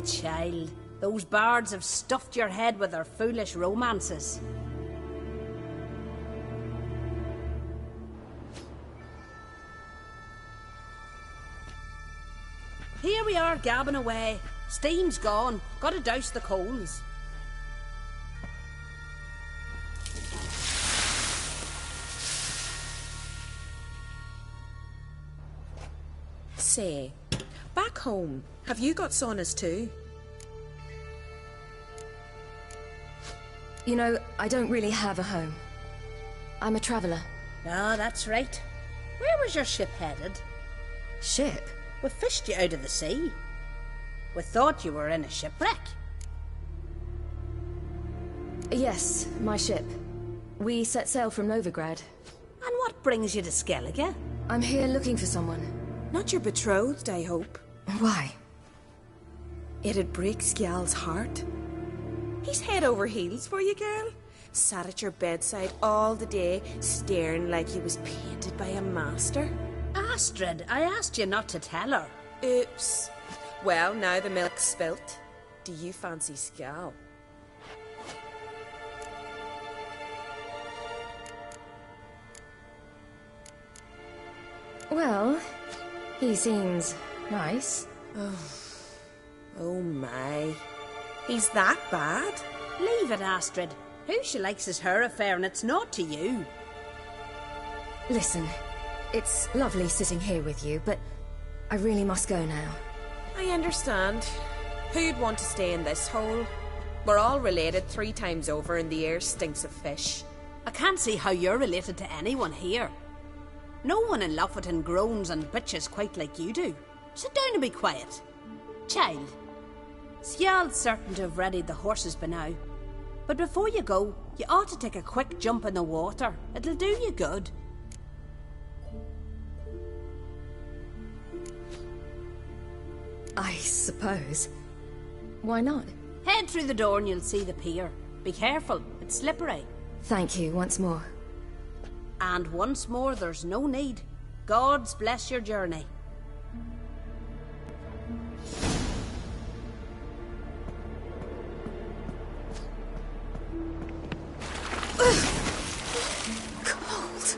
Child. Those bards have stuffed your head with their foolish romances. Here we are gabbing away. Steam's gone. Gotta douse the coals. Say, back home, have you got saunas too? You know, I don't really have a home. I'm a traveller. Ah, that's right. Where was your ship headed? Ship? We fished you out of the sea. We thought you were in a shipwreck. Yes, my ship. We set sail from Novigrad. And what brings you to Skellige? I'm here looking for someone. Not your betrothed, I hope. Why? It'd break Skjald's heart. He's head over heels for you, girl. Sat at your bedside all the day, staring like he was painted by a master. Astrid, I asked you not to tell her. Oops. Well, now the milk's spilt. Do you fancy Skjald? Well, he seems nice. Oh my. He's that bad? Leave it, Astrid. Who she likes is her affair, and it's not to you. Listen, it's lovely sitting here with you, but I really must go now. I understand. Who'd want to stay in this hole? We're all related 3 times over, and the air stinks of fish. I can't see how you're related to anyone here. No one in Lofoten groans and bitches quite like you do. Sit down and be quiet. Child, Skjald's certain to have readied the horses by now. But before you go, you ought to take a quick jump in the water. It'll do you good. I suppose. Why not? Head through the door and you'll see the pier. Be careful, it's slippery. Thank you once more. And once more, there's no need. God's bless your journey. Cold.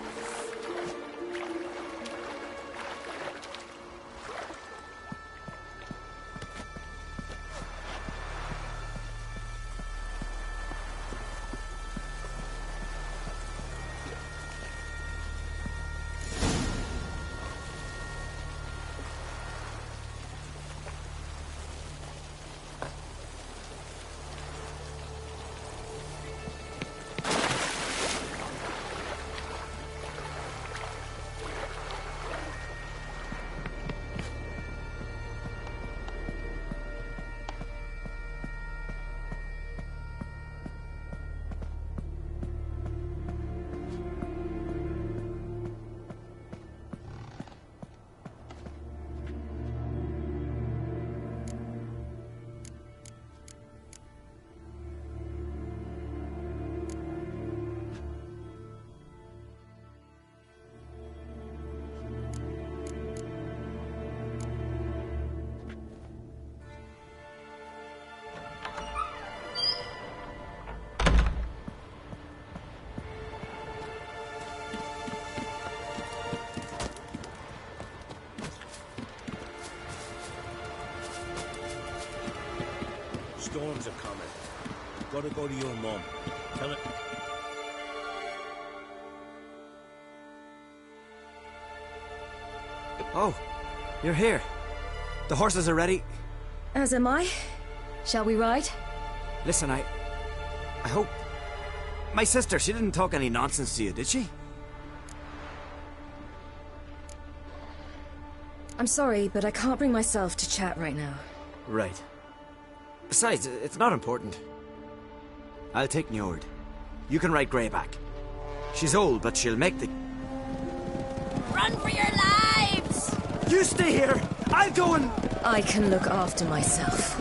Storms are coming. Gotta go to your mum. Tell her... Oh, you're here. The horses are ready. As am I. Shall we ride? Listen, I hope... My sister, she didn't talk any nonsense to you, did she? I'm sorry, but I can't bring myself to chat right now. Right. Besides, it's not important. I'll take Njord. You can ride Greyback. She's old, but she'll make the... Run for your lives! You stay here! I'll go and... I can look after myself.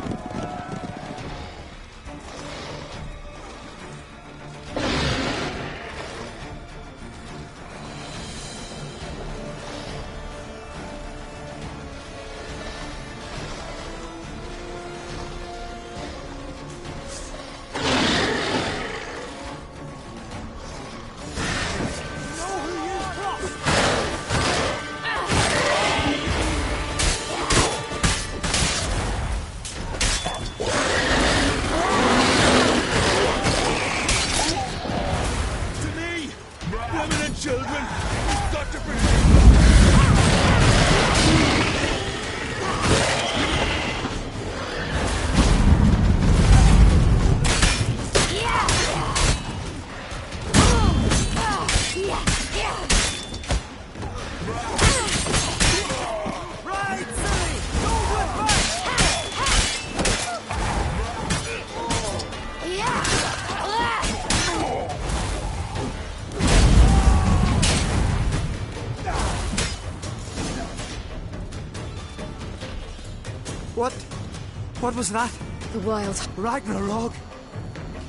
What was that? The wild. Ragnarok?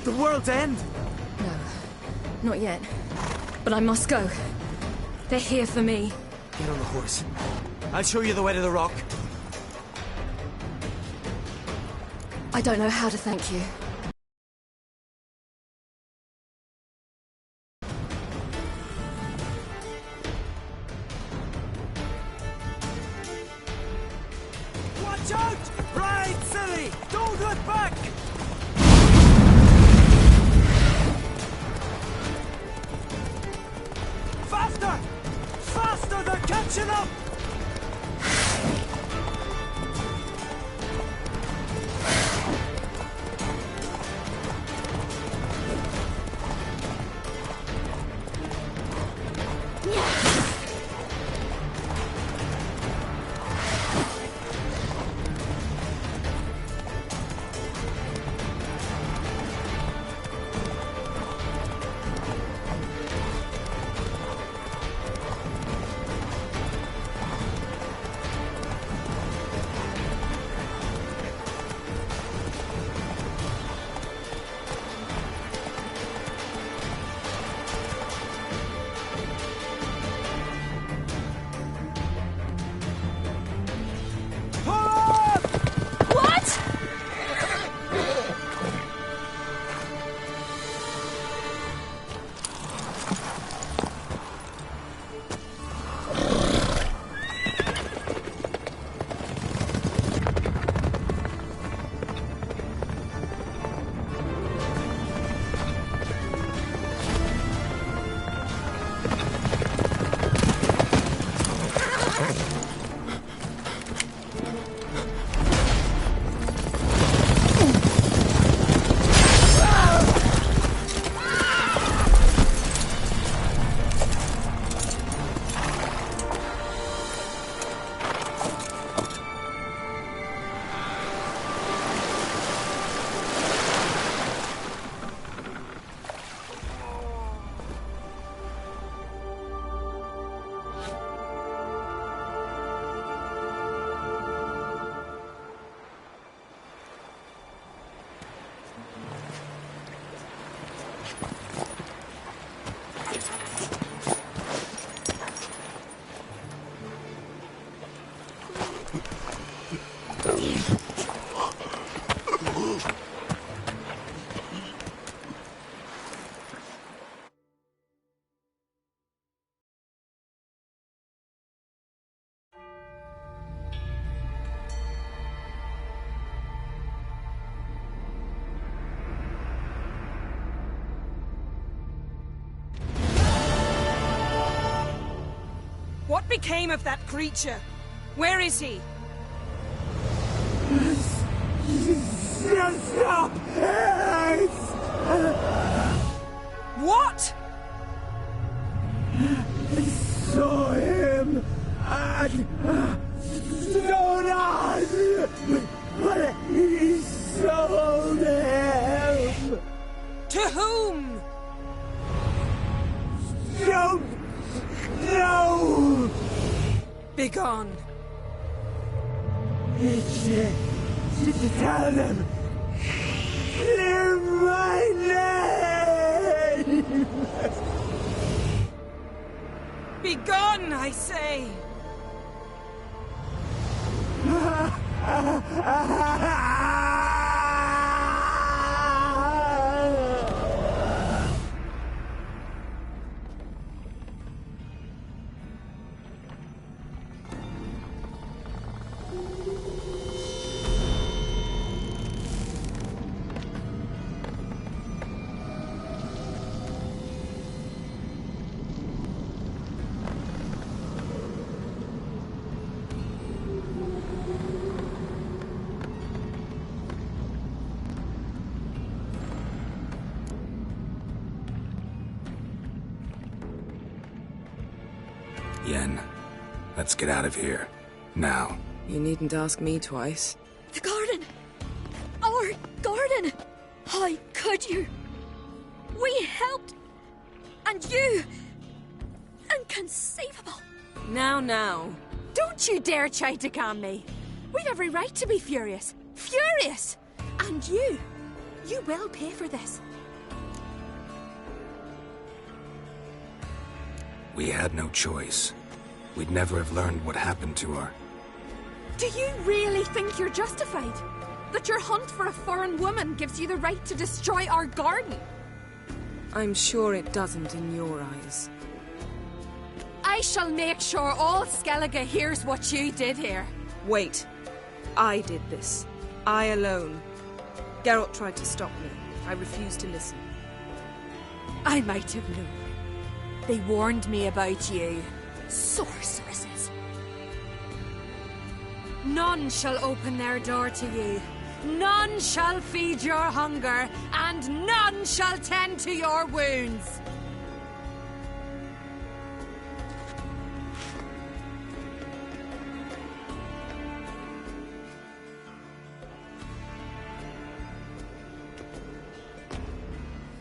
The world's end? No, not yet. But I must go. They're here for me. Get on the horse. I'll show you the way to the rock. I don't know how to thank you. Watch out! Ride, silly! Don't look back! Faster! Faster! They're catching up! What became of that creature? Where is he? Stop! What? I saw him at Stonan, but he sold him. To whom? Don't know. Begone. Tell them. Clear my name. Begone, I say. Yen, let's get out of here. Now. You needn't ask me twice. The garden! Our garden! How could you? We helped! And you! Inconceivable! Now. Don't you dare try to calm me. We've every right to be furious. Furious! And you will pay for this. We had no choice. We'd never have learned what happened to her. Do you really think you're justified? That your hunt for a foreign woman gives you the right to destroy our garden? I'm sure it doesn't in your eyes. I shall make sure all Skellige hears what you did here. Wait. I did this. I alone. Geralt tried to stop me. I refused to listen. I might have known. They warned me about you. Sorceresses. None shall open their door to you. None shall feed your hunger, and none shall tend to your wounds.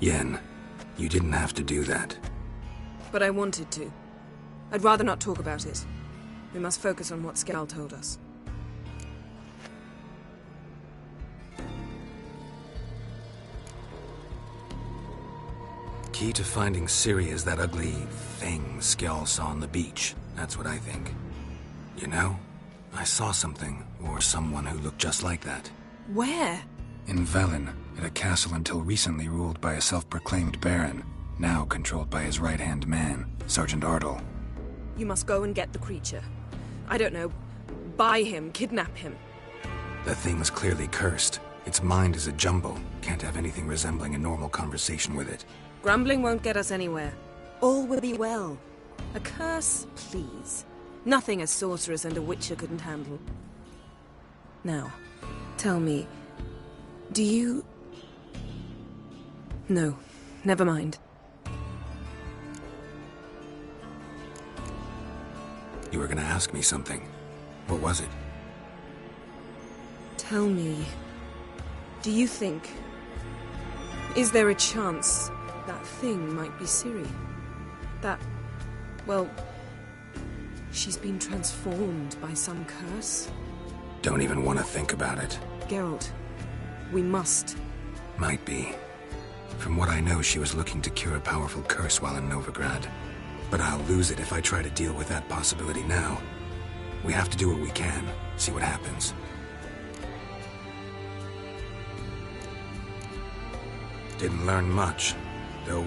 Yen, you didn't have to do that. But I wanted to. I'd rather not talk about it. We must focus on what Skell told us. Key to finding Ciri is that ugly thing Skell saw on the beach. That's what I think. You know, I saw something, or someone who looked just like that. Where? In Velen, at a castle until recently ruled by a self-proclaimed baron, now controlled by his right-hand man, Sergeant Ardle. You must go and get the creature. I don't know, buy him, kidnap him. The thing's clearly cursed. Its mind is a jumble. Can't have anything resembling a normal conversation with it. Grumbling won't get us anywhere. All will be well. A curse, please. Nothing a sorceress and a witcher couldn't handle. Now, tell me, do you... No, never mind. You were gonna ask me something. What was it? Tell me, do you think... Is there a chance that thing might be Ciri? That... well... she's been transformed by some curse? Don't even want to think about it. Geralt, we must. Might be. From what I know, she was looking to cure a powerful curse while in Novigrad. But I'll lose it if I try to deal with that possibility now. We have to do what we can, see what happens. Didn't learn much, though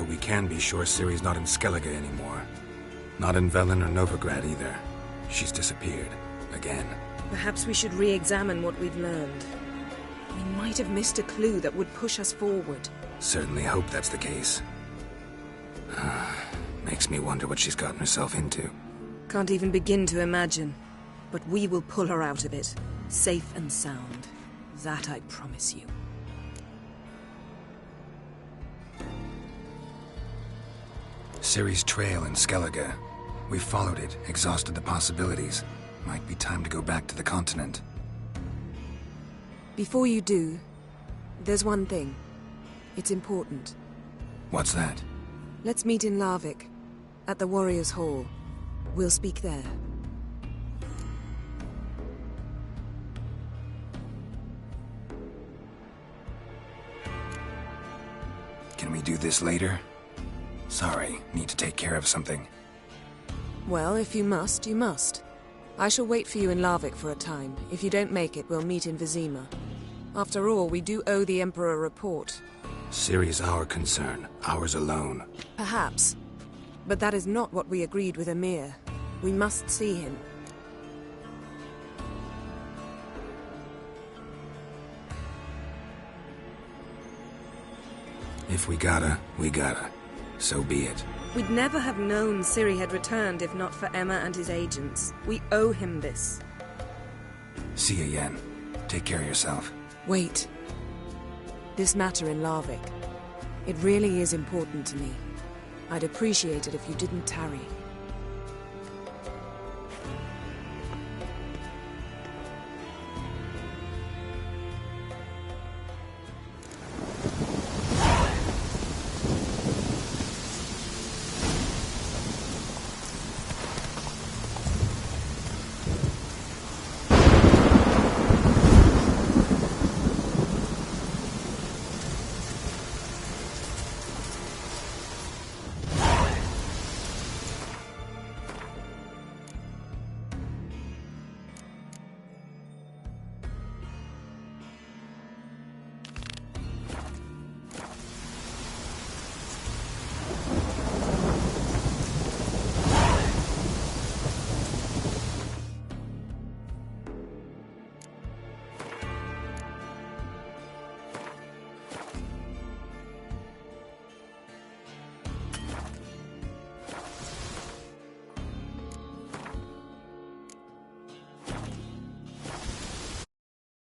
we can be sure Ciri's not in Skellige anymore. Not in Velen or Novigrad either. She's disappeared. Again. Perhaps we should re-examine what we've learned. We might have missed a clue that would push us forward. Certainly hope that's the case. Makes me wonder what she's gotten herself into. Can't even begin to imagine. But we will pull her out of it. Safe and sound. That I promise you. Ciri's trail in Skellige. We followed it, exhausted the possibilities. Might be time to go back to the continent. Before you do, there's one thing. It's important. What's that? Let's meet in Larvik, at the Warriors' Hall. We'll speak there. Can we do this later? Sorry, need to take care of something. Well, if you must, you must. I shall wait for you in Larvik for a time. If you don't make it, we'll meet in Vizima. After all, we do owe the Emperor a report. Ciri's our concern, ours alone. Perhaps. But that is not what we agreed with Emir. We must see him. If we gotta, we gotta. So be it. We'd never have known Ciri had returned if not for Emma and his agents. We owe him this. See ya, Yen. Take care of yourself. Wait. This matter in Larvik. It really is important to me. I'd appreciate it if you didn't tarry.